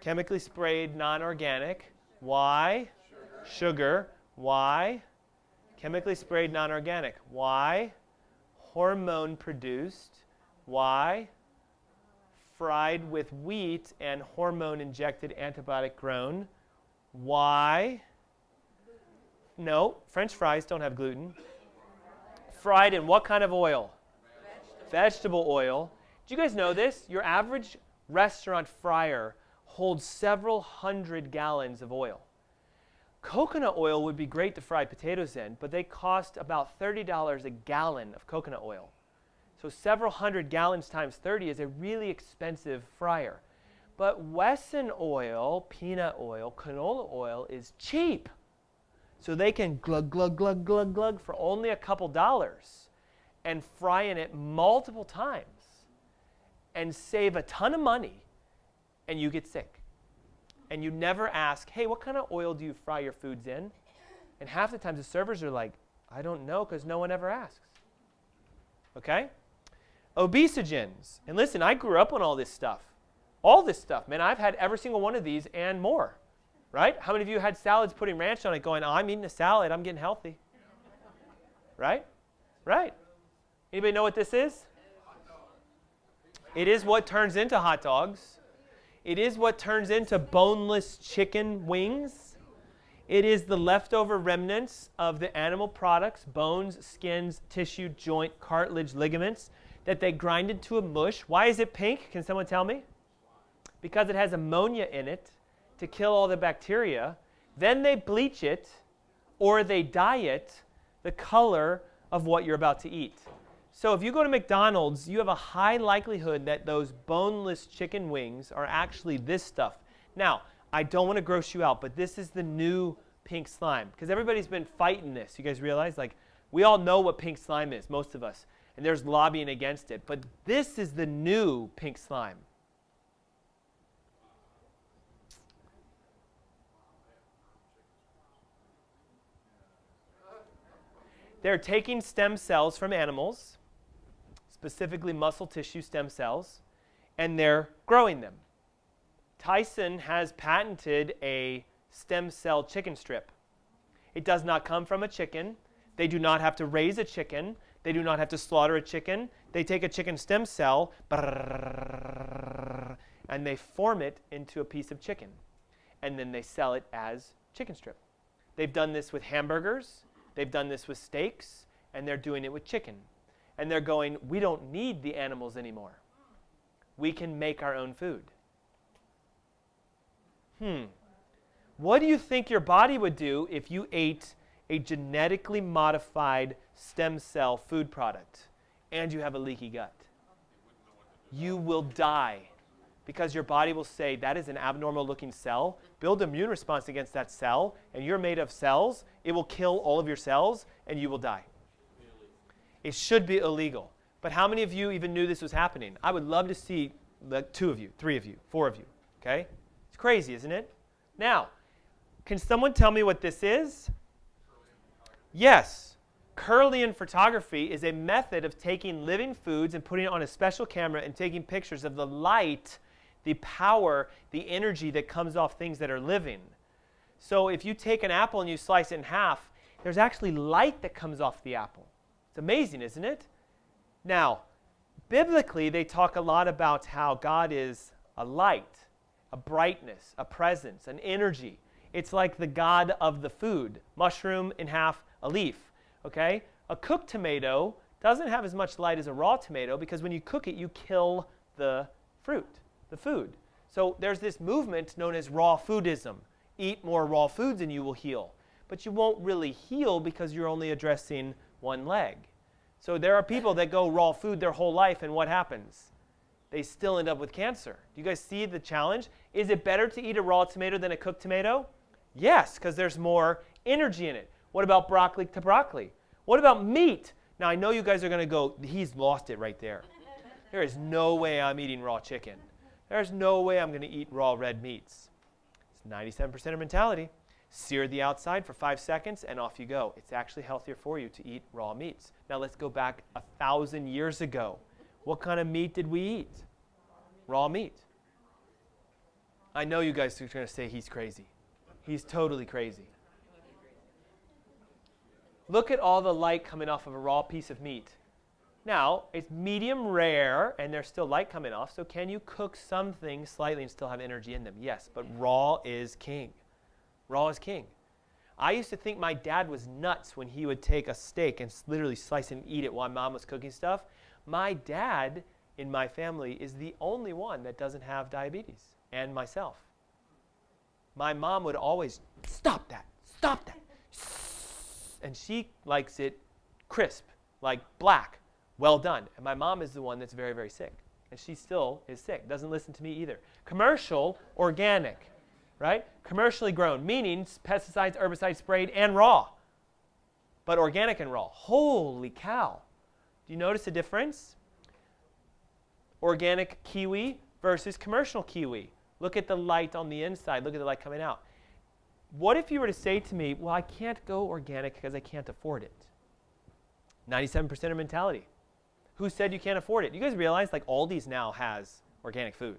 Chemically sprayed non-organic, why? Sugar, why? Chemically sprayed non-organic, why? Hormone produced, why? Fried with wheat and hormone injected antibiotic grown, why? No, French fries don't have gluten. Fried in what kind of oil? Vegetable oil. Do you guys know this? Your average restaurant fryer holds several hundred gallons of oil. Coconut oil would be great to fry potatoes in, but they cost about $30 a gallon of coconut oil. So several hundred gallons times 30 is a really expensive fryer. But Wesson oil, peanut oil, canola oil is cheap. So they can glug, glug, glug, glug, glug for only a couple dollars and fry in it multiple times and save a ton of money, and you get sick. And you never ask, hey, what kind of oil do you fry your foods in? And half the times the servers are like, I don't know, because no one ever asks. Okay? Obesogens. And listen, I grew up on all this stuff. All this stuff. Man, I've had every single one of these and more. Right? How many of you had salads putting ranch on it going, oh, I'm eating a salad, I'm getting healthy? Right? Right. Anybody know what this is? It is what turns into hot dogs. It is what turns into boneless chicken wings. It is the leftover remnants of the animal products, bones, skins, tissue, joint, cartilage, ligaments, that they grinded to a mush. Why is it pink? Can someone tell me? Because it has ammonia in it to kill all the bacteria. Then they bleach it or they dye it the color of what you're about to eat. So if you go to McDonald's, you have a high likelihood that those boneless chicken wings are actually this stuff. Now, I don't want to gross you out, but this is the new pink slime. Because everybody's been fighting this. You guys realize? Like, we all know what pink slime is, most of us. And there's lobbying against it. But this is the new pink slime. They're taking stem cells from animals, specifically muscle tissue stem cells, and they're growing them. Tyson has patented a stem cell chicken strip. It does not come from a chicken. They do not have to raise a chicken. They do not have to slaughter a chicken. They take a chicken stem cell, and they form it into a piece of chicken. And then they sell it as chicken strip. They've done this with hamburgers. They've done this with steaks. And they're doing it with chicken. And they're going, we don't need the animals anymore. We can make our own food. What do you think your body would do if you ate a genetically modified stem cell food product and you have a leaky gut? You will die because your body will say, that is an abnormal looking cell. Build an immune response against that cell, and you're made of cells. It will kill all of your cells, and you will die. It should be illegal. But how many of you even knew this was happening? I would love to see the 2 of you, 3 of you, 4 of you. Okay? It's crazy, isn't it? Now, can someone tell me what this is? Yes. Kirlian photography is a method of taking living foods and putting it on a special camera and taking pictures of the light, the power, the energy that comes off things that are living. So if you take an apple and you slice it in half, there's actually light that comes off the apple. It's amazing, isn't it? Now, biblically, they talk a lot about how God is a light, a brightness, a presence, an energy. It's like the God of the food. Mushroom in half, a leaf. Okay? A cooked tomato doesn't have as much light as a raw tomato because when you cook it, you kill the fruit, the food. So there's this movement known as raw foodism. Eat more raw foods and you will heal. But you won't really heal because you're only addressing one leg. So there are people that go raw food their whole life, and what happens? They still end up with cancer. Do you guys see the challenge? Is it better to eat a raw tomato than a cooked tomato? Yes, because there's more energy in it. What about broccoli to broccoli? What about meat? Now, I know you guys are going to go, he's lost it right there. There is no way I'm eating raw chicken. There's no way I'm going to eat raw red meats. It's 97% of mentality. Sear the outside for 5 seconds, and off you go. It's actually healthier for you to eat raw meats. Now, let's go back 1,000 years ago. What kind of meat did we eat? Raw meat. I know you guys are going to say he's crazy. He's totally crazy. Look at all the light coming off of a raw piece of meat. Now, it's medium rare, and there's still light coming off, so can you cook some things slightly and still have energy in them? Yes, but raw is king. Raw is king. I used to think my dad was nuts when he would take a steak and literally slice and eat it while Mom was cooking stuff. My dad in my family is the only one that doesn't have diabetes, and myself. My mom would always, stop that, and she likes it crisp, like black, well done. And my mom is the one that's very, very sick, and she still is sick, doesn't listen to me either. Commercial, organic, right? Commercially grown, meaning pesticides, herbicides sprayed, and raw, but organic and raw. Holy cow. Do you notice the difference? Organic kiwi versus commercial kiwi. Look at the light on the inside. Look at the light coming out. What if you were to say to me, well, I can't go organic because I can't afford it? 97% of mentality. Who said you can't afford it? You guys realize like Aldi's now has organic food.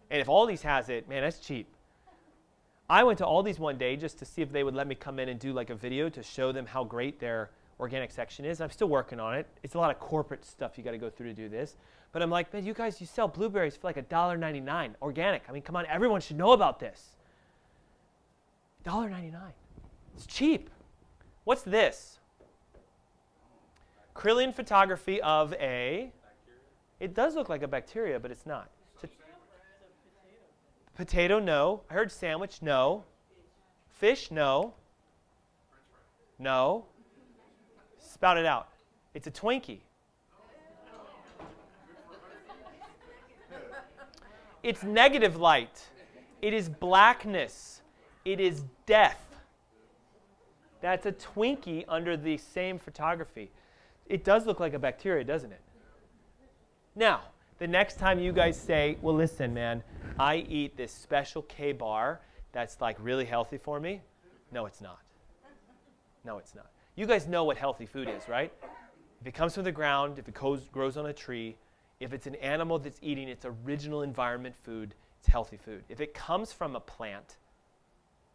And if Aldi's has it, man, that's cheap. I went to Aldi's one day just to see if they would let me come in and do like a video to show them how great their organic section is. I'm still working on it. It's a lot of corporate stuff you got to go through to do this. But I'm like, man, you guys, you sell blueberries for like $1.99, organic. I mean, come on, everyone should know about this. $1.99. It's cheap. What's this? Kirlian photography of a, it does look like a bacteria, but it's not. It's a potato, no. I heard sandwich, no. Fish, no. No. Spout it out. It's a Twinkie. It's negative light. It is blackness. It is death. That's a Twinkie under the same photography. It does look like a bacteria, doesn't it? Now, the next time you guys say, well, listen, man, I eat this special K-bar that's like really healthy for me. No, it's not. No, it's not. You guys know what healthy food is, right? If it comes from the ground, if it grows on a tree, if it's an animal that's eating its original environment food, it's healthy food. If it comes from a plant,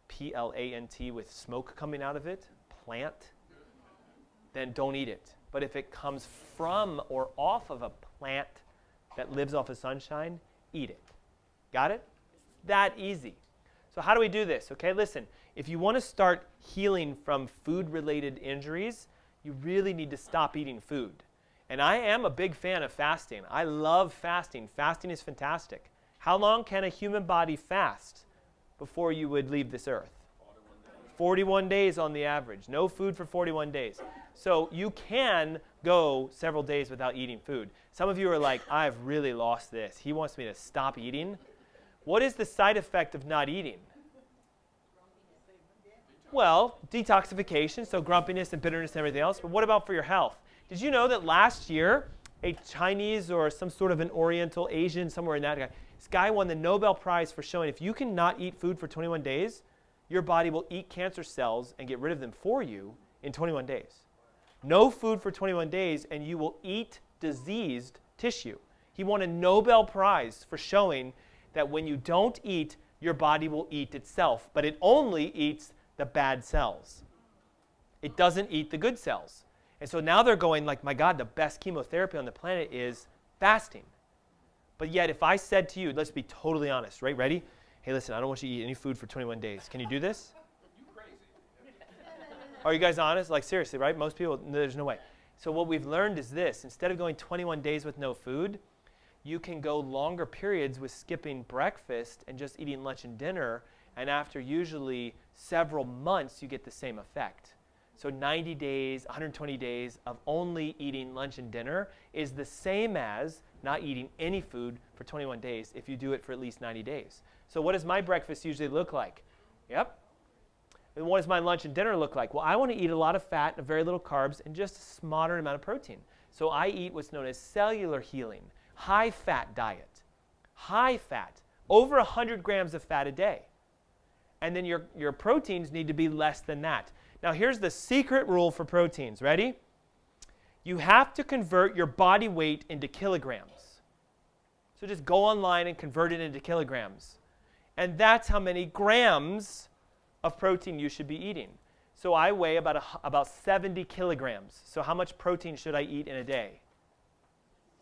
P-L-A-N-T with smoke coming out of it, plant, then don't eat it. But if it comes from or off of a plant that lives off of sunshine, eat it. Got it? It's that easy. So how do we do this? Okay, listen. If you want to start healing from food-related injuries, you really need to stop eating food. And I am a big fan of fasting. I love fasting. Fasting is fantastic. How long can a human body fast before you would leave this earth? 41 days on the average. No food for 41 days. So you can go several days without eating food. Some of you are like, I've really lost this. He wants me to stop eating. What is the side effect of not eating? Well, detoxification, so grumpiness and bitterness and everything else. But what about for your health? Did you know that last year, a Chinese or some sort of an Oriental, Asian, somewhere in that guy, This guy won the Nobel Prize for showing if you cannot eat food for 21 days, your body will eat cancer cells and get rid of them for you in 21 days. No food for 21 days, and you will eat diseased tissue. He won a Nobel Prize for showing that when you don't eat, your body will eat itself, but it only eats the bad cells. It doesn't eat the good cells. And so now they're going like, my God, the best chemotherapy on the planet is fasting. But yet if I said to you, let's be totally honest, right? Ready? Hey, listen, I don't want you to eat any food for 21 days. Can you do this? You crazy. Are you guys honest? Like seriously, right? Most people, there's no way. So what we've learned is this. Instead of going 21 days with no food, you can go longer periods with skipping breakfast and just eating lunch and dinner. And after usually several months, you get the same effect. So 90 days, 120 days of only eating lunch and dinner is the same as not eating any food for 21 days if you do it for at least 90 days. So what does my breakfast usually look like? Yep. And what does my lunch and dinner look like? Well, I want to eat a lot of fat and very little carbs and just a moderate amount of protein. So I eat what's known as cellular healing, high-fat diet. High fat, over 100 grams of fat a day. And then your proteins need to be less than that. Now here's the secret rule for proteins. Ready? You have to convert your body weight into kilograms. So just go online and convert it into kilograms. And that's how many grams of protein you should be eating. So I weigh about 70 kilograms. So how much protein should I eat in a day?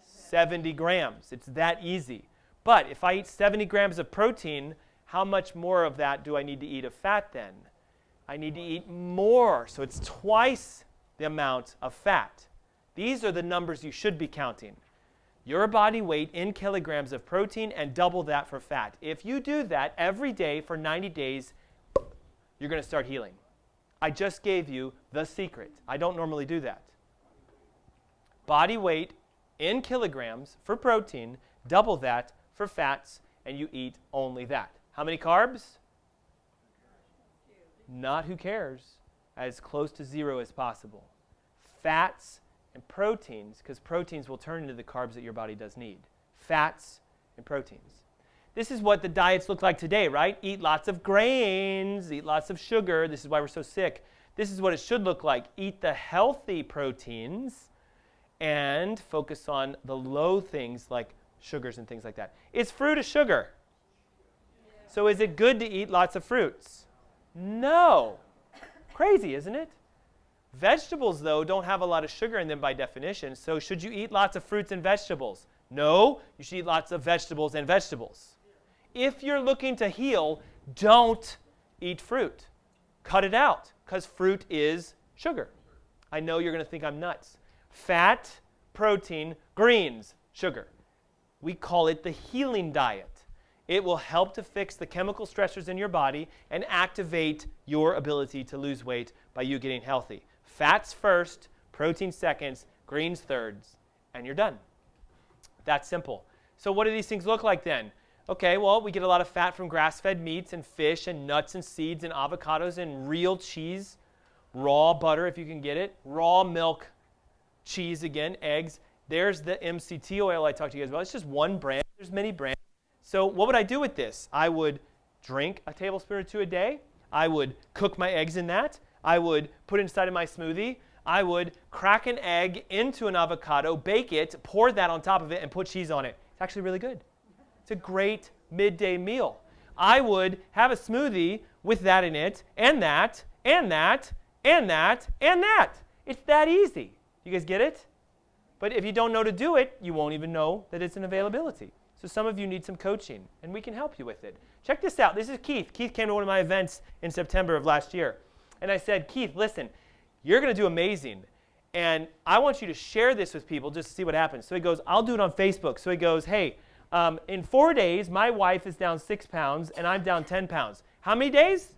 70 grams. It's that easy. But if I eat 70 grams of protein, how much more of that do I need to eat of fat then? I need to eat more. So it's twice the amount of fat. These are the numbers you should be counting. Your body weight in kilograms of protein and double that for fat. If you do that every day for 90 days, you're going to start healing. I just gave you the secret. I don't normally do that. Body weight in kilograms for protein, double that for fats, and you eat only that. How many carbs? Not who cares, as close to zero as possible. Fats and proteins, because proteins will turn into the carbs that your body does need. Fats and proteins. This is what the diets look like today, right? Eat lots of grains, eat lots of sugar. This is why we're so sick. This is what it should look like. Eat the healthy proteins and focus on the low things like sugars and things like that. Is fruit a sugar? So is it good to eat lots of fruits? No. Crazy, isn't it? Vegetables, though, don't have a lot of sugar in them by definition, so should you eat lots of fruits and vegetables? No, you should eat lots of vegetables and vegetables. If you're looking to heal, don't eat fruit. Cut it out, because fruit is sugar. I know you're going to think I'm nuts. Fat, protein, greens, sugar. We call it the healing diet. It will help to fix the chemical stressors in your body and activate your ability to lose weight by you getting healthy. Fats first, protein seconds, greens thirds, and you're done. That's simple. So what do these things look like then? Okay, well, we get a lot of fat from grass-fed meats and fish and nuts and seeds and avocados and real cheese, raw butter if you can get it, raw milk, cheese again, eggs. There's the MCT oil I talked to you guys about. It's just one brand. There's many brands. So what would I do with this? I would drink a tablespoon or two a day. I would cook my eggs in that. I would put it inside of my smoothie. I would crack an egg into an avocado, bake it, pour that on top of it, and put cheese on it. It's actually really good. It's a great midday meal. I would have a smoothie with that in it, and that, and that, and that, and that. It's that easy. You guys get it? But if you don't know to do it, you won't even know that it's an availability. So some of you need some coaching, and we can help you with it. Check this out. This is Keith. Keith came to one of my events in September of last year. And I said, Keith, listen, you're going to do amazing. And I want you to share this with people just to see what happens. So he goes, I'll do it on Facebook. So he goes, hey, in 4 days, my wife is down 6 pounds, and I'm down 10 pounds. How many days?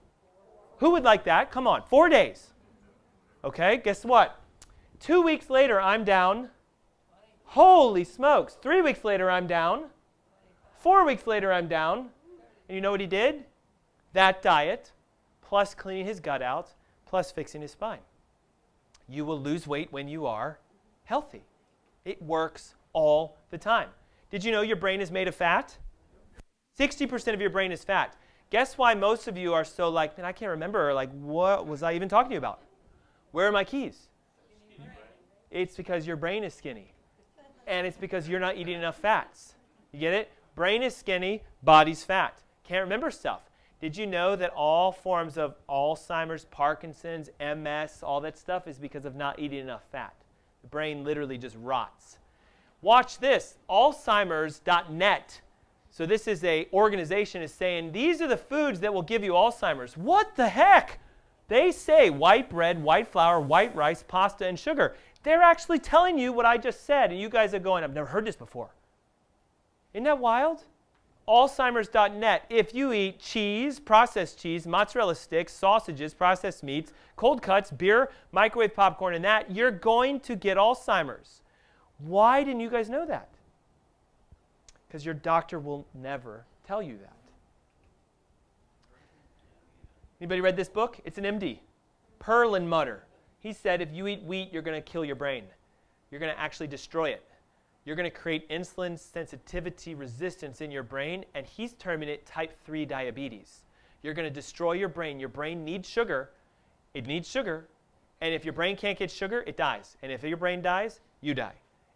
Who would like that? Come on, 4 days. Okay, guess what? 2 weeks later, I'm down. Holy smokes. 3 weeks later, I'm down. 4 weeks later, I'm down. And you know what he did? That diet, plus cleaning his gut out, plus fixing his spine. You will lose weight when you are healthy. It works all the time. Did you know your brain is made of fat? 60% of your brain is fat. Guess why most of you are so like, man, I can't remember, like, what was I even talking to you about? Where are my keys? It's because your brain is skinny. And it's because you're not eating enough fats. You get it? Brain is skinny, body's fat. Can't remember stuff. Did you know that all forms of Alzheimer's, Parkinson's, MS, all that stuff is because of not eating enough fat? The brain literally just rots. Watch this, Alzheimer's.net. So this is an organization is saying, these are the foods that will give you Alzheimer's. What the heck? They say white bread, white flour, white rice, pasta, and sugar. They're actually telling you what I just said, and you guys are going, I've never heard this before. Isn't that wild? Alzheimer's.net. If you eat cheese, processed cheese, mozzarella sticks, sausages, processed meats, cold cuts, beer, microwave popcorn, and that, you're going to get Alzheimer's. Why didn't you guys know that? Because your doctor will never tell you that. Anybody read this book? It's an MD. Perlmutter. He said if you eat wheat, you're going to kill your brain. You're going to actually destroy it. You're going to create insulin sensitivity resistance in your brain, and he's terming it type 3 diabetes. You're going to destroy your brain. Your brain needs sugar. It needs sugar. And if your brain can't get sugar, it dies. And if your brain dies, you die.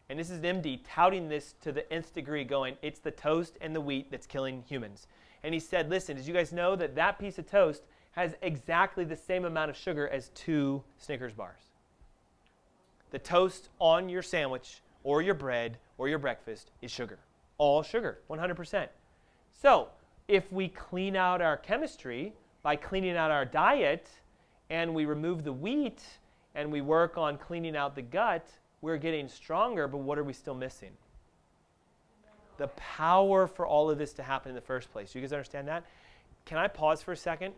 And this is an MD touting this to the nth degree, going, it's the toast and the wheat that's killing humans. And he said, listen, did you guys know that that piece of toast has exactly the same amount of sugar as 2 Snickers bars? The toast on your sandwich or your bread or your breakfast is sugar. All sugar, 100%. So if we clean out our chemistry by cleaning out our diet and we remove the wheat and we work on cleaning out the gut, we're getting stronger, but what are we still missing? The power for all of this to happen in the first place. You guys understand that? Can I pause for a second?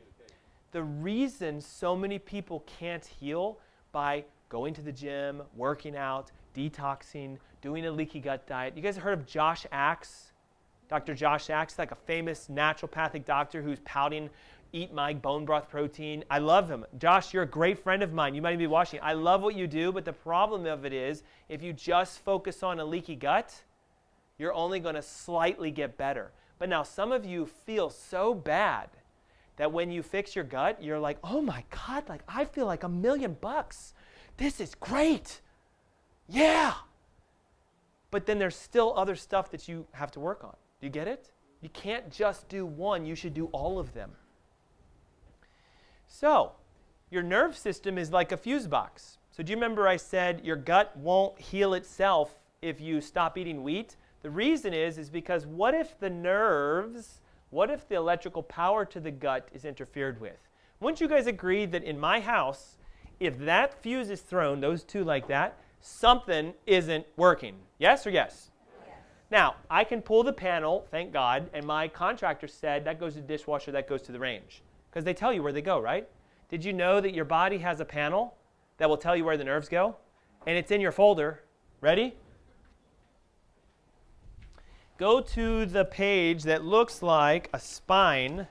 The reason so many people can't heal by going to the gym, working out, detoxing, doing a leaky gut diet. You guys have heard of Josh Axe? Dr. Josh Axe, like a famous naturopathic doctor who's pouting, eat my bone broth protein. I love him. Josh, you're a great friend of mine. You might even be watching. I love what you do, but the problem of it is if you just focus on a leaky gut, you're only going to slightly get better. But now some of you feel so bad that when you fix your gut, you're like, oh my God, like I feel like $1,000,000. This is great. Yeah. But then there's still other stuff that you have to work on. Do you get it? You can't just do one. You should do all of them. So your nerve system is like a fuse box. So do you remember I said your gut won't heal itself if you stop eating wheat? The reason is because what if the nerves, what if the electrical power to the gut is interfered with? Wouldn't you guys agree that in my house, if that fuse is thrown, those two like that, something isn't working? Yes or yes? Yes. Now, I can pull the panel, thank God, and my contractor said that goes to the dishwasher, that goes to the range. Because they tell you where they go, right? Did you know that your body has a panel that will tell you where the nerves go? And it's in your folder. Ready? Go to the page that looks like a spine,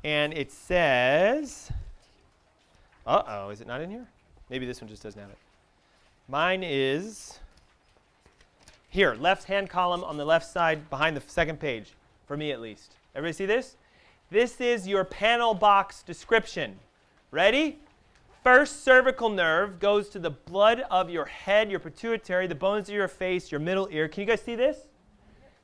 and it says, uh-oh, is it not in here? Maybe this one just doesn't have it. Mine is here, left-hand column on the left side behind the second page, for me at least. Everybody see this? This is your panel box description. Ready? First cervical nerve goes to the blood of your head, your pituitary, the bones of your face, your middle ear. Can you guys see this?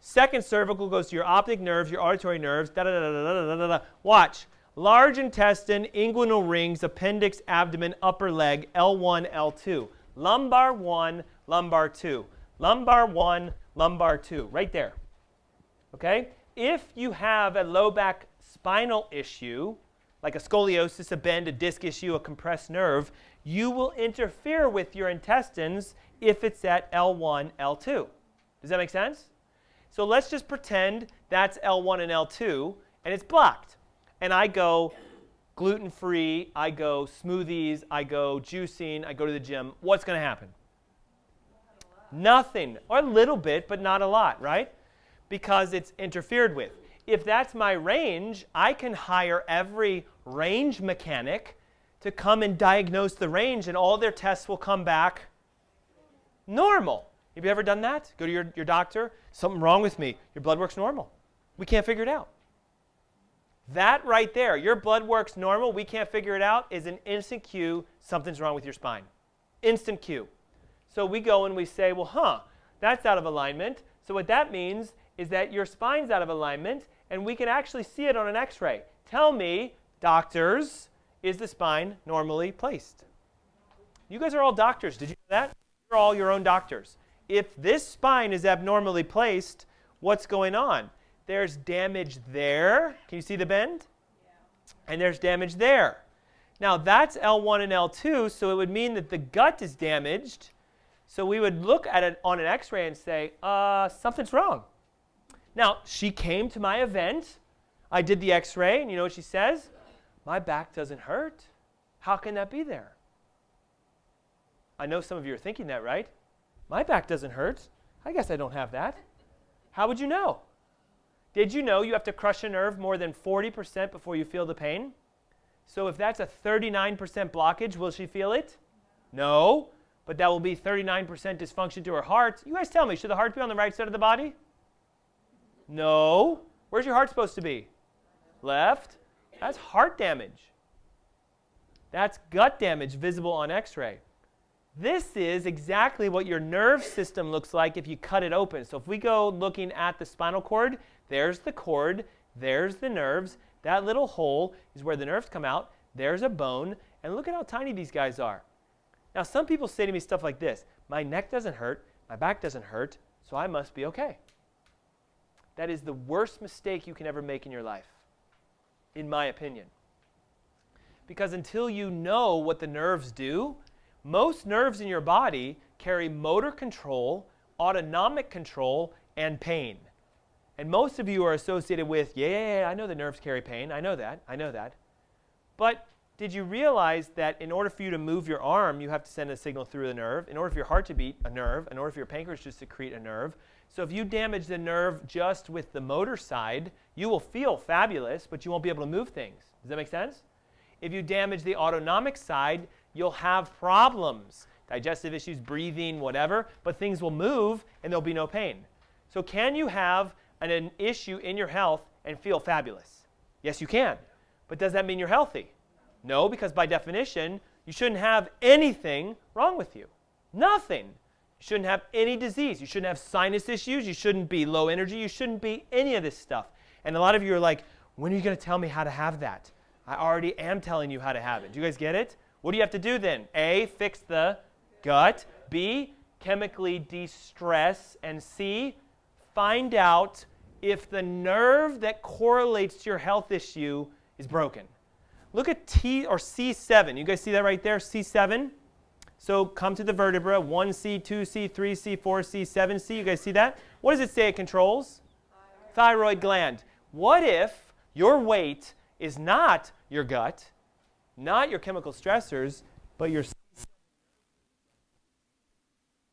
Second cervical goes to your optic nerves, your auditory nerves, da-da-da-da-da-da-da-da. Watch. Large intestine, inguinal rings, appendix, abdomen, upper leg, L1, L2. Lumbar 1, lumbar 2. Lumbar 1, lumbar 2. Right there. Okay? If you have a low back spinal issue, like a scoliosis, a bend, a disc issue, a compressed nerve, you will interfere with your intestines if it's at L1, L2. Does that make sense? So let's just pretend that's L1 and L2, and it's blocked. And I go gluten-free, I go smoothies, I go juicing, I go to the gym. What's going to happen? Nothing. Or a little bit, but not a lot, right? Because it's interfered with. If that's my range, I can hire every range mechanic to come and diagnose the range, and all their tests will come back normal. Have you ever done that? Go to your doctor. Something wrong with me. Your blood work's normal. We can't figure it out. That right there, your blood works normal, we can't figure it out, is an instant cue something's wrong with your spine. Instant cue. So we go and we say, well, that's out of alignment. So what that means is that your spine's out of alignment, and we can actually see it on an x-ray. Tell me, doctors, is the spine normally placed? You guys are all doctors. Did you know that? You're all your own doctors. If this spine is abnormally placed, what's going on? There's damage there. Can you see the bend? Yeah. And there's damage there. Now, that's L1 and L2, so it would mean that the gut is damaged. So we would look at it on an x-ray and say, something's wrong. Now, she came to my event. I did the x-ray, and you know what she says? My back doesn't hurt. How can that be there? I know some of you are thinking that, right? My back doesn't hurt. I guess I don't have that. How would you know? Did you know you have to crush a nerve more than 40% before you feel the pain? So if that's a 39% blockage, will she feel it? No, but that will be 39% dysfunction to her heart. You guys tell me, should the heart be on the right side of the body? No. Where's your heart supposed to be? Left. That's heart damage. That's gut damage visible on x-ray. This is exactly what your nerve system looks like if you cut it open. So if we go looking at the spinal cord, there's the cord, there's the nerves. That little hole is where the nerves come out. There's a bone, and look at how tiny these guys are. Now, some people say to me stuff like this: my neck doesn't hurt, my back doesn't hurt, so I must be okay. That is the worst mistake you can ever make in your life, in my opinion. Because until you know what the nerves do, most nerves in your body carry motor control, autonomic control, and pain. And most of you are associated with, I know the nerves carry pain. I know that. But did you realize that in order for you to move your arm, you have to send a signal through the nerve? In order for your heart to beat, a nerve. In order for your pancreas to secrete, a nerve. So if you damage the nerve just with the motor side, you will feel fabulous, but you won't be able to move things. Does that make sense? If you damage the autonomic side, you'll have problems. Digestive issues, breathing, whatever. But things will move, and there'll be no pain. So can you have an issue in your health and feel fabulous? Yes, you can. But does that mean you're healthy? No, because by definition, you shouldn't have anything wrong with you. Nothing. You shouldn't have any disease. You shouldn't have sinus issues. You shouldn't be low energy. You shouldn't be any of this stuff. And a lot of you are like, when are you going to tell me how to have that? I already am telling you how to have it. Do you guys get it? What do you have to do then? A, fix the gut. B, chemically de-stress. And C, find out if the nerve that correlates to your health issue is broken. Look at T or C7. You guys see that right there, C7? So come to the vertebra, 1C, 2C, 3C, 4C, 7C. You guys see that? What does it say it controls? Thyroid gland. What if your weight is not your gut, not your chemical stressors, but your C7?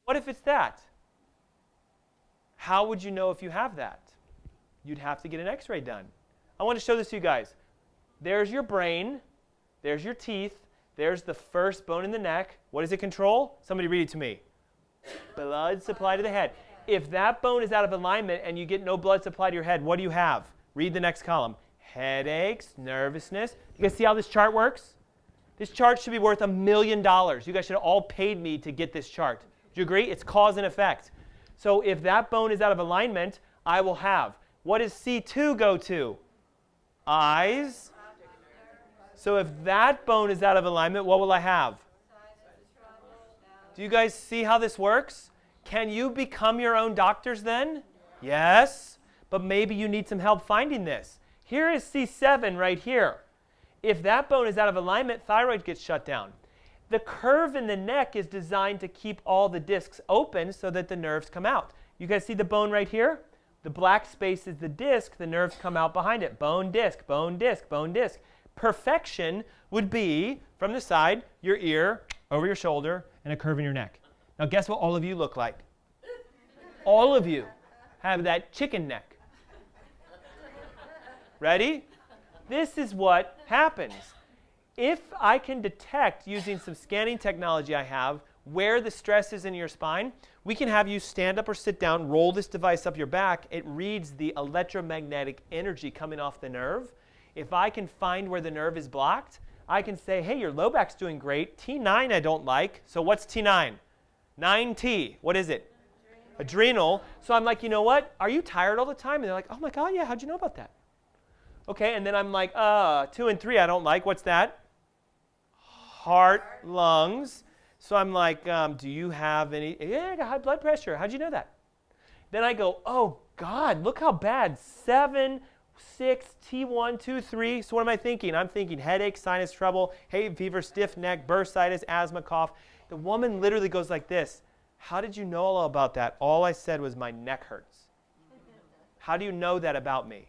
What if it's that? How would you know if you have that? You'd have to get an x-ray done. I want to show this to you guys. There's your brain. There's your teeth. There's the first bone in the neck. What does it control? Somebody read it to me. Blood supply to the head. If that bone is out of alignment and you get no blood supply to your head, what do you have? Read the next column. Headaches, nervousness. You guys see how this chart works? This chart should be worth $1 million. You guys should have all paid me to get this chart. Do you agree? It's cause and effect. So if that bone is out of alignment, I will have. What does C2 go to? Eyes. So if that bone is out of alignment, what will I have? Do you guys see how this works? Can you become your own doctors then? Yes, but maybe you need some help finding this. Here is C7 right here. If that bone is out of alignment, thyroid gets shut down. The curve in the neck is designed to keep all the discs open so that the nerves come out. You guys see the bone right here? The black space is the disc. The nerves come out behind it. Bone, disc, bone, disc, bone, disc. Perfection would be from the side, your ear, over your shoulder, and a curve in your neck. Now guess what all of you look like? All of you have that chicken neck. Ready? This is what happens. If I can detect, using some scanning technology I have, where the stress is in your spine, we can have you stand up or sit down, roll this device up your back. It reads the electromagnetic energy coming off the nerve. If I can find where the nerve is blocked, I can say, hey, your low back's doing great. T9 I don't like. So what's T9? 9T. What is it? Adrenal. So I'm like, you know what? Are you tired all the time? And they're like, oh my God, yeah, how'd you know about that? Okay, and then I'm like, 2 and 3 I don't like. What's that? Heart, lungs. So I'm like, do you have any, yeah, I got high blood pressure. How'd you know that? Then I go, oh God, look how bad. 7, 6, T1, 2, 3. So what am I thinking? I'm thinking headache, sinus trouble, hay fever, stiff neck, bursitis, asthma, cough. The woman literally goes like this. How did you know all about that? All I said was my neck hurts. How do you know that about me?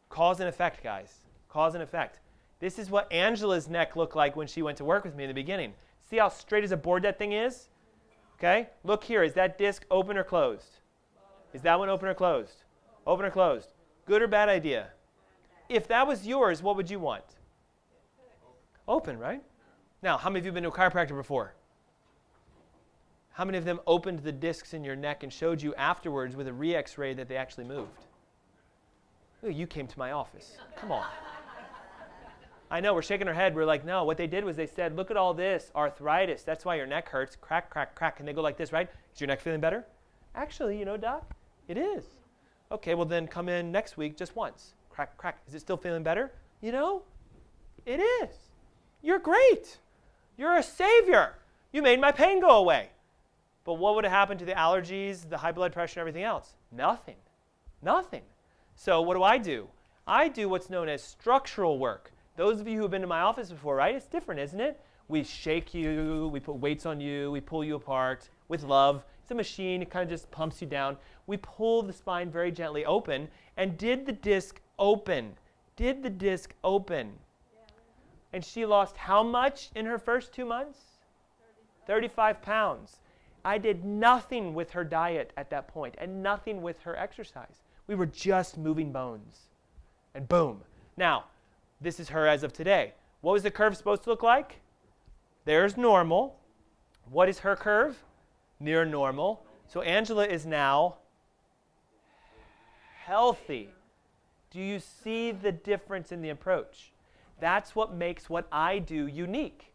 Cause and effect, guys. Cause and effect. This is what Angela's neck looked like when she went to work with me in the beginning. See how straight as a board that thing is? Okay? Look here. Is that disc open or closed? Is that one open or closed? Open or closed? Good or bad idea? If that was yours, what would you want? Open, right? Now, how many of you have been to a chiropractor before? How many of them opened the discs in your neck and showed you afterwards with a re-x-ray that they actually moved? Ooh, you came to my office. Come on. I know, we're shaking our head. We're like, no, what they did was they said, look at all this, arthritis. That's why your neck hurts. Crack, crack, crack. And they go like this, right? Is your neck feeling better? Actually, you know, doc, it is. Okay, well then come in next week just once. Crack, crack. Is it still feeling better? You know, it is. You're great. You're a savior. You made my pain go away. But what would have happened to the allergies, the high blood pressure, and everything else? Nothing. Nothing. So what do? I do what's known as structural work. Those of you who have been to my office before, right? It's different, isn't it? We shake you, we put weights on you, we pull you apart with love. It's a machine, it kind of just pumps you down. We pull the spine very gently open. And did the disc open? Did the disc open? Yeah. And she lost how much in her first 2 months? 35 pounds. I did nothing with her diet at that point and nothing with her exercise. We were just moving bones. And boom. Now, this is her as of today. What was the curve supposed to look like? There's normal. What is her curve? Near normal. So Angela is now healthy. Do you see the difference in the approach? That's what makes what I do unique.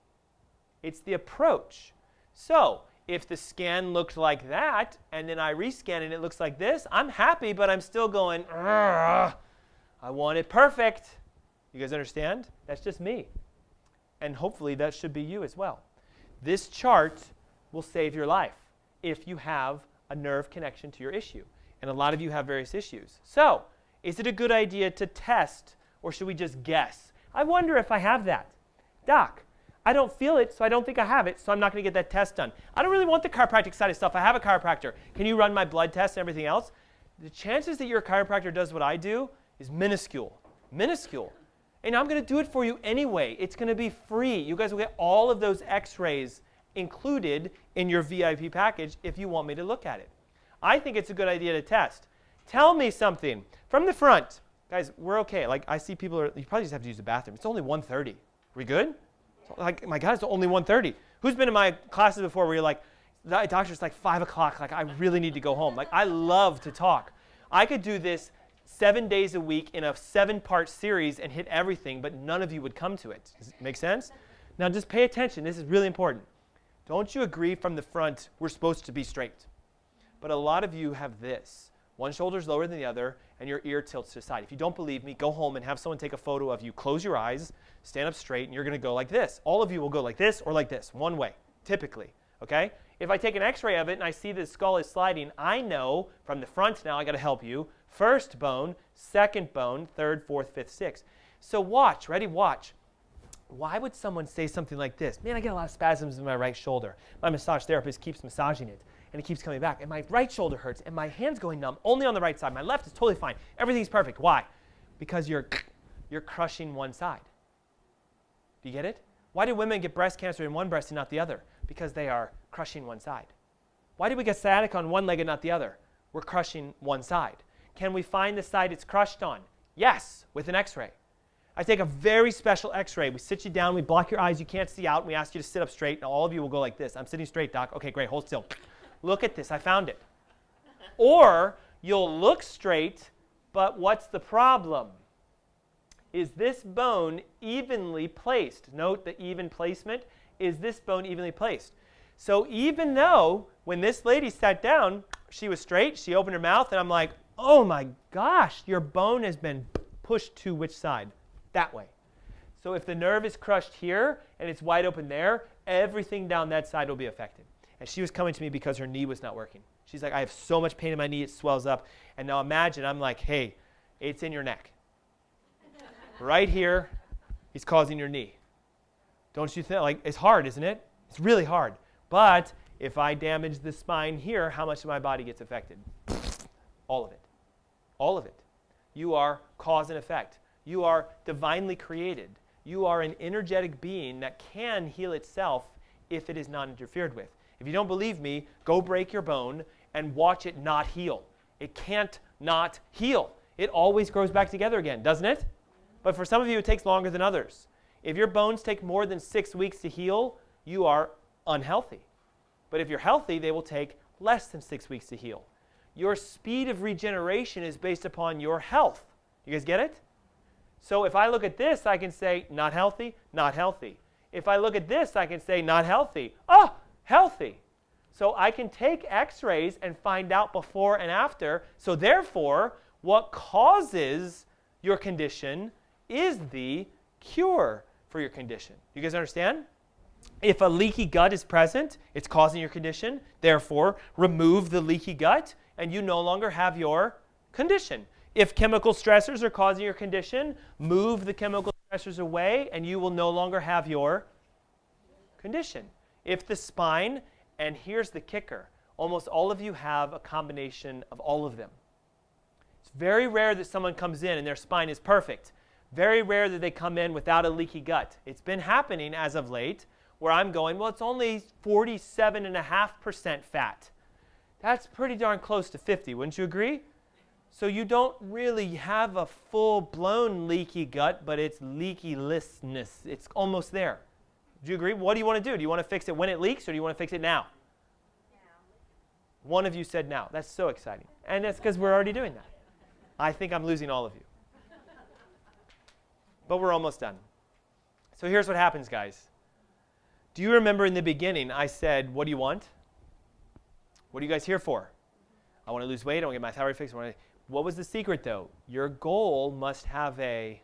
It's the approach. So if the scan looked like that, and then I rescan and it looks like this, I'm happy, but I'm still going, I want it perfect. You guys understand? That's just me. And hopefully that should be you as well. This chart will save your life if you have a nerve connection to your issue. And a lot of you have various issues. So, is it a good idea to test, or should we just guess? I wonder if I have that. Doc, I don't feel it, so I don't think I have it, so I'm not going to get that test done. I don't really want the chiropractic side of stuff. I have a chiropractor. Can you run my blood test and everything else? The chances that your chiropractor does what I do is minuscule. Minuscule. And I'm going to do it for you anyway. It's going to be free. You guys will get all of those x-rays included in your VIP package if you want me to look at it. I think it's a good idea to test. Tell me something. From the front. Guys, we're okay. Like, I see people you probably just have to use the bathroom. It's only 1:30. We good? Like, my God, it's only 1:30. Who's been in my classes before where you're like, doctor, it's like 5 o'clock. Like, I really need to go home. Like, I love to talk. I could do this 7 days a week in a 7-part series and hit everything, but none of you would come to it. Does it make sense? Now, just pay attention. This is really important. Don't you agree from the front we're supposed to be straight? But a lot of you have this. One shoulder's lower than the other, and your ear tilts to the side. If you don't believe me, go home and have someone take a photo of you. Close your eyes, stand up straight, and you're going to go like this. All of you will go like this or like this, one way, typically. Okay? If I take an x-ray of it and I see the skull is sliding, I know from the front now I got to help you. First bone, second bone, third, fourth, fifth, sixth. So watch, ready? Watch. Why would someone say something like this? Man, I get a lot of spasms in my right shoulder. My massage therapist keeps massaging it, and it keeps coming back. And my right shoulder hurts, and my hand's going numb only on the right side. My left is totally fine. Everything's perfect. Why? Because you're crushing one side. Do you get it? Why do women get breast cancer in one breast and not the other? Because they are crushing one side. Why do we get sciatica on one leg and not the other? We're crushing one side. Can we find the side it's crushed on? Yes, with an x-ray. I take a very special x-ray. We sit you down, we block your eyes, you can't see out, and we ask you to sit up straight. Now all of you will go like this. I'm sitting straight, doc. Okay, great, hold still. Look at this, I found it. Or you'll look straight, but what's the problem? Is this bone evenly placed? Note the even placement. Is this bone evenly placed? So even though when this lady sat down, she was straight, she opened her mouth, and I'm like, oh my gosh, your bone has been pushed to which side? That way. So if the nerve is crushed here and it's wide open there, everything down that side will be affected. And she was coming to me because her knee was not working. She's like, I have so much pain in my knee, it swells up. And now imagine, I'm like, hey, it's in your neck. Right here, it's causing your knee. Don't you think, like, it's hard, isn't it? It's really hard. But if I damage the spine here, how much of my body gets affected? All of it. All of it. You are cause and effect. You are divinely created. You are an energetic being that can heal itself if it is not interfered with. If you don't believe me, go break your bone and watch it not heal. It can't not heal. It always grows back together again, doesn't it? But for some of you, it takes longer than others. If your bones take more than 6 weeks to heal, you are unhealthy. But if you're healthy, they will take less than 6 weeks to heal. Your speed of regeneration is based upon your health. You guys get it? So if I look at this, I can say, not healthy, not healthy. If I look at this, I can say, not healthy. Oh, healthy. So I can take x-rays and find out before and after. So therefore, what causes your condition is the cure for your condition. You guys understand? If a leaky gut is present, it's causing your condition. Therefore, remove the leaky gut, and you no longer have your condition. If chemical stressors are causing your condition, move the chemical stressors away, and you will no longer have your condition. If the spine, and here's the kicker, almost all of you have a combination of all of them. It's very rare that someone comes in and their spine is perfect. Very rare that they come in without a leaky gut. It's been happening as of late where I'm going, well, it's only 47.5% fat. That's pretty darn close to 50, wouldn't you agree? So you don't really have a full-blown leaky gut, but it's leakylessness. It's almost there. Do you agree? What do you want to do? Do you want to fix it when it leaks, or do you want to fix it now? One of you said now. That's so exciting. And that's because we're already doing that. I think I'm losing all of you. But we're almost done. So here's what happens, guys. Do you remember in the beginning I said, what do you want? What are you guys here for? I want to lose weight. I want to get my thyroid fixed. What was the secret, though? Your goal must have a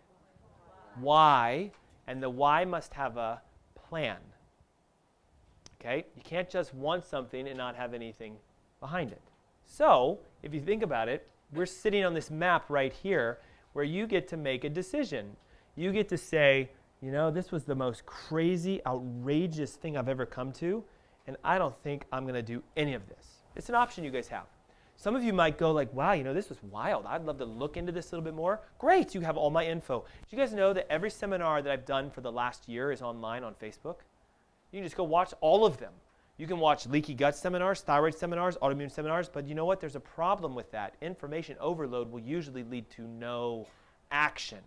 why, and the why must have a plan. Okay? You can't just want something and not have anything behind it. So, if you think about it, we're sitting on this map right here where you get to make a decision. You get to say, you know, this was the most crazy, outrageous thing I've ever come to, and I don't think I'm going to do any of this. It's an option you guys have. Some of you might go like, wow, you know, this was wild. I'd love to look into this a little bit more. Great, you have all my info. Do you guys know that every seminar that I've done for the last year is online on Facebook? You can just go watch all of them. You can watch leaky gut seminars, thyroid seminars, autoimmune seminars, but you know what? There's a problem with that. Information overload will usually lead to no action.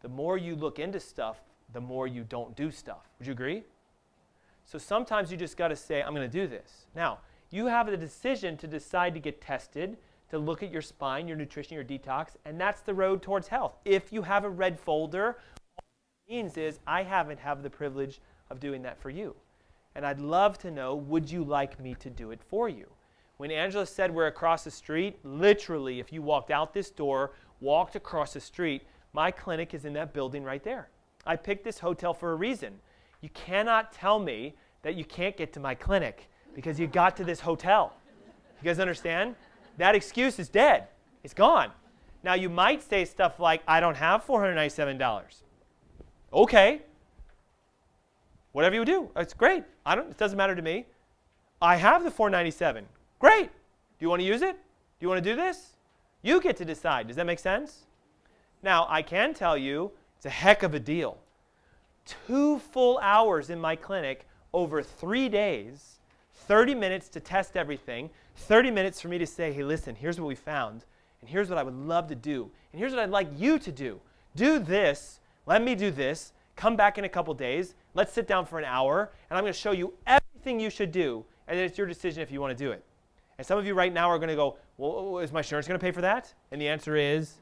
The more you look into stuff, the more you don't do stuff. Would you agree? So sometimes you just got to say, I'm going to do this. Now, you have the decision to decide to get tested, to look at your spine, your nutrition, your detox, and that's the road towards health. If you have a red folder, all that means is I haven't had the privilege of doing that for you. And I'd love to know, would you like me to do it for you? When Angela said we're across the street, literally, if you walked out this door, walked across the street, my clinic is in that building right there. I picked this hotel for a reason. You cannot tell me that you can't get to my clinic because you got to this hotel. You guys understand? That excuse is dead. It's gone. Now, you might say stuff like, I don't have $497. Okay. Whatever you do, it's great. It doesn't matter to me. I have the $497. Great. Do you want to use it? Do you want to do this? You get to decide. Does that make sense? Now, I can tell you, it's a heck of a deal. 2 full hours in my clinic over 3 days, 30 minutes to test everything, 30 minutes for me to say, hey, listen, here's what we found, and here's what I would love to do, and here's what I'd like you to do. Do this. Let me do this. Come back in a couple days. Let's sit down for an hour, and I'm going to show you everything you should do, and then it's your decision if you want to do it. And some of you right now are going to go, well, is my insurance going to pay for that? And the answer is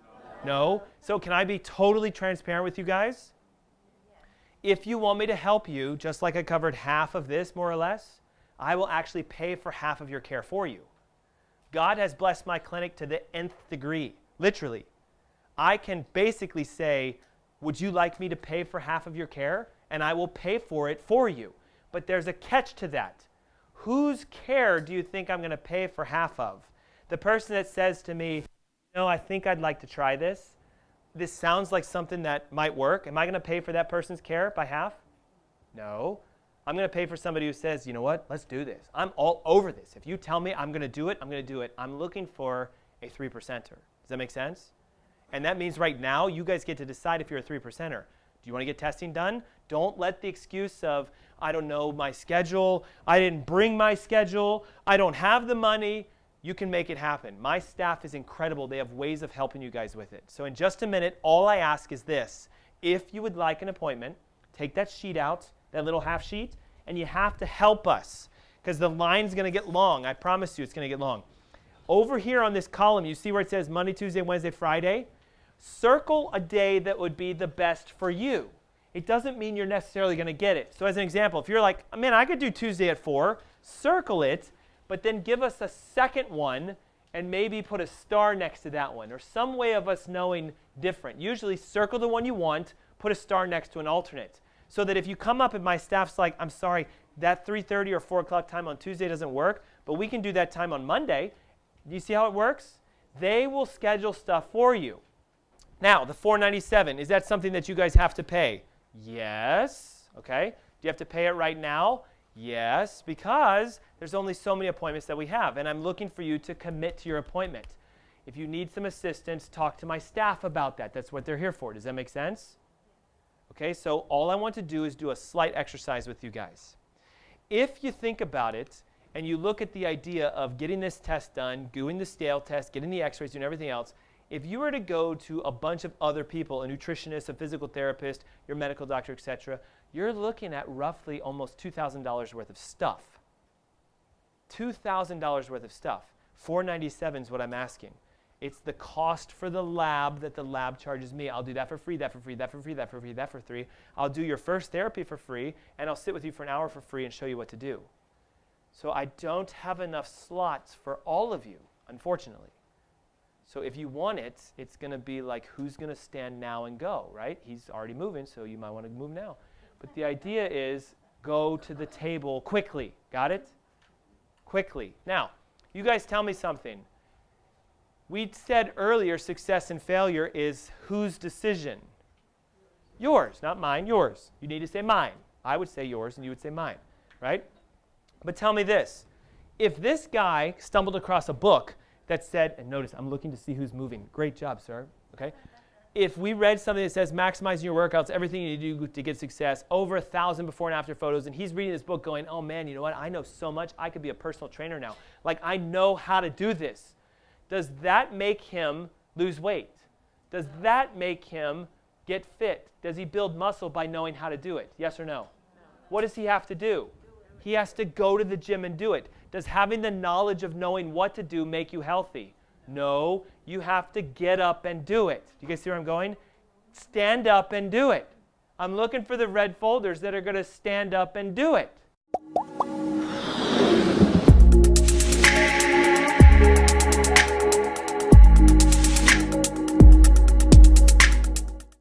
no. So can I be totally transparent with you guys? If you want me to help you, just like I covered half of this, more or less, I will actually pay for half of your care for you. God has blessed my clinic to the nth degree, literally. I can basically say, would you like me to pay for half of your care? And I will pay for it for you. But there's a catch to that. Whose care do you think I'm going to pay for half of? The person that says to me, no, I think I'd like to try this. This sounds like something that might work. Am I going to pay for that person's care by half? No. I'm going to pay for somebody who says, you know what, let's do this. I'm all over this. If you tell me I'm going to do it, I'm going to do it. I'm looking for a 3%er. Does that make sense? And that means right now, you guys get to decide if you're a 3%er. Do you want to get testing done? Don't let the excuse of, I don't know my schedule, I didn't bring my schedule, I don't have the money. You can make it happen. My staff is incredible. They have ways of helping you guys with it. So in just a minute, all I ask is this. If you would like an appointment, take that sheet out, that little half sheet, and you have to help us because the line's going to get long. I promise you it's going to get long. Over here on this column, you see where it says Monday, Tuesday, Wednesday, Friday? Circle a day that would be the best for you. It doesn't mean you're necessarily going to get it. So as an example, if you're like, man, I could do Tuesday at 4, circle it, but then give us a second one and maybe put a star next to that one or some way of us knowing different. Usually circle the one you want, put a star next to an alternate. So that if you come up and my staff's like, I'm sorry, that 3:30 or 4 o'clock time on Tuesday doesn't work, but we can do that time on Monday. Do you see how it works? They will schedule stuff for you. Now, the $497, is that something that you guys have to pay? Yes. Okay. Do you have to pay it right now? Yes, because there's only so many appointments that we have, and I'm looking for you to commit to your appointment. If you need some assistance, talk to my staff about that. That's what they're here for. Does that make sense? Okay, so all I want to do is do a slight exercise with you guys. If you think about it, and you look at the idea of getting this test done, doing the scale test, getting the x-rays, doing everything else, if you were to go to a bunch of other people, a nutritionist, a physical therapist, your medical doctor, etc., you're looking at roughly almost $2,000 worth of stuff. $2,000 worth of stuff. $497 is what I'm asking. It's the cost for the lab that the lab charges me. I'll do that for free, that for free, that for free, that for free, that for free. I'll do your first therapy for free, and I'll sit with you for an hour for free and show you what to do. So I don't have enough slots for all of you, unfortunately. So if you want it, it's going to be like, who's going to stand now and go, right? He's already moving, so you might want to move now. But the idea is go to the table quickly. Got it? Quickly. Now, you guys tell me something. We said earlier success and failure is whose decision? Yours, not mine, yours. You need to say mine. I would say yours, and you would say mine, right? But tell me this. If this guy stumbled across a book that said, and notice, I'm looking to see who's moving. Great job, sir. Okay. If we read something that says maximizing your workouts, everything you do to get success, over 1,000 before and after photos, and he's reading this book going, oh man, you know what? I know so much. I could be a personal trainer now. Like, I know how to do this. Does that make him lose weight? Does that make him get fit? Does he build muscle by knowing how to do it? Yes or no? What does he have to do? He has to go to the gym and do it. Does having the knowledge of knowing what to do make you healthy? No, you have to get up and do it. Do you guys see where I'm going? Stand up and do it. I'm looking for the red folders that are going to stand up and do it.